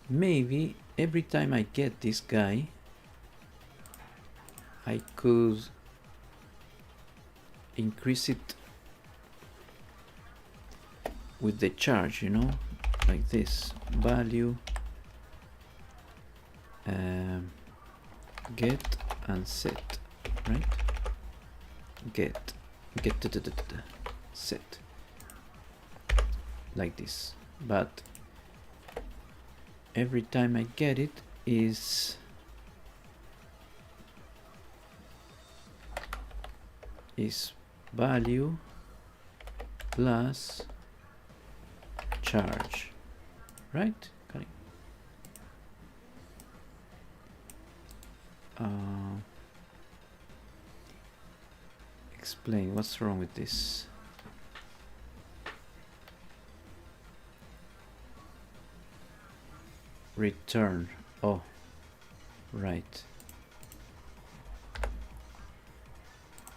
Maybe every time I get this guy, I could increase it with the charge, you know, like this. Value, get and set, right? Get set, like this. But every time I get it is value plus charge, right? Explain what's wrong with this. Return. Oh, right.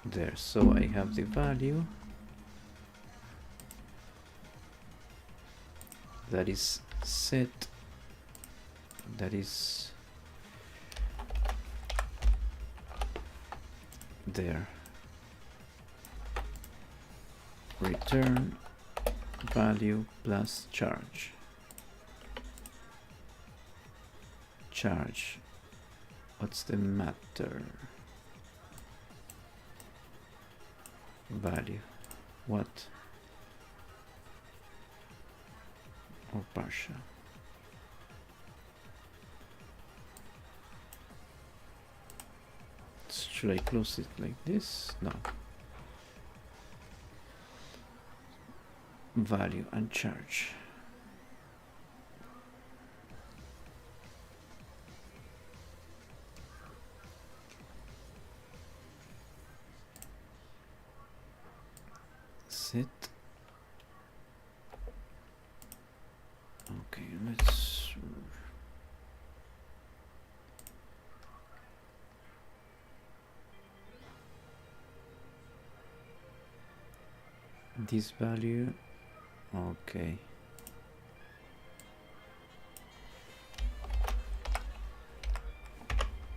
There. So I have the value that is set, that is there. Return value plus charge. Charge. What's the matter? Value. What? Or partial. Should I close it like this? No. Value and charge. Set. Okay, let's this value. Okay.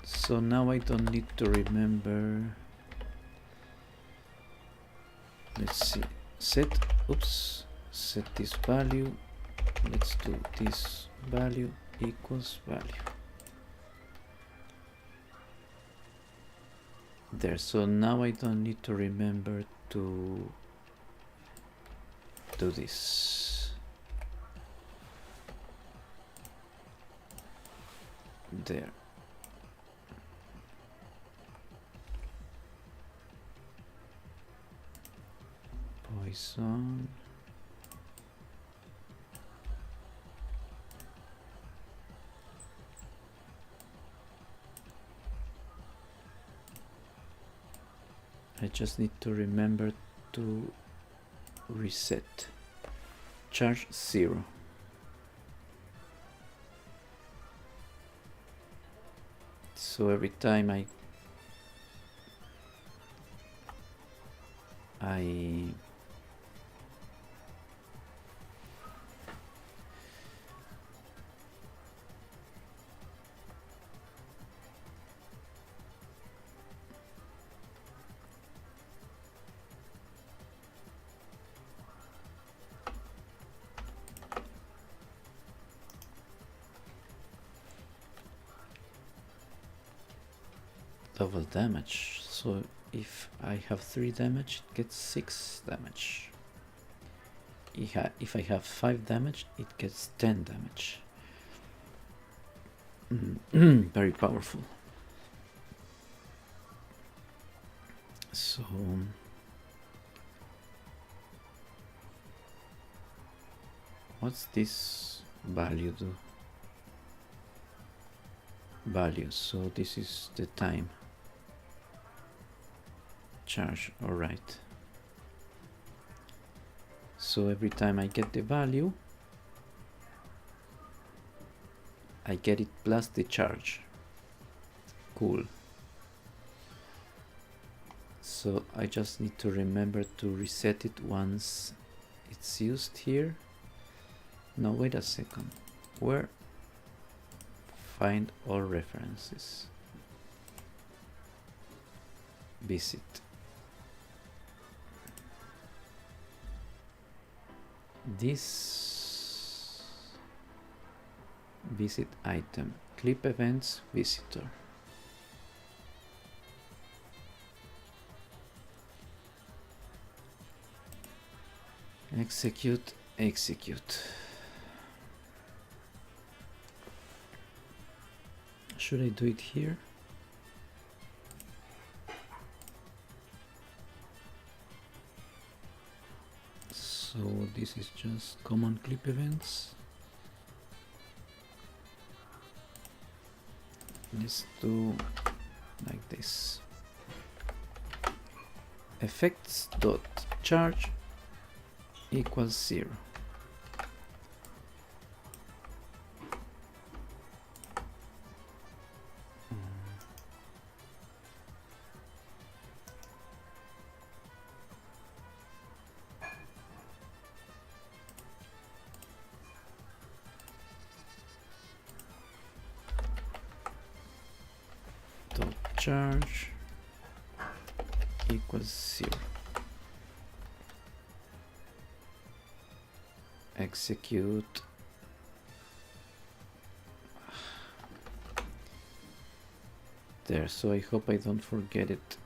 So now I don't need to remember. Let's see. Set this value. Let's do this value equals value. There. So now I don't need to remember to do this. There. Poisson. I just need to remember to reset. Charge 0. So every time I double damage. So if I have 3 damage, it gets 6 damage. If I have 5 damage, it gets 10 damage. Very powerful. So what's this value do? Value. So this is the time. Charge. All right. So every time I get the value, I get it plus the charge. Cool. So I just need to remember to reset it once it's used here. Now wait a second. Where? Find all references. Visit. This visit item, clip events visitor. Execute. Should I do it here? So this is just common clip events. Let's do like this. Effects dot charge equals 0. Charge equals 0. execute. There, so I hope I don't forget it.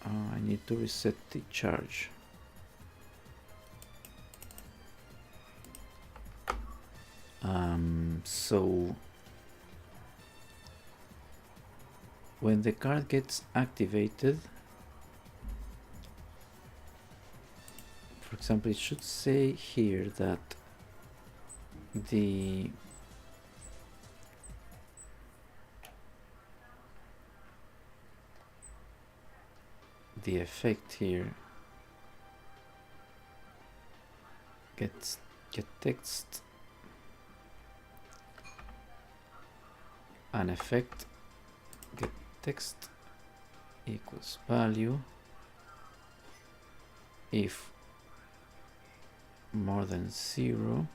I need to reset the charge. So when the card gets activated, for example, it should say here that the effect here get text an effect get text equals value if more than 0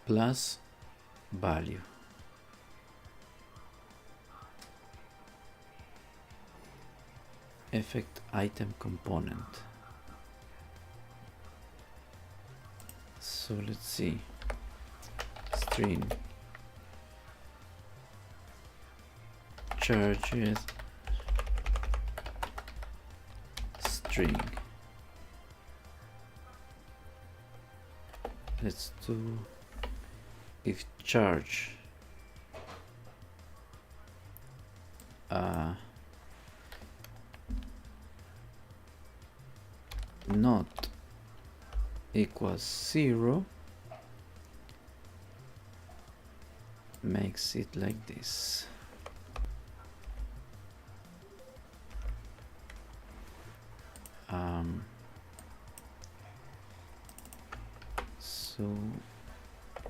plus value. Effect item component. So let's see. String charges string. Let's do if charge not equals 0, makes it like this. So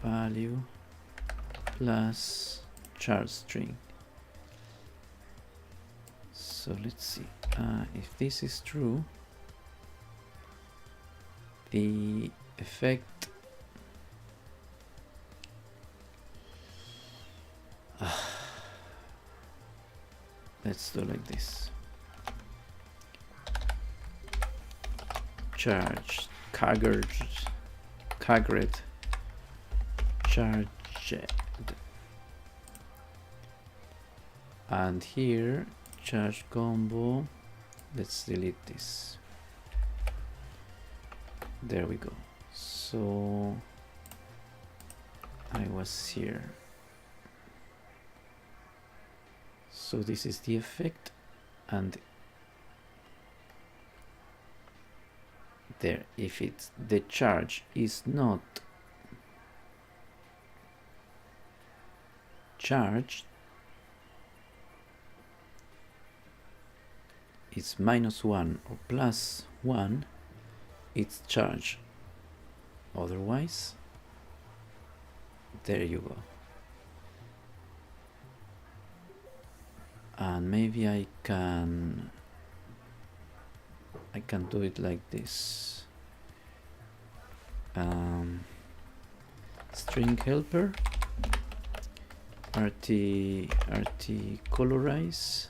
value plus char string. So let's see, if this is true, the effect let's do like this. Charged cagred charged, and here charge combo. Let's delete this. There we go. So I was here. So this is the effect, and there, if it's the charge is not charged, it's -1 or +1, it's charged. Otherwise, there you go. And maybe I can do it like this. String helper rt colorize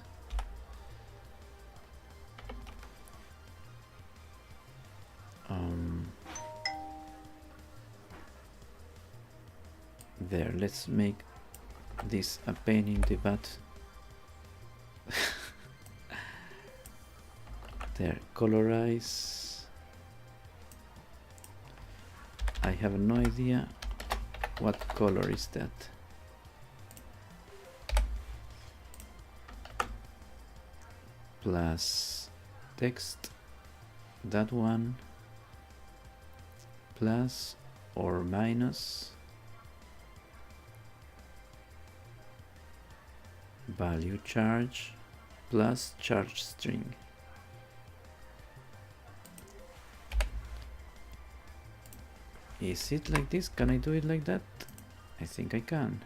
there. Let's make this a pain in the butt. There, colorize. I have no idea what color is that. Plus text, that one, plus or minus value charge plus charge string. Is it like this? Can I do it like that? I think I can.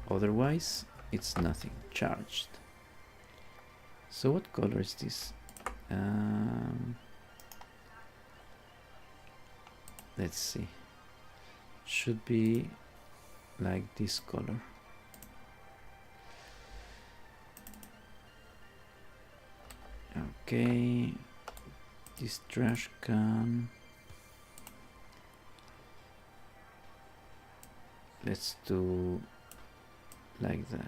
Otherwise, it's nothing charged. So what color is this? Let's see. Should be like this color. Okay, this trash can, let's do like that.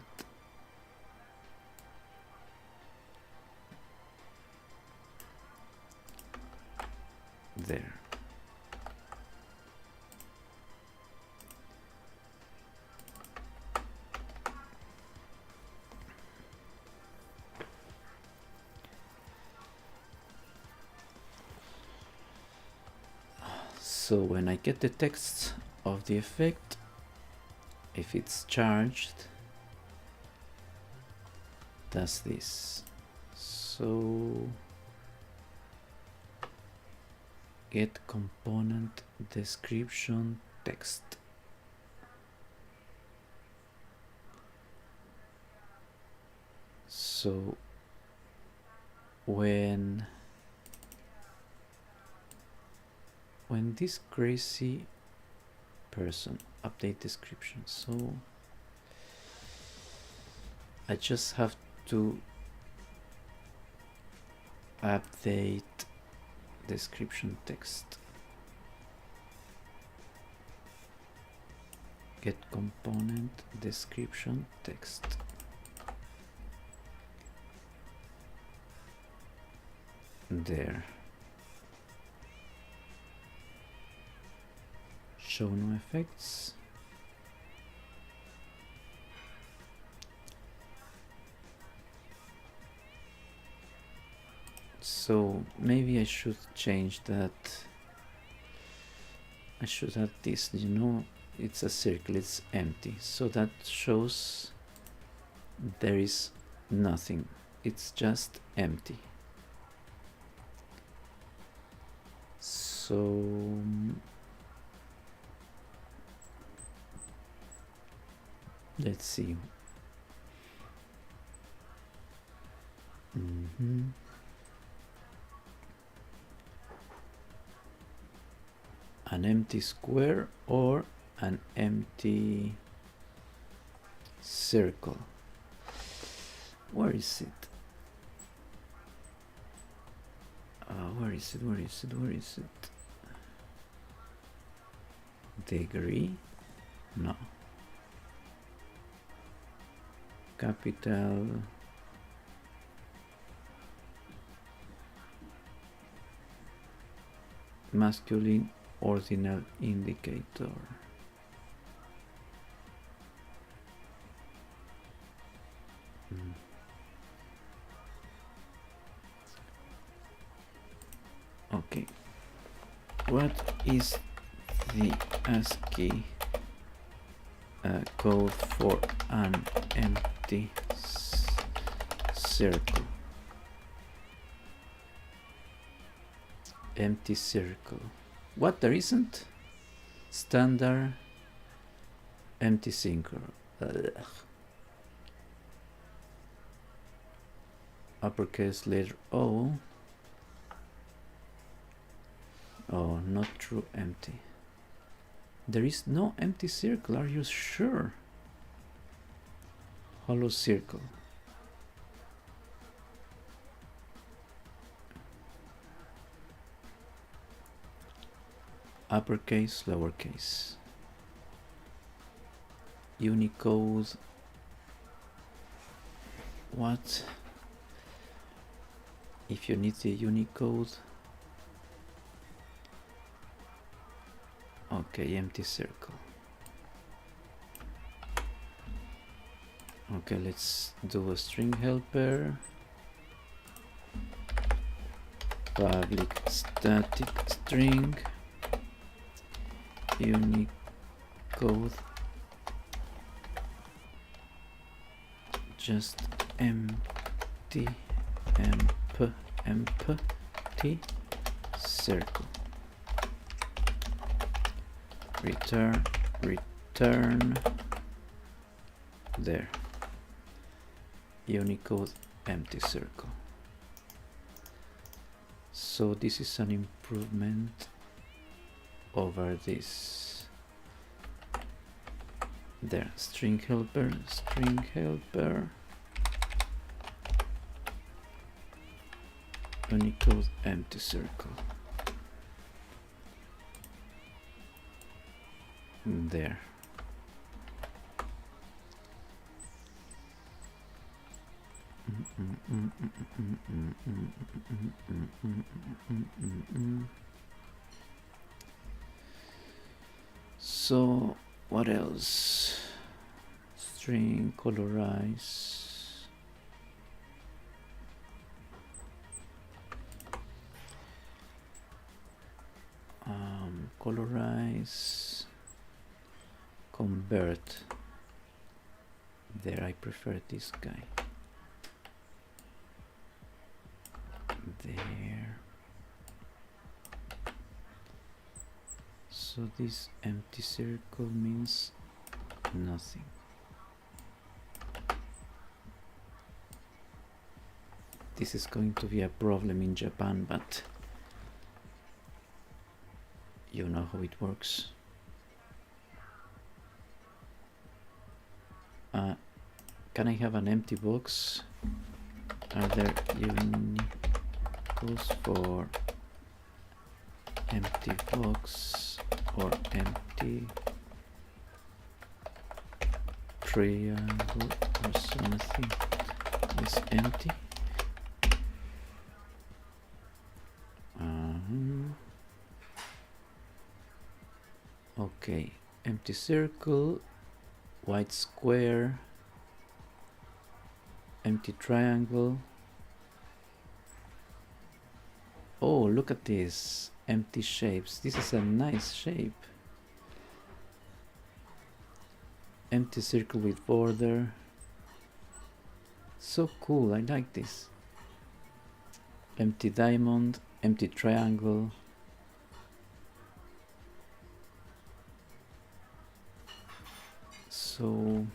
There. So when I get the text of the effect, if it's charged, does this. So get component description text. So when this crazy person update description, so I just have to update description text. Get component description text. There. Show no effects. So maybe I should change that. I should add this, you know, it's a circle, it's empty. So that shows there is nothing. It's just empty. So let's see. An empty square or an empty circle. Where is it? Where is it? Where is it? Where is it? Degree? No. Capital. Masculine ordinal indicator. Okay. What is the ASCII code for an empty circle? Empty circle. What, there isn't? Standard empty circle. Uppercase letter O. Oh, not true empty. There is no empty circle, are you sure? Hollow circle. Uppercase, lowercase. Unicode. What? If you need the Unicode. Okay, empty circle. Okay, let's do a string helper. Public static string. Unicode. Just empty empty circle. Return there. Unicode empty circle. So this is an improvement over this. There, string helper. Unicode empty circle. There. So what else? String colorize. Colorize. Convert. There, I prefer this guy. There. So this empty circle means nothing. This is going to be a problem in Japan, but you know how it works. Can I have an empty box? Are there unicles for empty box or empty triangle or something? Is empty? Okay, empty circle, white square, empty triangle. Oh, look at this, empty shapes. This is a nice shape. Empty circle with border. So cool, I like this. Empty diamond, empty triangle. So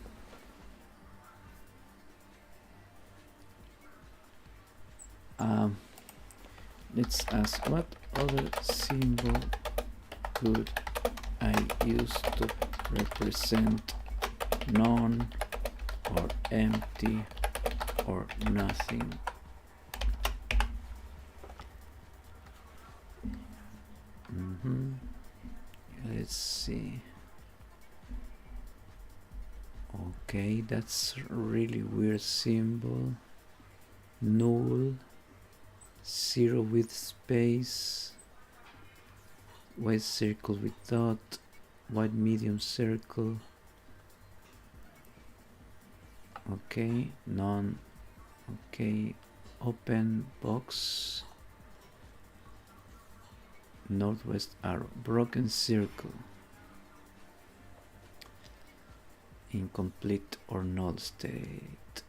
let's ask, what other symbol could I use to represent none or empty or nothing? Let's see. Okay, that's a really weird symbol. Null, zero with space, white circle with dot, white medium circle. Okay, none. Okay, open box, northwest arrow, broken circle, incomplete or null state.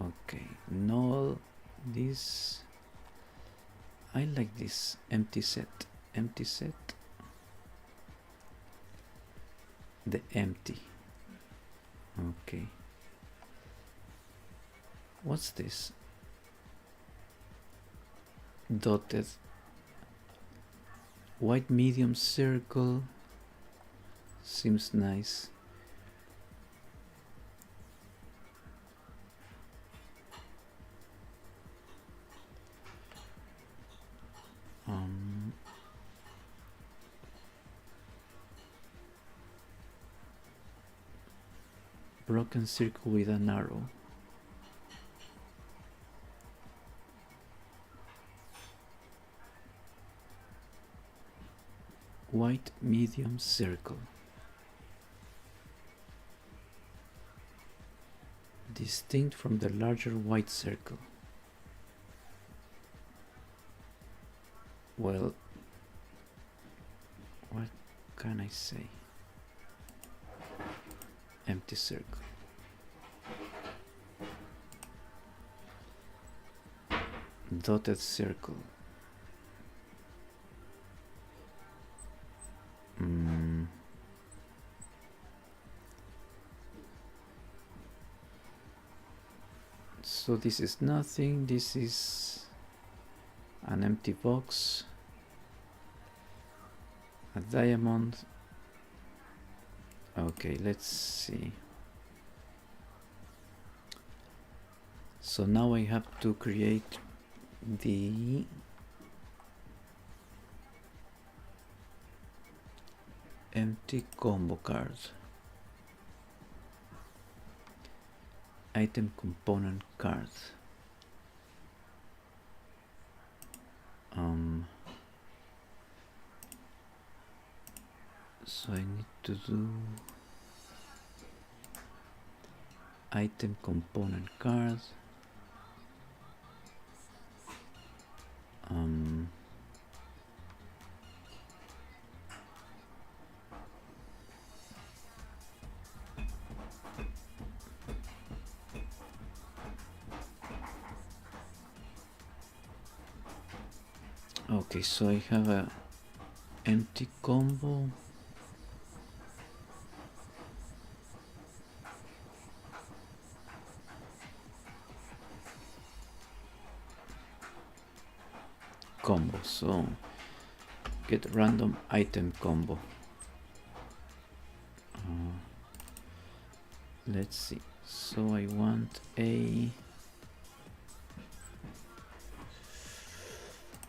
Okay, null, this, I like this, empty set, the empty. Okay, what's this? Dotted white medium circle, seems nice. Broken circle with an arrow. White medium circle. Distinct from the larger white circle. Well, what can I say? Empty circle. Dotted circle. So this is nothing, this is an empty box, a diamond. Okay, let's see. So now I have to create the empty combo card. Item component card. So I need to do item component card. Okay, so I have a empty combo. Combo, so get random item combo. Let's see, so I want a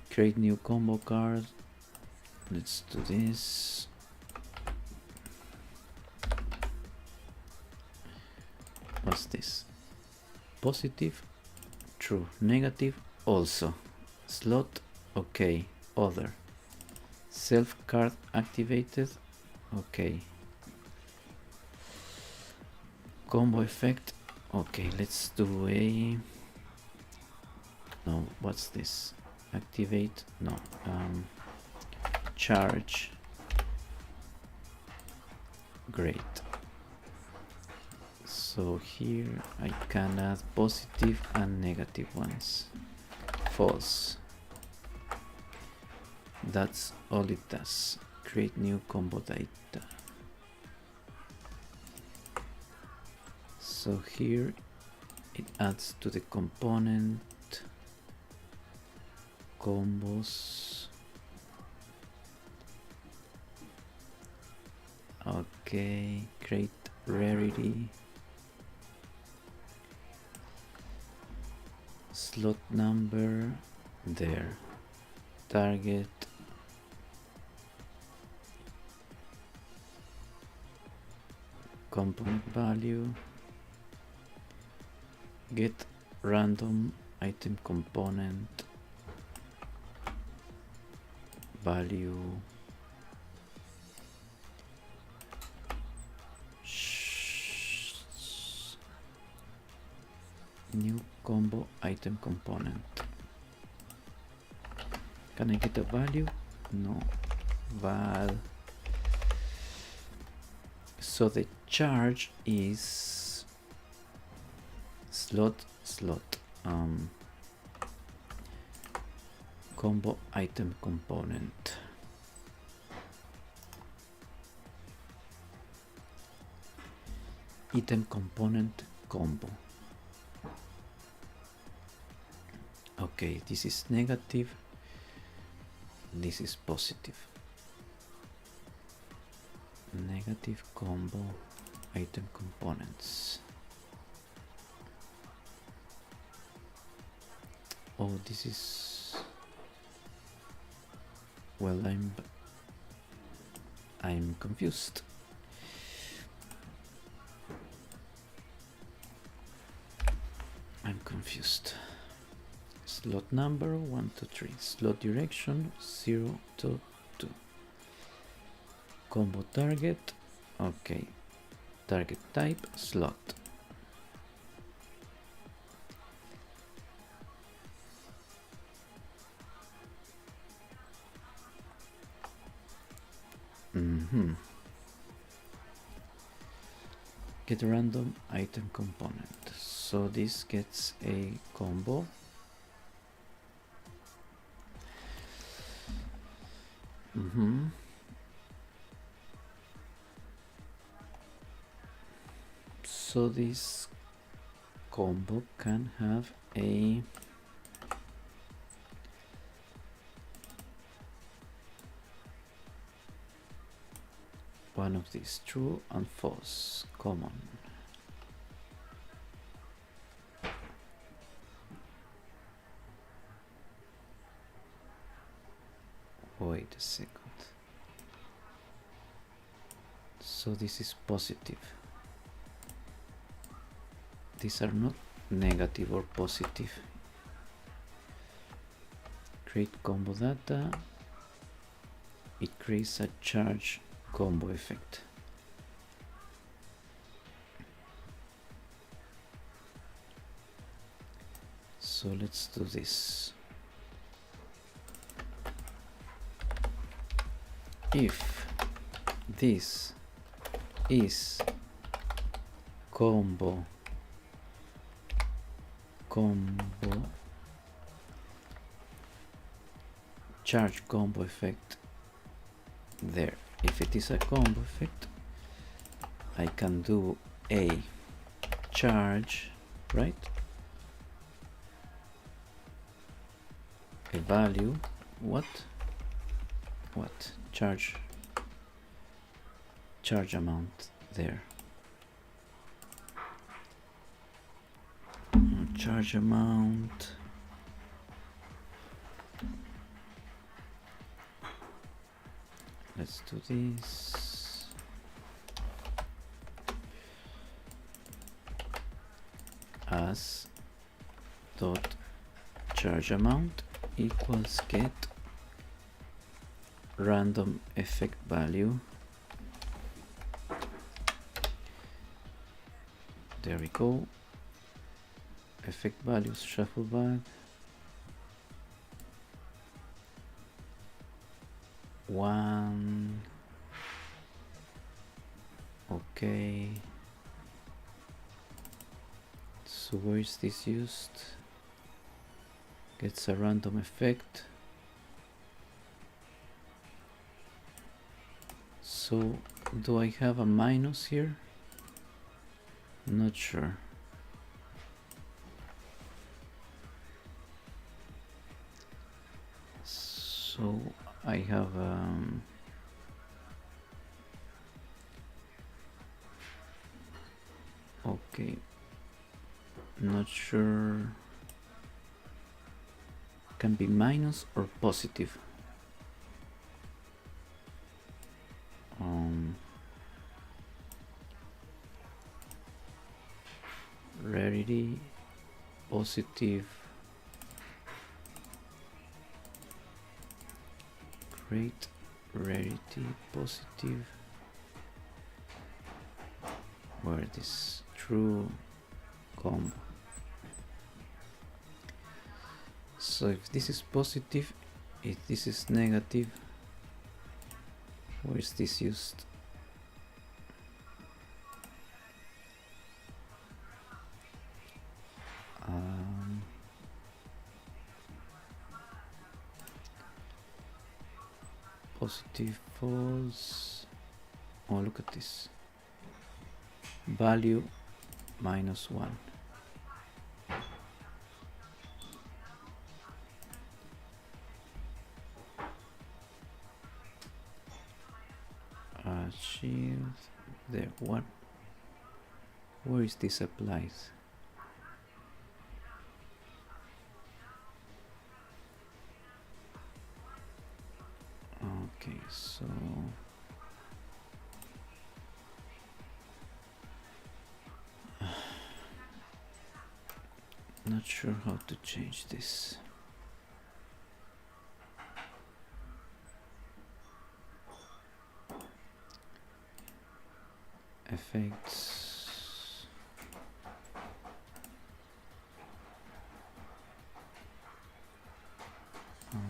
create new combo card. Let's do this. What's this? Positive, true, negative, also. Slot, okay, other. Self card activated, okay. Combo effect, okay, let's do a... No, what's this? Activate, no. Charge, great. So here I can add positive and negative ones. False. That's all it does. Create new combo data. So here it adds to the component combos. Okay, create rarity. Slot number there. Target. Component value. Get random item component value. New combo item component. Can I get a value? No. Val. So the charge is slot. Combo item component. Item component combo. Okay, this is negative, this is positive. Negative combo item components. Oh, this is... Well, I'm confused. I'm confused. Slot number 1 to 3. Slot direction 0 to 2. Combo target. Okay. Target type slot. Get random item component. So this gets a combo. So this combo can have a one of these, true and false, common. Wait a second. So this is positive. These are not negative or positive. Create combo data. It creates a charge combo effect. So let's do this. If this is combo charge combo effect there. If it is a combo effect, I can do a charge, right? A value, what charge amount there. Charge amount. Let's do this. As dot charge amount equals get random effect value. There we go. Effect values shuffle back. 1. Okay. So where is this used? Gets a random effect. So do I have a minus here? Not sure. So I have okay, not sure. Can be minus or positive. Rarity positive. Create rarity positive. Where this true combo. So if this is positive, if this is negative, where is this used? Positive false. Oh, look at this. Value -1. Shield there. What? Where is this applied? Okay, so not sure how to change this. Effects.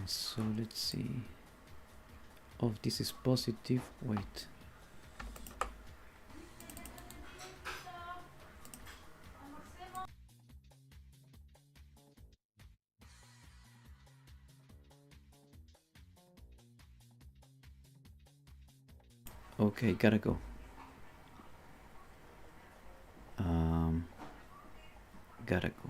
So let's see. Oh, this is positive. Wait. Okay, gotta go. Gotta go.